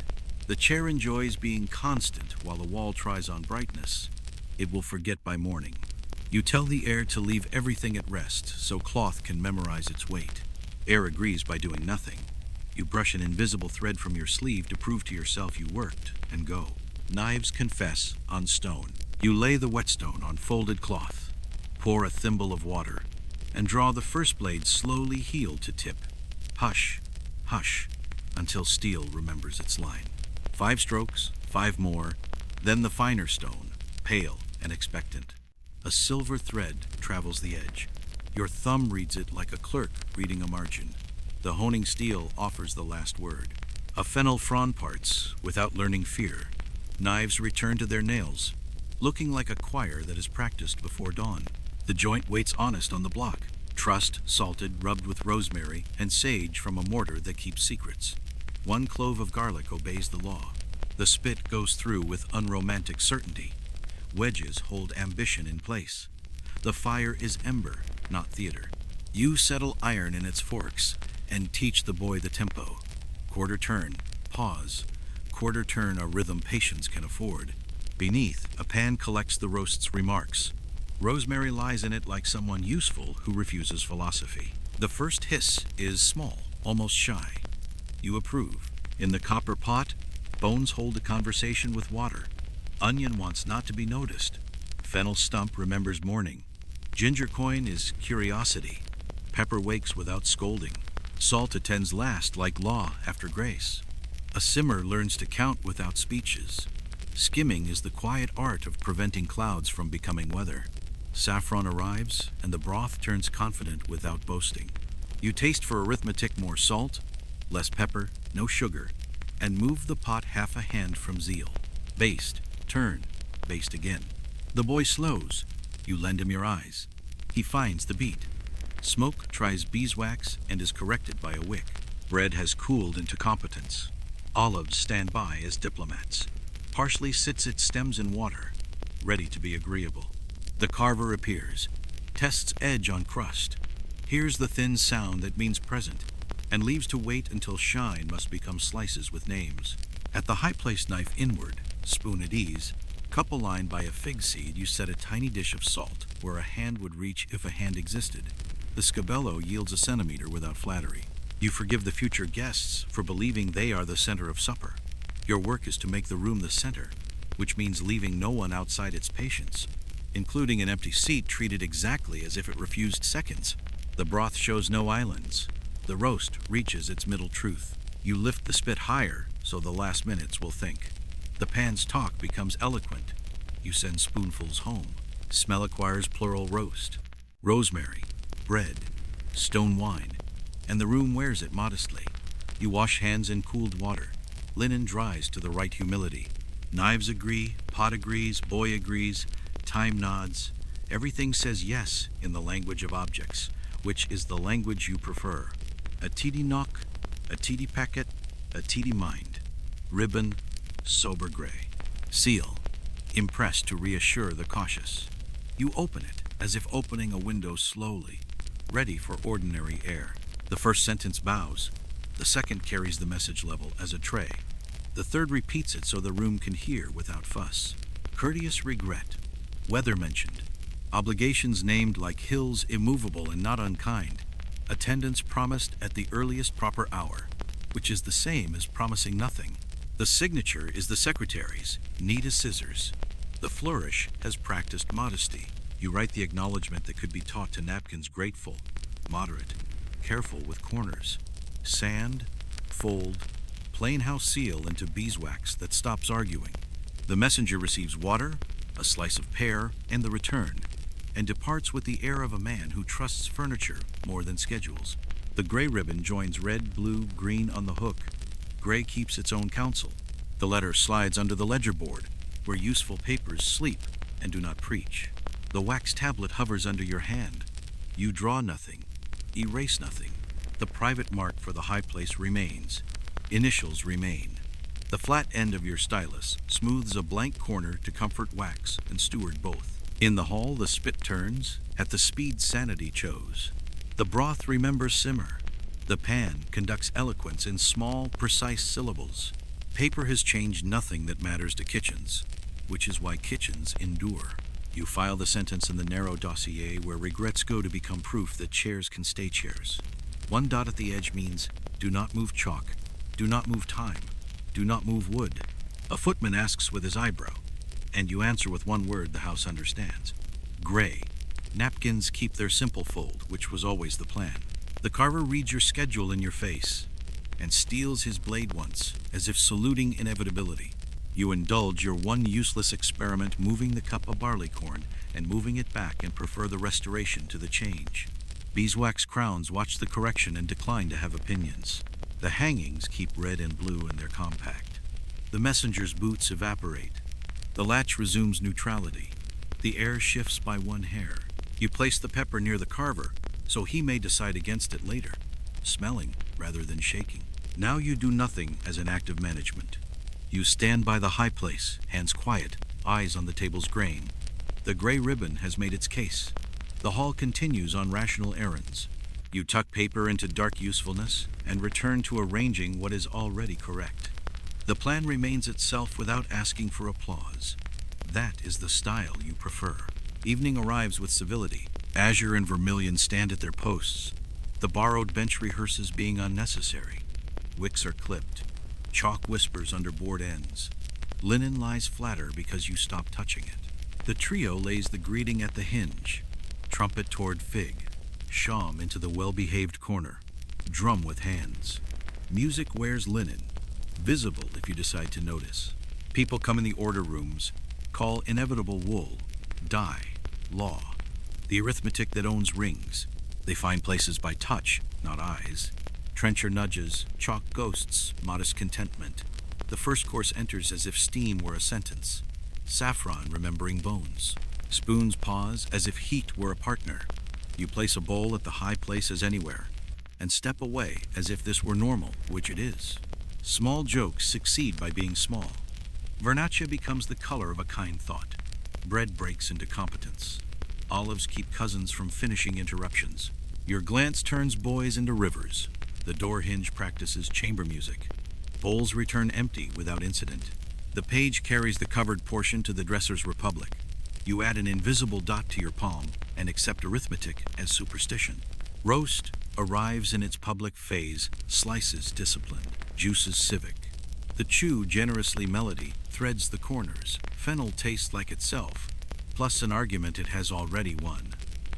The chair enjoys being constant while the wall tries on brightness. It will forget by morning. You tell the air to leave everything at rest so cloth can memorize its weight. Air agrees by doing nothing. You brush an invisible thread from your sleeve to prove to yourself you worked and go. Knives confess on stone. You lay the whetstone on folded cloth, pour a thimble of water, and draw the first blade slowly heel to tip. Hush, hush, until steel remembers its line. 5 strokes, 5 more, then the finer stone, pale and expectant. A silver thread travels the edge. Your thumb reads it like a clerk reading a margin. The honing steel offers the last word. A fennel frond parts without learning fear. Knives return to their nails, looking like a choir that is practiced before dawn. The joint waits honest on the block. Trussed, salted, rubbed with rosemary and sage from a mortar that keeps secrets. 1 clove of garlic obeys the law. The spit goes through with unromantic certainty. Wedges hold ambition in place. The fire is ember, not theater. You settle iron in its forks and teach the boy the tempo. Quarter turn, pause. Quarter turn a rhythm patience can afford. Beneath, a pan collects the roast's remarks. Rosemary lies in it like someone useful who refuses philosophy. The first hiss is small, almost shy. You approve. In the copper pot, bones hold a conversation with water. Onion wants not to be noticed. Fennel stump remembers morning. Ginger coin is curiosity. Pepper wakes without scolding. Salt attends last like law after grace. A simmer learns to count without speeches. Skimming is the quiet art of preventing clouds from becoming weather. Saffron arrives, and the broth turns confident without boasting. You taste for arithmetic: more salt, less pepper, no sugar, and move the pot half a hand from zeal. Baste, turn, baste again. The boy slows. You lend him your eyes. He finds the beat. Smoke tries beeswax and is corrected by a wick. Bread has cooled into competence. Olives stand by as diplomats. Parsley sits its stems in water, ready to be agreeable. The carver appears, tests edge on crust, hears the thin sound that means present, and leaves to wait until shine must become slices with names. At the high-placed knife inward, spoon at ease, cup aligned by a fig seed, you set a tiny dish of salt where a hand would reach if a hand existed. The scabello yields a centimeter without flattery. You forgive the future guests for believing they are the center of supper. Your work is to make the room the center, which means leaving no one outside its patience, including an empty seat treated exactly as if it refused seconds. The broth shows no islands. The roast reaches its middle truth. You lift the spit higher so the last minutes will think. The pan's talk becomes eloquent. You send spoonfuls home. Smell acquires plural roast. Rosemary, bread, stone wine, and the room wears it modestly. You wash hands in cooled water. Linen dries to the right humility. Knives agree, pot agrees, boy agrees, time nods. Everything says yes in the language of objects, which is the language you prefer. A teedy knock, a teedy packet, a teedy mind. Ribbon, sober gray. Seal, impressed to reassure the cautious. You open it as if opening a window slowly, ready for ordinary air. The first sentence bows. The second carries the message level as a tray. The third repeats it so the room can hear without fuss. Courteous regret. Weather mentioned. Obligations named like hills immovable and not unkind. Attendance promised at the earliest proper hour, which is the same as promising nothing. The signature is the secretary's, neat as scissors. The flourish has practiced modesty. You write the acknowledgement that could be taught to napkins: grateful, moderate, careful with corners. Sand, fold, plain house seal into beeswax that stops arguing. The messenger receives water, a slice of pear, and the return, and departs with the air of a man who trusts furniture more than schedules. The gray ribbon joins red, blue, green on the hook. Gray keeps its own counsel. The letter slides under the ledger board, where useful papers sleep and do not preach. The wax tablet hovers under your hand. You draw nothing, erase nothing. The private mark for the high place remains. Initials remain. The flat end of your stylus smooths a blank corner to comfort wax and steward both. In the hall the spit turns, at the speed sanity chose. The broth remembers simmer. The pan conducts eloquence in small, precise syllables. Paper has changed nothing that matters to kitchens, which is why kitchens endure. You file the sentence in the narrow dossier where regrets go to become proof that chairs can stay chairs. One dot at the edge means, do not move chalk, do not move time, do not move wood. A footman asks with his eyebrow, and you answer with one word the house understands. Gray. Napkins keep their simple fold, which was always the plan. The carver reads your schedule in your face, and steals his blade once, as if saluting inevitability. You indulge your one useless experiment, moving the cup of barley corn, and moving it back, and prefer the restoration to the change. Beeswax crowns watch the correction and decline to have opinions. The hangings keep red and blue in their compact. The messenger's boots evaporate. The latch resumes neutrality. The air shifts by one hair. You place the pepper near the carver, so he may decide against it later, smelling rather than shaking. Now you do nothing as an act of management. You stand by the high place, hands quiet, eyes on the table's grain. The gray ribbon has made its case. The hall continues on rational errands. You tuck paper into dark usefulness and return to arranging what is already correct. The plan remains itself without asking for applause. That is the style you prefer. Evening arrives with civility. Azure and vermilion stand at their posts. The borrowed bench rehearses being unnecessary. Wicks are clipped. Chalk whispers under board ends. Linen lies flatter because you stop touching it. The trio lays the greeting at the hinge. Trumpet toward fig. Sham into the well-behaved corner. Drum with hands. Music wears linen. Visible if you decide to notice. People come in the order rooms, call inevitable wool, die, law, the arithmetic that owns rings. They find places by touch, not eyes. Trencher nudges, chalk ghosts, modest contentment. The first course enters as if steam were a sentence. Saffron remembering bones. Spoons pause as if heat were a partner. You place a bowl at the high places anywhere, and step away as if this were normal, which it is. Small jokes succeed by being small. Vernaccia becomes the color of a kind thought. Bread breaks into competence. Olives keep cousins from finishing interruptions. Your glance turns boys into rivers. The door hinge practices chamber music. Bowls return empty without incident. The page carries the covered portion to the dresser's republic. You add an invisible dot to your palm and accept arithmetic as superstition. Roast arrives in its public phase, slices discipline, juices civic. The chew generously melody threads the corners. Fennel tastes like itself, plus an argument it has already won.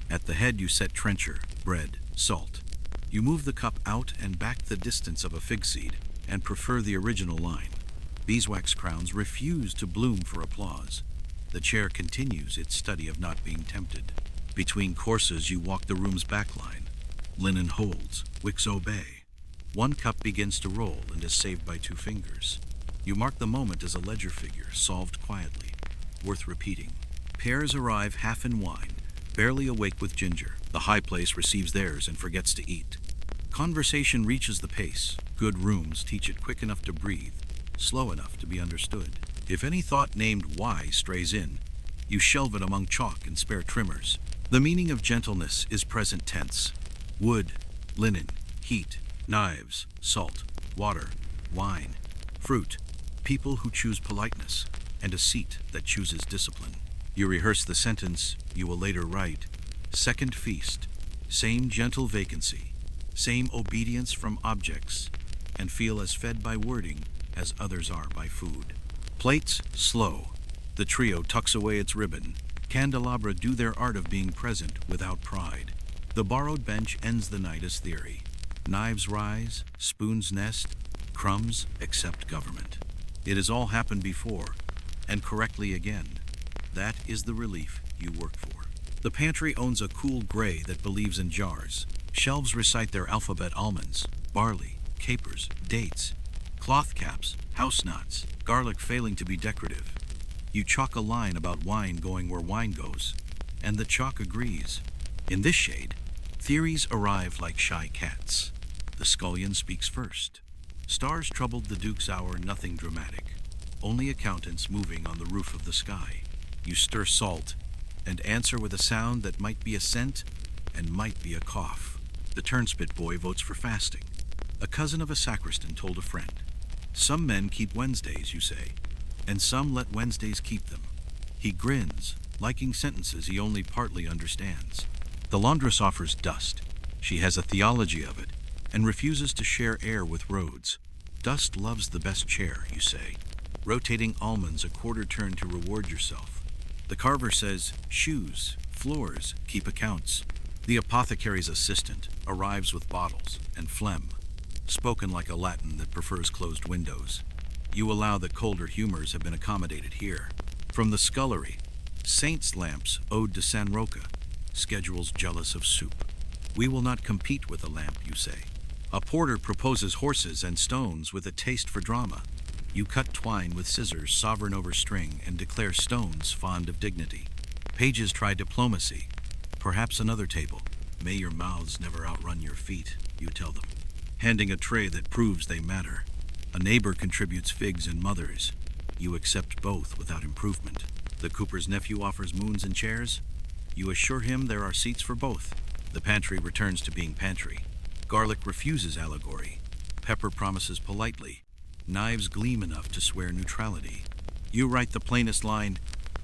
At the head you set trencher, bread, salt. You move the cup out and back the distance of a fig seed and prefer the original line. Beeswax crowns refuse to bloom for applause. The chair continues its study of not being tempted. Between courses you walk the room's back line. Linen holds, wicks obey. One cup begins to roll and is saved by 2 fingers. You mark the moment as a ledger figure, solved quietly. Worth repeating. Pears arrive half in wine, barely awake with ginger. The high place receives theirs and forgets to eat. Conversation reaches the pace. Good rooms teach it quick enough to breathe, slow enough to be understood. If any thought named why strays in, you shelve it among chalk and spare trimmers. The meaning of gentleness is present tense. Wood, linen, heat, knives, salt, water, wine, fruit, people who choose politeness, and a seat that chooses discipline. You rehearse the sentence you will later write. Second feast, same gentle vacancy, same obedience from objects, and feel as fed by wording as others are by food. Plates, slow. The trio tucks away its ribbon. Candelabra do their art of being present without pride. The borrowed bench ends the night as theory. Knives rise, spoons nest, crumbs accept government. It has all happened before, and correctly again. That is the relief you work for. The pantry owns a cool gray that believes in jars. Shelves recite their alphabet almonds, barley, capers, dates, cloth caps, house nuts, garlic failing to be decorative. You chalk a line about wine going where wine goes, and the chalk agrees. In this shade, theories arrive like shy cats. The scullion speaks first. Stars troubled the Duke's hour, nothing dramatic. Only accountants moving on the roof of the sky. You stir salt and answer with a sound that might be a scent and might be a cough. The turnspit boy votes for fasting. A cousin of a sacristan told a friend. Some men keep Wednesdays, you say, and some let Wednesdays keep them. He grins, liking sentences he only partly understands. The laundress offers dust. She has a theology of it and refuses to share air with roads. Dust loves the best chair, you say. Rotating almonds a quarter turn to reward yourself. The carver says, shoes, floors, keep accounts. The apothecary's assistant arrives with bottles and phlegm, spoken like a Latin that prefers closed windows. You allow that colder humors have been accommodated here. From the scullery, Saint's lamps ode to San Roca, schedules jealous of soup. We will not compete with a lamp, you say. A porter proposes horses and stones with a taste for drama. You cut twine with scissors, sovereign over string, and declare stones fond of dignity. Pages try diplomacy. Perhaps another table. May your mouths never outrun your feet, you tell them, handing a tray that proves they matter. A neighbor contributes figs and mothers. You accept both without improvement. The cooper's nephew offers moons and chairs. You assure him there are seats for both. The pantry returns to being pantry. Garlic refuses allegory. Pepper promises politely. Knives gleam enough to swear neutrality. You write the plainest line,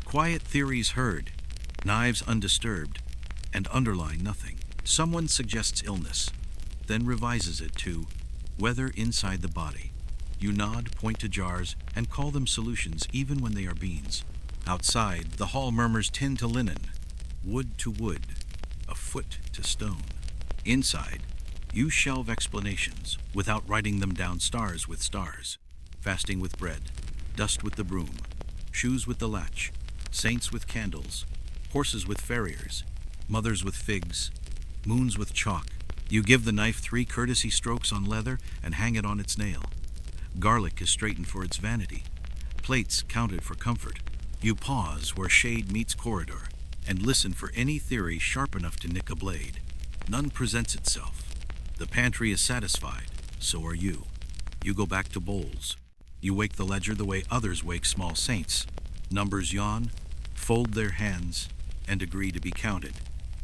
quiet theories heard, knives undisturbed, and underline nothing. Someone suggests illness, then revises it to weather inside the body. You nod, point to jars, and call them solutions even when they are beans. Outside, the hall murmurs tin to linen, wood to wood, a foot to stone. Inside, you shelve explanations without writing them down, stars with stars, fasting with bread, dust with the broom, shoes with the latch, saints with candles, horses with farriers, mothers with figs, moons with chalk. You give the knife 3 courtesy strokes on leather and hang it on its nail. Garlic is straightened for its vanity, plates counted for comfort. You pause where shade meets corridor and listen for any theory sharp enough to nick a blade. None presents itself. The pantry is satisfied, so are you. You go back to bowls. You wake the ledger the way others wake small saints. Numbers yawn, fold their hands, and agree to be counted.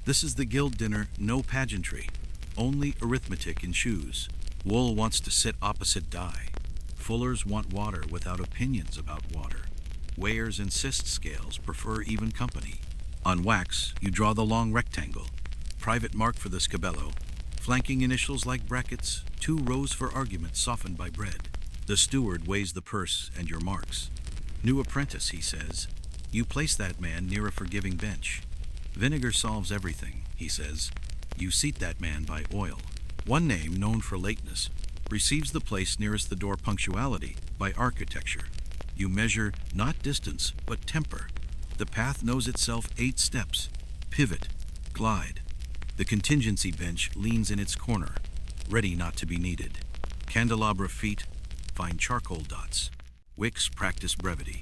This is the guild dinner, no pageantry, only arithmetic in shoes. Wool wants to sit opposite dye. Fullers want water without opinions about water. Weighers insist scales prefer even company. On wax, you draw the long rectangle. Private mark for the scabello. Flanking initials like brackets, 2 rows for argument softened by bread. The steward weighs the purse and your marks. New apprentice, he says. You place that man near a forgiving bench. Vinegar solves everything, he says. You seat that man by oil. One name, known for lateness, receives the place nearest the door punctuality by architecture. You measure not distance, but temper. The path knows itself 8 steps. Pivot, glide. The contingency bench leans in its corner, ready not to be needed. Candelabra feet find charcoal dots. Wicks practice brevity.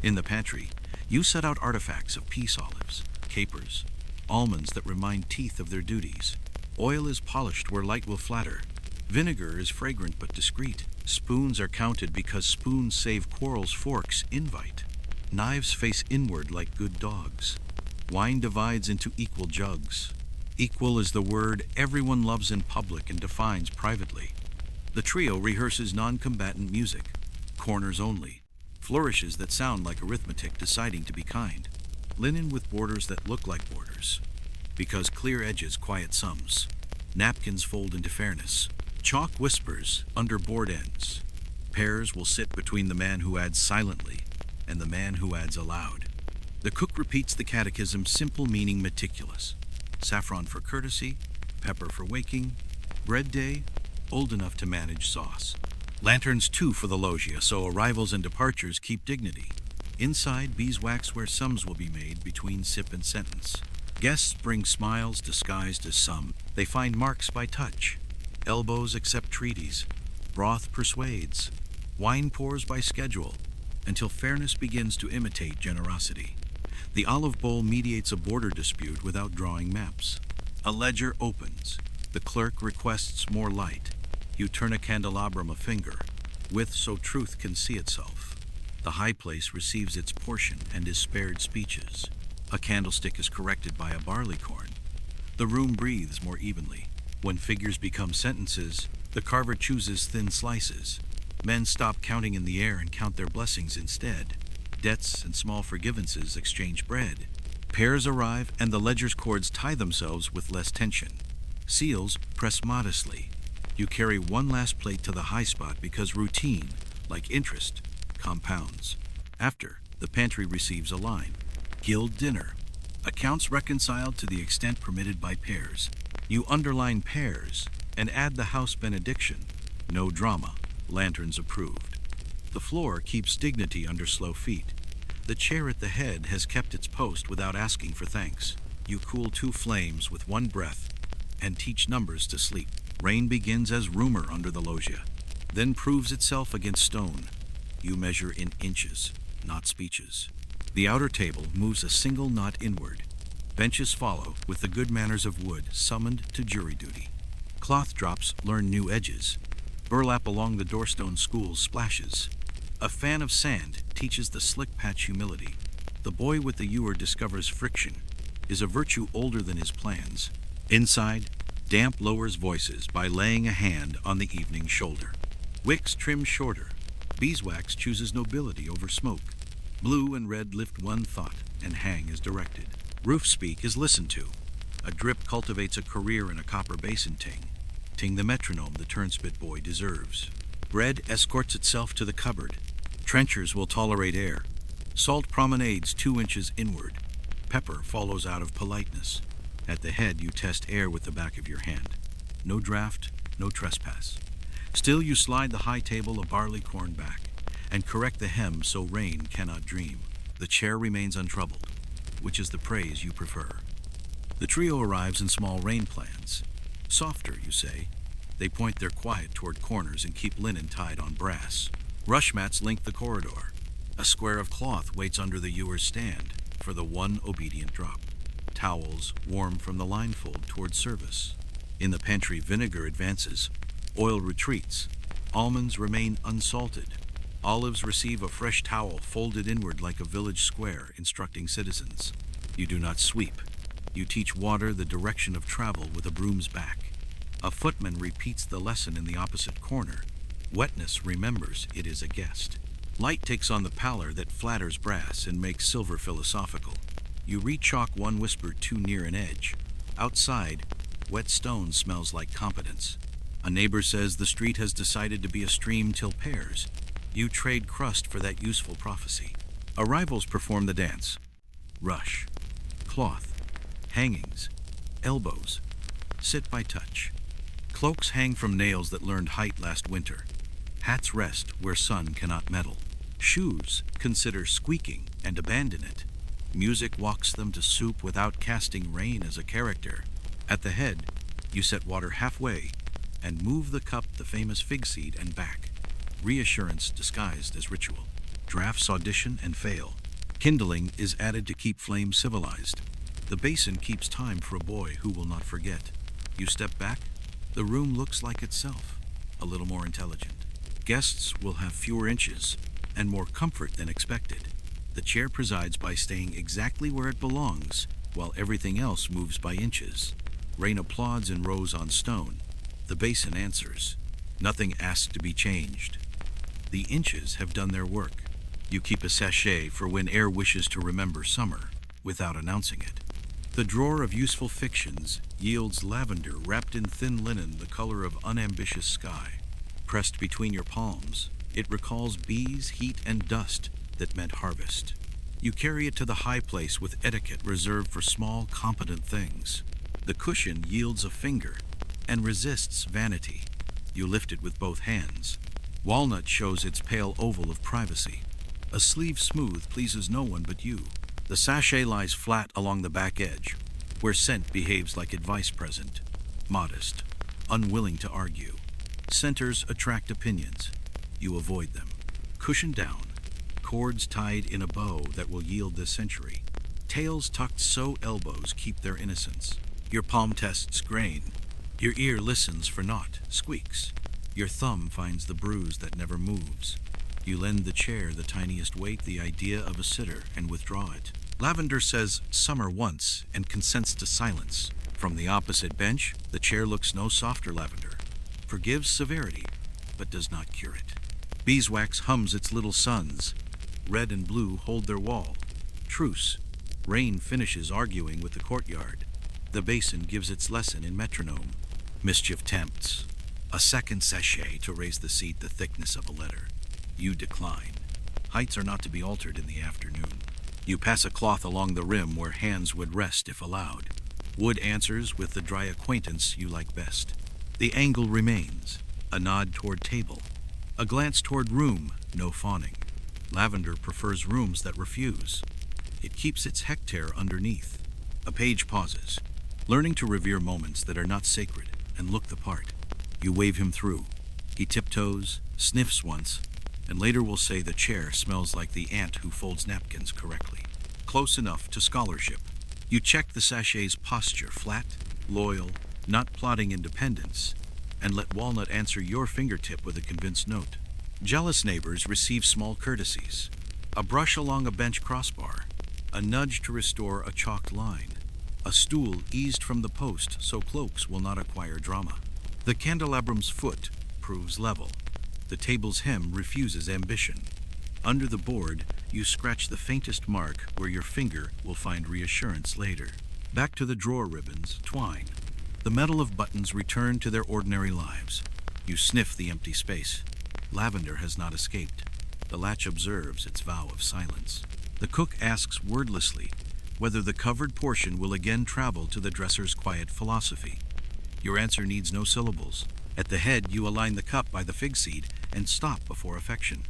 In the pantry, you set out artifacts of peace olives, capers, almonds that remind teeth of their duties. Oil is polished where light will flatter. Vinegar is fragrant but discreet. Spoons are counted because spoons save quarrels. Forks invite. Knives face inward like good dogs. Wine divides into equal jugs. Equal is the word everyone loves in public and defines privately. The trio rehearses non-combatant music. Corners only. Flourishes that sound like arithmetic deciding to be kind. Linen with borders that look like borders. Because clear edges quiet sums. Napkins fold into fairness. Chalk whispers under board ends. Pairs will sit between the man who adds silently and the man who adds aloud. The cook repeats the catechism, simple meaning meticulous. Saffron for courtesy, pepper for waking, bread day, old enough to manage sauce. Lanterns too for the loggia, so arrivals and departures keep dignity. Inside, beeswax where sums will be made between sip and sentence. Guests bring smiles disguised as some. They find marks by touch. Elbows accept treaties. Broth persuades. Wine pours by schedule, until fairness begins to imitate generosity. The olive bowl mediates a border dispute without drawing maps. A ledger opens. The clerk requests more light. You turn a candelabrum a finger, with so truth can see itself. The high place receives its portion and is spared speeches. A candlestick is corrected by a barleycorn. The room breathes more evenly. When figures become sentences, the carver chooses thin slices. Men stop counting in the air and count their blessings instead. Debts and small forgivances exchange bread. Pairs arrive and the ledger's cords tie themselves with less tension. Seals press modestly. You carry one last plate to the high spot because routine, like interest, compounds. After, the pantry receives a line. Guild dinner. Accounts reconciled to the extent permitted by pairs. You underline pairs and add the house benediction. No drama. Lanterns approved. The floor keeps dignity under slow feet. The chair at the head has kept its post without asking for thanks. You cool 2 flames with one breath and teach numbers to sleep. Rain begins as rumor under the loggia, then proves itself against stone. You measure in inches, not speeches. The outer table moves a single knot inward. Benches follow with the good manners of wood summoned to jury duty. Cloth drops learn new edges. Burlap along the doorstone schools splashes. A fan of sand teaches the slick patch humility. The boy with the ewer discovers friction is a virtue older than his plans. Inside, damp lowers voices by laying a hand on the evening shoulder. Wicks trim shorter. Beeswax chooses nobility over smoke. Blue and red lift one thought and hang as directed. Roof speak is listened to. A drip cultivates a career in a copper basin ting. Ting the metronome the turnspit boy deserves. Bread escorts itself to the cupboard. Trenchers will tolerate air. Salt promenades 2 inches inward. Pepper follows out of politeness. At the head you test air with the back of your hand. No draft, no trespass. Still you slide the high table a barleycorn back. and correct the hem so rain cannot dream. The chair remains untroubled, which is the praise you prefer. The trio arrives in small rain plans. Softer, you say. They point their quiet toward corners and keep linen tied on brass. Rush mats link the corridor. A square of cloth waits under the ewer's stand for the one obedient drop. Towels warm from the linefold toward service. In the pantry, vinegar advances. Oil retreats. Almonds remain unsalted. Olives receive a fresh towel folded inward like a village square, instructing citizens. You do not sweep. You teach water the direction of travel with a broom's back. A footman repeats the lesson in the opposite corner. Wetness remembers it is a guest. Light takes on the pallor that flatters brass and makes silver philosophical. You re-chalk one whisper too near an edge. Outside, wet stone smells like competence. A neighbor says the street has decided to be a stream till pairs. You trade crust for that useful prophecy. Arrivals perform the dance. Rush. Cloth. Hangings. Elbows. Sit by touch. Cloaks hang from nails that learned height last winter. Hats rest where sun cannot meddle. Shoes consider squeaking and abandon it. Music walks them to soup without casting rain as a character. At the head, you set water halfway and move the cup the famous fig seed and back. Reassurance disguised as ritual. Drafts audition and fail. Kindling is added to keep flames civilized. The basin keeps time for a boy who will not forget. You step back. The room looks like itself, a little more intelligent. Guests will have fewer inches and more comfort than expected. The chair presides by staying exactly where it belongs, while everything else moves by inches. Rain applauds in rows on stone. The basin answers. Nothing asks to be changed. The inches have done their work. You keep a sachet for when air wishes to remember summer, without announcing it. The drawer of useful fictions yields lavender wrapped in thin linen the color of unambitious sky. Pressed between your palms, it recalls bees, heat, and dust that meant harvest. You carry it to the high place with etiquette reserved for small, competent things. The cushion yields a finger and resists vanity. You lift it with both hands. Walnut shows its pale oval of privacy. A sleeve smooth pleases no one but you. The sachet lies flat along the back edge, where scent behaves like advice present. Modest, unwilling to argue. Centers attract opinions. You avoid them. Cushion down. Cords tied in a bow that will yield this century. Tails tucked so elbows keep their innocence. Your palm tests grain. Your ear listens for naught, squeaks. Your thumb finds the bruise that never moves. You lend the chair the tiniest weight, the idea of a sitter, and withdraw it. Lavender says summer once and consents to silence. From the opposite bench, the chair looks no softer lavender. Forgives severity, but does not cure it. Beeswax hums its little sons. Red and blue hold their wall. Truce. Rain finishes arguing with the courtyard. The basin gives its lesson in metronome. Mischief tempts. A second sachet to raise the seat the thickness of a letter. You decline. Heights are not to be altered in the afternoon. You pass a cloth along the rim where hands would rest if allowed. Wood answers with the dry acquaintance you like best. The angle remains. A nod toward table. A glance toward room, no fawning. Lavender prefers rooms that refuse. It keeps its hectare underneath. A page pauses, learning to revere moments that are not sacred and look the part. You wave him through. He tiptoes, sniffs once, and later will say the chair smells like the ant who folds napkins correctly. Close enough to scholarship. You check the sachet's posture, flat, loyal, not plotting independence, and let Walnut answer your fingertip with a convinced note. Jealous neighbors receive small courtesies. A brush along a bench crossbar. A nudge to restore a chalked line. A stool eased from the post so cloaks will not acquire drama. The candelabram's foot proves level. The table's hem refuses ambition. Under the board, you scratch the faintest mark where your finger will find reassurance later. Back to the drawer ribbons, twine. The metal of buttons return to their ordinary lives. You sniff the empty space. Lavender has not escaped. The latch observes its vow of silence. The cook asks wordlessly whether the covered portion will again travel to the dresser's quiet philosophy. Your answer needs no syllables. At the head, you align the cup by the fig seed and stop before affection.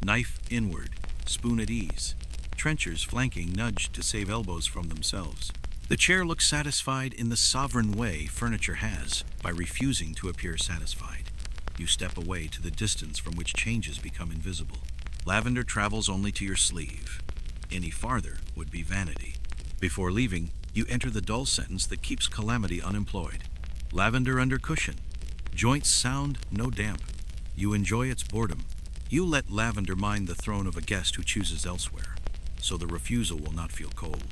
Knife inward, spoon at ease. Trenchers flanking nudge to save elbows from themselves. The chair looks satisfied in the sovereign way furniture has by refusing to appear satisfied. You step away to the distance from which changes become invisible. Lavender travels only to your sleeve. Any farther would be vanity. Before leaving, you enter the dull sentence that keeps calamity unemployed. Lavender under cushion. Joints sound, no damp. You enjoy its boredom. You let lavender mind the throne of a guest who chooses elsewhere, so the refusal will not feel cold.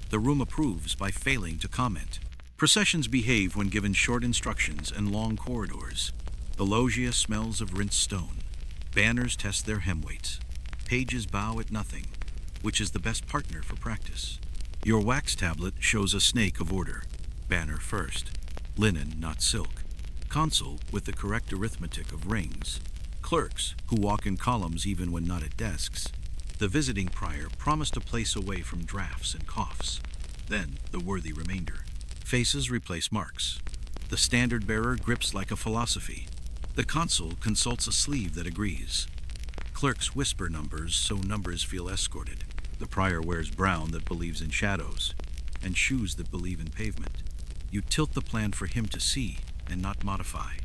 The room approves by failing to comment. Processions behave when given short instructions and long corridors. The loggia smells of rinsed stone. Banners test their hem weights. Pages bow at nothing, which is the best partner for practice. Your wax tablet shows a snake of order. Banner first. Linen, not silk. Consul with the correct arithmetic of rings. Clerks who walk in columns even when not at desks. The visiting prior promised a place away from drafts and coughs. Then the worthy remainder. Faces replace marks. The standard bearer grips like a philosophy. The consul consults a sleeve that agrees. Clerks whisper numbers so numbers feel escorted. The prior wears brown that believes in shadows, and shoes that believe in pavement. You tilt the plan for him to see and not modify.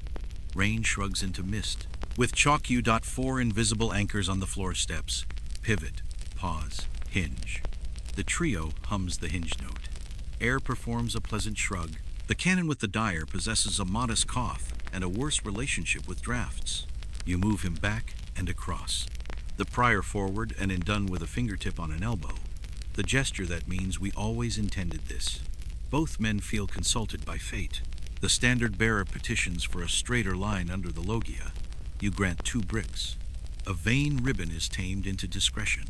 Rain shrugs into mist. With chalk you dot 4 invisible anchors on the floor steps. Pivot, pause, hinge. The trio hums the hinge note. Air performs a pleasant shrug. The canon with the dyer possesses a modest cough and a worse relationship with drafts. You move him back and across. The prior forward and done with a fingertip on an elbow. The gesture that means we always intended this. Both men feel consulted by fate. The standard bearer petitions for a straighter line under the loggia. You grant 2 bricks. A vain ribbon is tamed into discretion.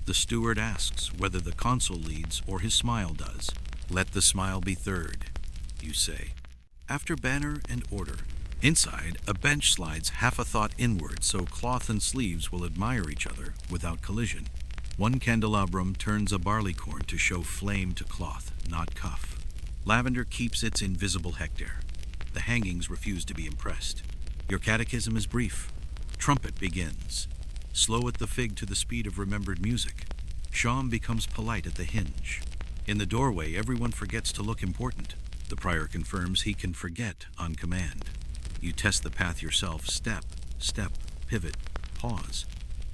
The steward asks whether the consul leads or his smile does. Let the smile be third, you say. After banner and order. Inside, a bench slides half a thought inward so cloth and sleeves will admire each other without collision. One candelabrum turns a barleycorn to show flame to cloth, not cuff. Lavender keeps its invisible hectare. The hangings refuse to be impressed. Your catechism is brief. Trumpet begins. Slow at the fig to the speed of remembered music. Sham becomes polite at the hinge. In the doorway, everyone forgets to look important. The prior confirms he can forget on command. You test the path yourself, step, step, pivot, pause,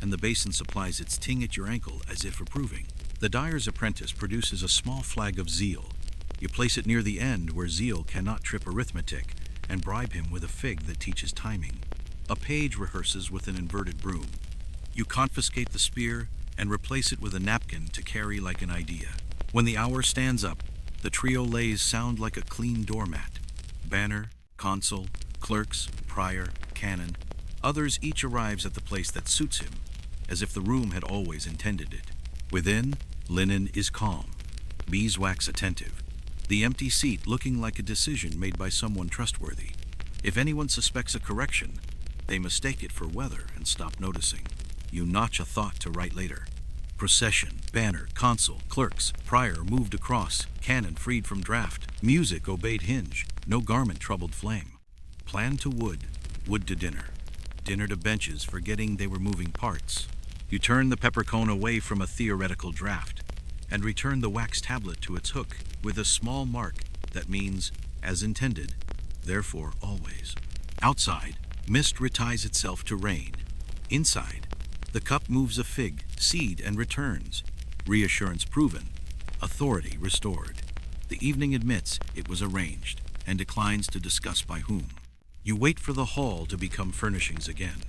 and the basin supplies its ting at your ankle as if approving. The dyer's apprentice produces a small flag of zeal. You place it near the end where zeal cannot trip arithmetic and bribe him with a fig that teaches timing. A page rehearses with an inverted broom. You confiscate the spear and replace it with a napkin to carry like an idea. When the hour stands up, the trio lays sound like a clean doormat. Banner, consul, clerks, prior, canon. Others each arrives at the place that suits him, as if the room had always intended it. Within, linen is calm, beeswax attentive. The empty seat looking like a decision made by someone trustworthy. If anyone suspects a correction, they mistake it for weather and stop noticing. You notch a thought to write later. Procession, banner, consul, clerks, prior moved across, canon freed from draft, music obeyed hinge, no garment troubled flame. Plan to wood, wood to dinner. Dinner to benches, forgetting they were moving parts. You turn the peppercone away from a theoretical draft and return the wax tablet to its hook with a small mark that means, as intended, therefore always. Outside, mist reties itself to rain. Inside, the cup moves a fig, seed, and returns. Reassurance proven, authority restored. The evening admits it was arranged and declines to discuss by whom. You wait for the hall to become furnishings again.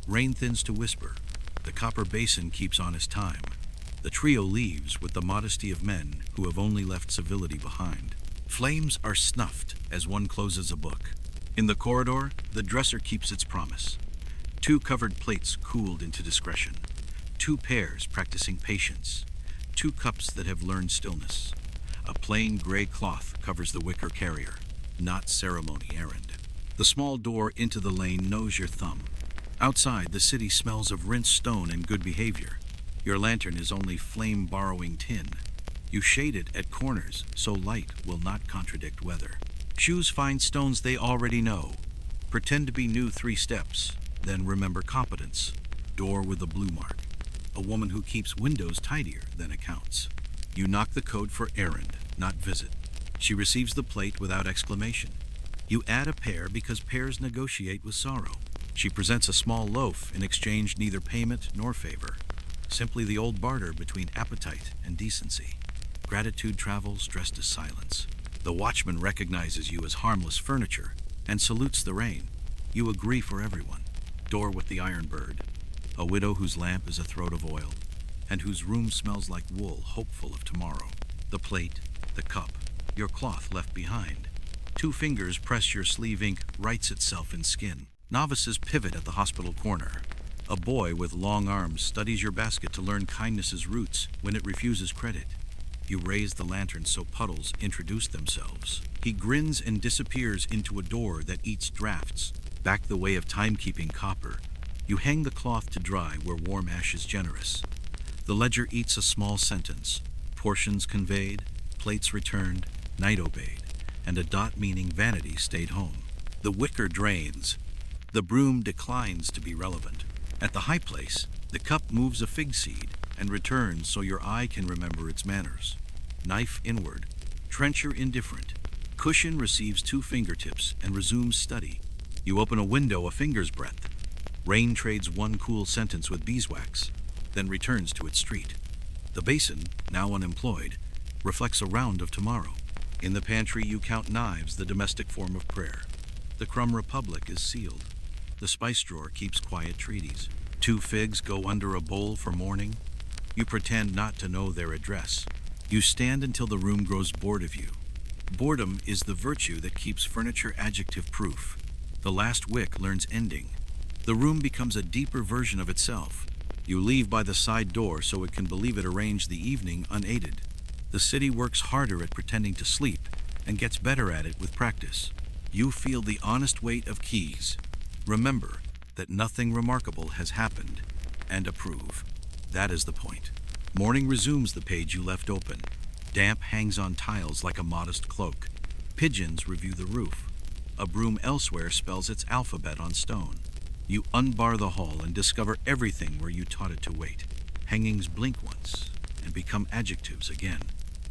Rain thins to whisper. The copper basin keeps honest time. The trio leaves with the modesty of men who have only left civility behind. Flames are snuffed as one closes a book. In the corridor, the dresser keeps its promise. 2 covered plates cooled into discretion. 2 pairs practicing patience. 2 cups that have learned stillness. A plain gray cloth covers the wicker carrier, not ceremony errand. The small door into the lane knows your thumb. Outside, the city smells of rinsed stone and good behavior. Your lantern is only flame-borrowing tin. You shade it at corners so light will not contradict weather. Shoes find stones they already know. Pretend to be new 3 steps, then remember competence. door with a blue mark. A woman who keeps windows tidier than accounts. You knock the code for errand, not visit. She receives the plate without exclamation. You add a pear because pears negotiate with sorrow. She presents a small loaf in exchange neither payment nor favor. Simply the old barter between appetite and decency. Gratitude travels dressed as silence. The watchman recognizes you as harmless furniture and salutes the rain. You agree for everyone. Door with the iron bird. A widow whose lamp is a throat of oil and whose room smells like wool, hopeful of tomorrow. The plate, the cup, your cloth left behind. 2 fingers press your sleeve, ink writes itself in skin. Novices pivot at the hospital corner. A boy with long arms studies your basket to learn kindness's roots when it refuses credit. You raise the lantern so puddles introduce themselves. He grins and disappears into a door that eats drafts, back the way of timekeeping copper. You hang the cloth to dry where warm ash is generous. The ledger eats a small sentence. Portions conveyed, plates returned, night obeyed, and a dot meaning vanity stayed home. The wicker drains. The broom declines to be relevant. At the high place, the cup moves a fig seed and returns so your eye can remember its manners. Knife inward, trencher indifferent. Cushion receives 2 fingertips and resumes study. You open a window a finger's breadth. Rain trades 1 cool sentence with beeswax, then returns to its street. The basin, now unemployed, reflects a round of tomorrow. In the pantry you count knives, the domestic form of prayer. The crumb republic is sealed. The spice drawer keeps quiet treaties. 2 figs go under a bowl for morning. You pretend not to know their address. You stand until the room grows bored of you. Boredom is the virtue that keeps furniture adjective-proof. The last wick learns ending. The room becomes a deeper version of itself. You leave by the side door so it can believe it arranged the evening unaided. The city works harder at pretending to sleep and gets better at it with practice. You feel the honest weight of keys. Remember that nothing remarkable has happened, and approve. That is the point. Morning resumes the page you left open. Damp hangs on tiles like a modest cloak. Pigeons review the roof. A broom elsewhere spells its alphabet on stone. You unbar the hall and discover everything where you taught it to wait. Hangings blink once and become adjectives again.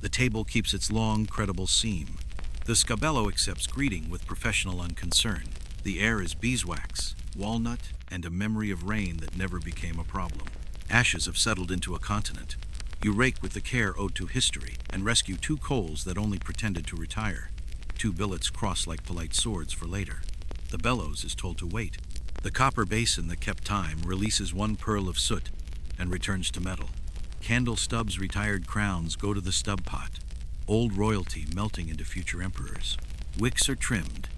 The table keeps its long, credible seam. The scabello accepts greeting with professional unconcern. The air is beeswax, walnut, and a memory of rain that never became a problem. Ashes have settled into a continent. You rake with the care owed to history and rescue 2 coals that only pretended to retire. 2 billets cross like polite swords for later. The bellows is told to wait. The copper basin that kept time releases 1 pearl of soot and returns to metal. Candle stubs' retired crowns go to the stub pot. Old royalty melting into future emperors. Wicks are trimmed,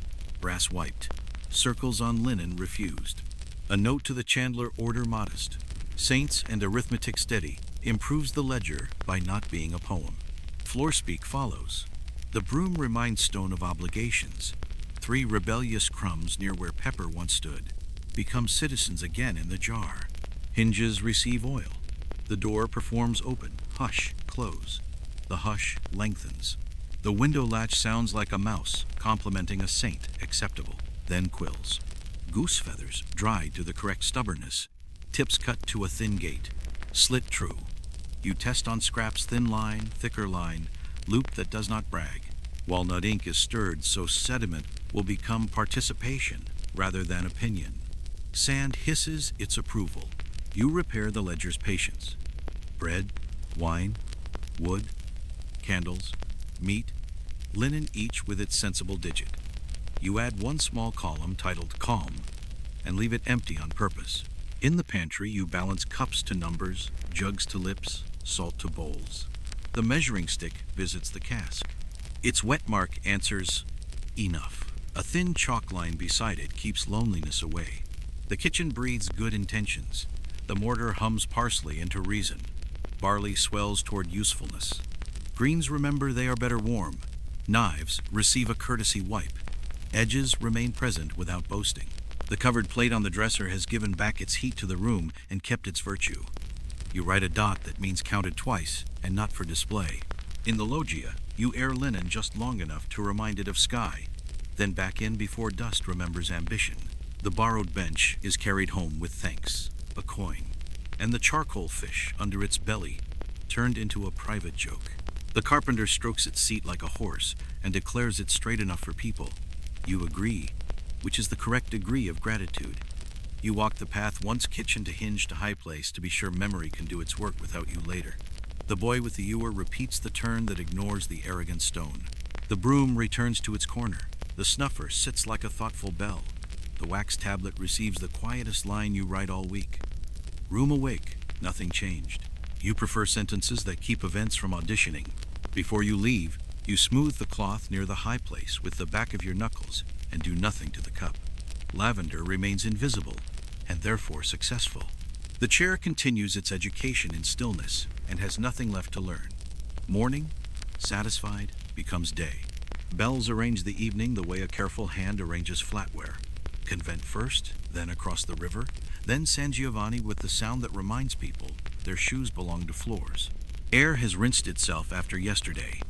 brass wiped. Circles on linen refused. A note to the chandler, order modest. Saints and arithmetic steady, improves the ledger by not being a poem. Floor speak follows. The broom reminds stone of obligations. 3 rebellious crumbs near where pepper once stood become citizens again in the jar. Hinges receive oil. The door performs open, hush, close. The hush lengthens. The window latch sounds like a mouse complimenting a saint, acceptable, then quills. Goose feathers dried to the correct stubbornness. Tips cut to a thin gate. Slit true. You test on scraps, thin line, thicker line, loop that does not brag. Walnut ink is stirred so sediment will become participation rather than opinion. Sand hisses its approval. You repair the ledger's patience. Bread, wine, wood, candles, meat, linen each with its sensible digit. You add 1 small column titled calm and leave it empty on purpose. In the pantry, you balance cups to numbers, jugs to lips, salt to bowls. The measuring stick visits the cask. Its wet mark answers, enough. A thin chalk line beside it keeps loneliness away. The kitchen breathes good intentions. The mortar hums parsley into reason. Barley swells toward usefulness. Greens remember they are better warm. Knives receive a courtesy wipe. Edges remain present without boasting. The covered plate on the dresser has given back its heat to the room and kept its virtue. You write a dot that means counted twice and not for display. In the loggia, you air linen just long enough to remind it of sky, then back in before dust remembers ambition. The borrowed bench is carried home with thanks. a coin, and the charcoal fish under its belly turned into a private joke. The carpenter strokes its seat like a horse and declares it straight enough for people. You agree, which is the correct degree of gratitude. You walk the path once kitchen to hinge to high place to be sure memory can do its work without you later. The boy with the ewer repeats the turn that ignores the arrogant stone. The broom returns to its corner. The snuffer sits like a thoughtful bell. The wax tablet receives the quietest line you write all week. Room awake, nothing changed. You prefer sentences that keep events from auditioning. Before you leave, you smooth the cloth near the high place with the back of your knuckles and do nothing to the cup. Lavender remains invisible and therefore successful. The chair continues its education in stillness and has nothing left to learn. Morning, satisfied, becomes day. Bells arrange the evening the way a careful hand arranges flatware. Convent first, then across the river, then San Giovanni with the sound that reminds people their shoes belong to floors. Air has rinsed itself after yesterday.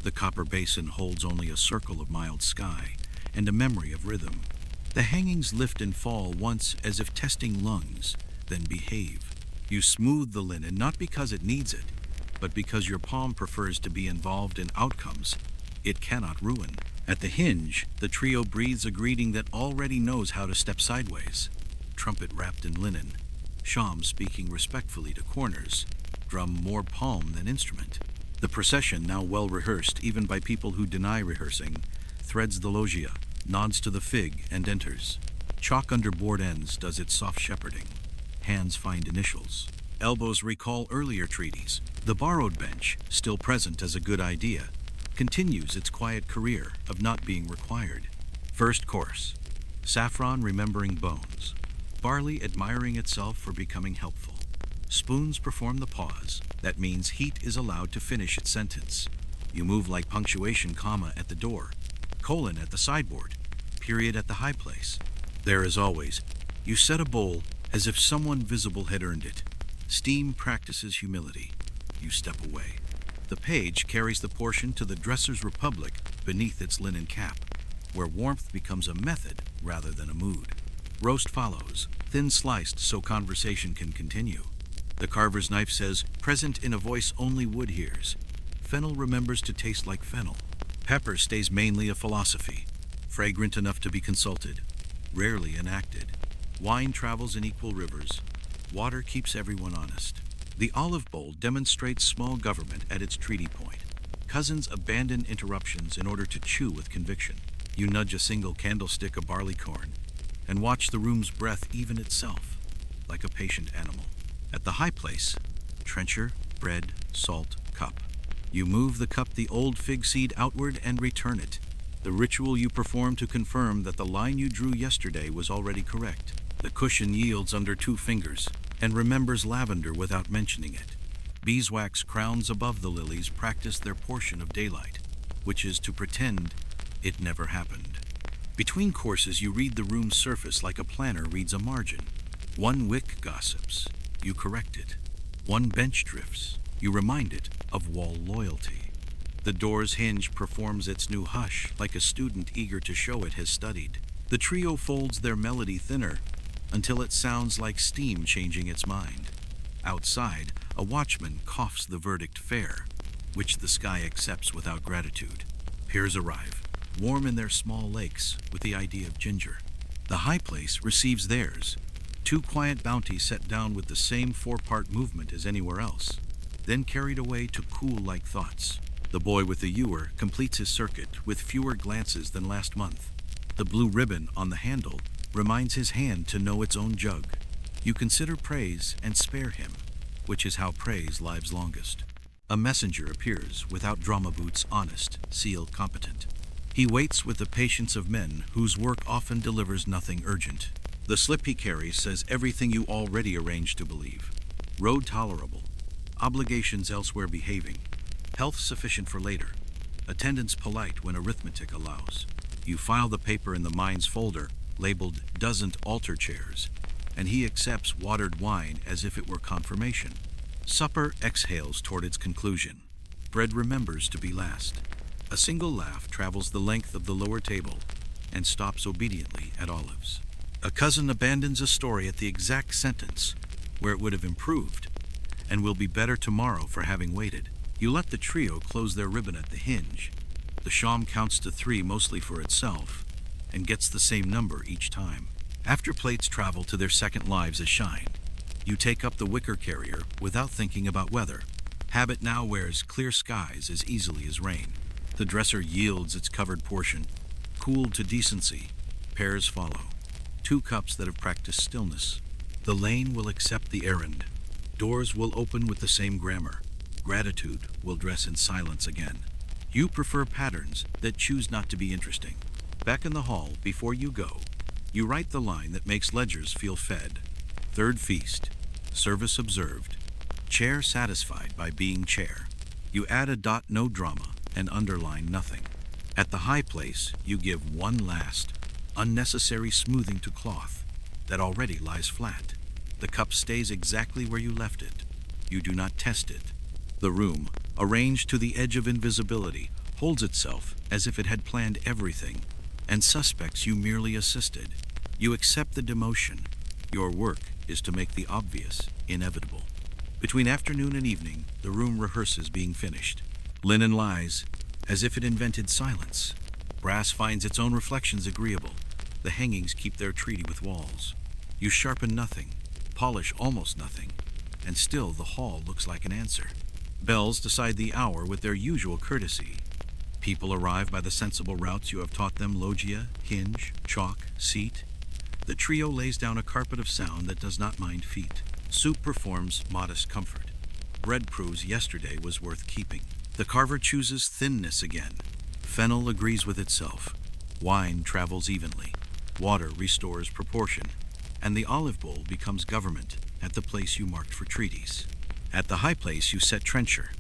The copper basin holds only a circle of mild sky and a memory of rhythm. The hangings lift and fall once as if testing lungs, then behave. You smooth the linen not because it needs it, but because your palm prefers to be involved in outcomes it cannot ruin. At the hinge, the trio breathes a greeting that already knows how to step sideways. Trumpet wrapped in linen, sham speaking respectfully to corners, drum more palm than instrument. The procession, now well rehearsed even by people who deny rehearsing, threads the loggia, nods to the fig, and enters. Chalk under board ends does its soft shepherding. Hands find initials. Elbows recall earlier treaties. The borrowed bench, still present as a good idea, continues its quiet career of not being required. First course. Saffron remembering bones. Barley admiring itself for becoming helpful. Spoons perform the pause. That means heat is allowed to finish its sentence. You move like punctuation comma at the door, colon at the sideboard, period at the high place. There as always, you set a bowl as if someone visible had earned it. Steam practices humility. You step away. The page carries the portion to the dresser's republic beneath its linen cap, where warmth becomes a method rather than a mood. Roast follows, thin sliced so conversation can continue. The carver's knife says, present in a voice only wood hears. Fennel remembers to taste like fennel. Pepper stays mainly a philosophy, fragrant enough to be consulted, rarely enacted. Wine travels in equal rivers. Water keeps everyone honest. The olive bowl demonstrates small government at its treaty point. Cousins abandon interruptions in order to chew with conviction. You nudge a single candlestick of barleycorn and watch the room's breath even itself, like a patient animal. At the high place, trencher, bread, salt, cup. You move the cup the old fig seed outward and return it. The ritual you perform to confirm that the line you drew yesterday was already correct. The cushion yields under 2 fingers and remembers lavender without mentioning it. Beeswax crowns above the lilies practice their portion of daylight, which is to pretend it never happened. Between courses you read the room's surface like a planner reads a margin. One wick gossips, you correct it. One bench drifts, you remind it of wall loyalty. The door's hinge performs its new hush like a student eager to show it has studied. The trio folds their melody thinner until it sounds like steam changing its mind. Outside, a watchman coughs the verdict fair, which the sky accepts without gratitude. Peers arrive, warm in their small lakes with the idea of ginger. The high place receives theirs, 2 quiet bounties set down with the same 4-part movement as anywhere else, then carried away to cool like thoughts. The boy with the ewer completes his circuit with fewer glances than last month. The blue ribbon on the handle reminds his hand to know its own jug. You consider praise and spare him, which is how praise lives longest. A messenger appears without drama boots, honest, seal competent. He waits with the patience of men whose work often delivers nothing urgent. The slip he carries says everything you already arranged to believe. Road tolerable. Obligations elsewhere behaving. Health sufficient for later. Attendance polite when arithmetic allows. You file the paper in the mind's folder, labeled doesn't alter chairs, and he accepts watered wine as if it were confirmation. Supper exhales toward its conclusion. Bread remembers to be last. A single laugh travels the length of the lower table and stops obediently at olives. A cousin abandons a story at the exact sentence, where it would have improved, and will be better tomorrow for having waited. You let the trio close their ribbon at the hinge. The sham counts to 3 mostly for itself, and gets the same number each time. After plates travel to their second lives as shine, you take up the wicker carrier without thinking about weather. Habit now wears clear skies as easily as rain. The dresser yields its covered portion. Cooled to decency, pairs follow. 2 cups that have practiced stillness. The lane will accept the errand. Doors will open with the same grammar. Gratitude will dress in silence again. You prefer patterns that choose not to be interesting. Back in the hall, before you go, you write the line that makes ledgers feel fed. Third feast, service observed, chair satisfied by being chair. You add a dot no drama and underline nothing. At the high place, you give one last, unnecessary smoothing to cloth that already lies flat. The cup stays exactly where you left it. You do not test it. The room, arranged to the edge of invisibility, holds itself as if it had planned everything, and suspects you merely assisted. You accept the demotion. Your work is to make the obvious inevitable. Between afternoon and evening, the room rehearses being finished. Linen lies as if it invented silence. Brass finds its own reflections agreeable. The hangings keep their treaty with walls. You sharpen nothing, polish almost nothing, and still the hall looks like an answer. Bells decide the hour with their usual courtesy. People arrive by the sensible routes you have taught them: loggia, hinge, chalk, seat. The trio lays down a carpet of sound that does not mind feet. Soup performs modest comfort. Bread proves yesterday was worth keeping. The carver chooses thinness again. Fennel agrees with itself. Wine travels evenly. Water restores proportion. And the olive bowl becomes government at the place you marked for treaties. At the high place you set trencher.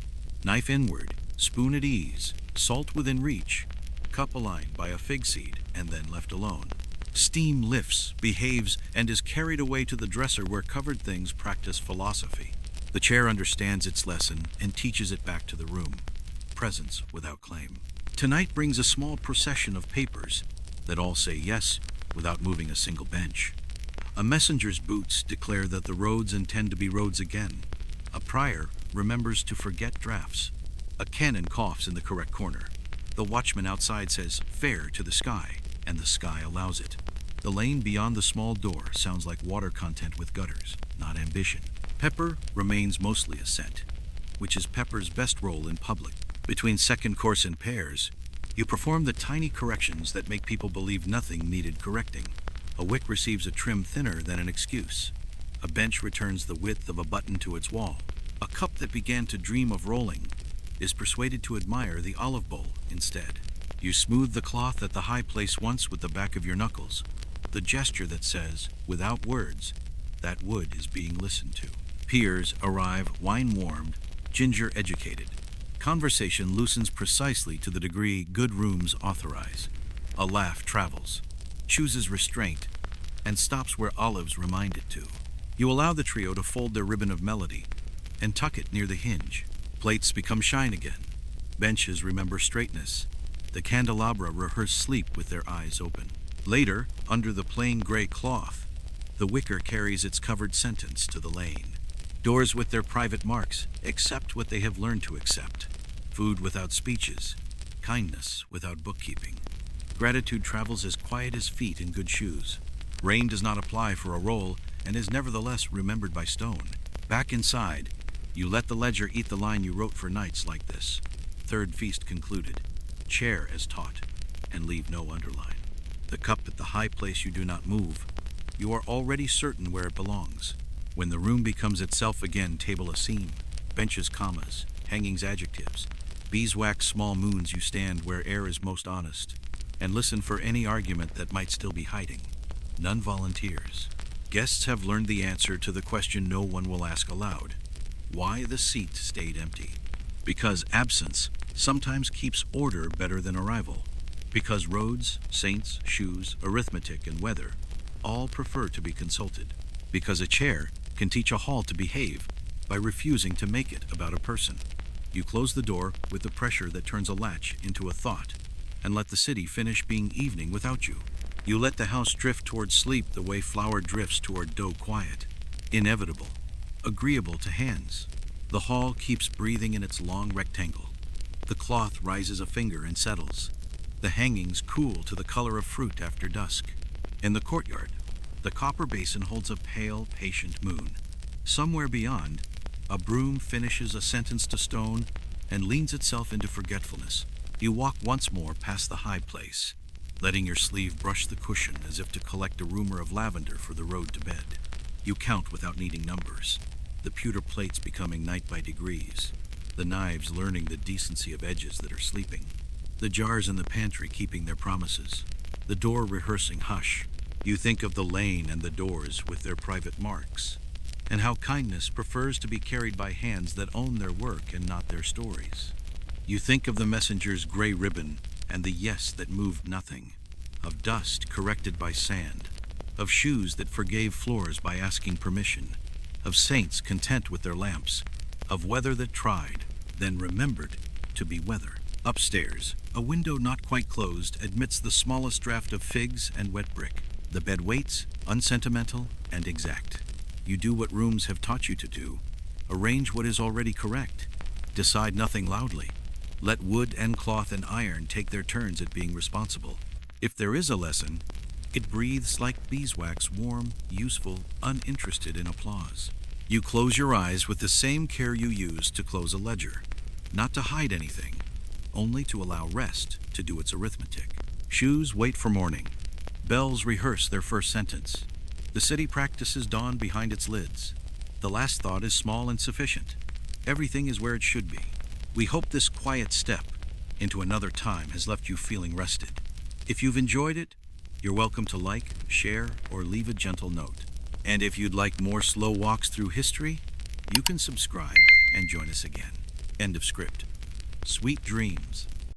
Knife inward, spoon at ease, salt within reach, cup aligned by a fig seed and then left alone. Steam lifts, behaves, and is carried away to the dresser where covered things practice philosophy. The chair understands its lesson and teaches it back to the room. Presence without claim. Tonight brings a small procession of papers that all say yes without moving a single bench. A messenger's boots declare that the roads intend to be roads again. A prior remembers to forget drafts. A cannon coughs in the correct corner. The watchman outside says fair to the sky, and the sky allows it. The lane beyond the small door sounds like water content with gutters, not ambition. Pepper remains mostly a scent, which is Pepper's best role in public. Between second course and pairs, you perform the tiny corrections that make people believe nothing needed correcting. A wick receives a trim thinner than an excuse. A bench returns the width of a button to its wall. A cup that began to dream of rolling is persuaded to admire the olive bowl instead. You smooth the cloth at the high place once with the back of your knuckles. The gesture that says, without words, that wood is being listened to. Peers arrive wine warmed, ginger educated. Conversation loosens precisely to the degree good rooms authorize. A laugh travels, chooses restraint, and stops where olives remind it to. You allow the trio to fold their ribbon of melody and tuck it near the hinge. Plates become shine again. Benches remember straightness. The candelabra rehearse sleep with their eyes open. Later, under the plain gray cloth, the wicker carries its covered sentence to the lane. Doors with their private marks accept what they have learned to accept. Food without speeches. Kindness without bookkeeping. Gratitude travels as quiet as feet in good shoes. Rain does not apply for a roll and is nevertheless remembered by stone. Back inside, you let the ledger eat the line you wrote for nights like this. Third feast concluded. Chair as taught, and leave no underline. The cup at the high place you do not move. You are already certain where it belongs. When the room becomes itself again, table a seam, benches commas, hangings adjectives, beeswax small moons, you stand where air is most honest, and listen for any argument that might still be hiding. None volunteers. Guests have learned the answer to the question no one will ask aloud. Why the seat stayed empty? Because absence sometimes keeps order better than arrival. Because roads, saints, shoes, arithmetic, and weather all prefer to be consulted. Because a chair can teach a hall to behave by refusing to make it about a person. You close the door with the pressure that turns a latch into a thought, and let the city finish being evening without you. You let the house drift toward sleep the way flour drifts toward dough quiet. Inevitable, agreeable to hands. The hall keeps breathing in its long rectangle. The cloth rises a finger and settles. The hangings cool to the color of fruit after dusk. In the courtyard, the copper basin holds a pale, patient moon. Somewhere beyond, a broom finishes a sentence to stone and leans itself into forgetfulness. You walk once more past the high place, letting your sleeve brush the cushion as if to collect a rumor of lavender for the road to bed. You count without needing numbers, the pewter plates becoming night by degrees, the knives learning the decency of edges that are sleeping, the jars in the pantry keeping their promises, the door rehearsing hush. You think of the lane and the doors with their private marks, and how kindness prefers to be carried by hands that own their work and not their stories. You think of the messenger's gray ribbon and the yes that moved nothing, of dust corrected by sand, of shoes that forgave floors by asking permission, of saints content with their lamps, of weather that tried, then remembered to be weather. Upstairs, a window not quite closed admits the smallest draught of figs and wet brick. The bed waits, unsentimental and exact. You do what rooms have taught you to do. Arrange what is already correct. Decide nothing loudly. Let wood and cloth and iron take their turns at being responsible. If there is a lesson, it breathes like beeswax, warm, useful, uninterested in applause. You close your eyes with the same care you use to close a ledger, not to hide anything, only to allow rest to do its arithmetic. Shoes wait for morning. Bells rehearse their first sentence. The city practices dawn behind its lids. The last thought is small and sufficient. Everything is where it should be. We hope this quiet step into another time has left you feeling rested. If you've enjoyed it, you're welcome to like, share, or leave a gentle note. And if you'd like more slow walks through history, you can subscribe and join us again. End of script. Sweet dreams.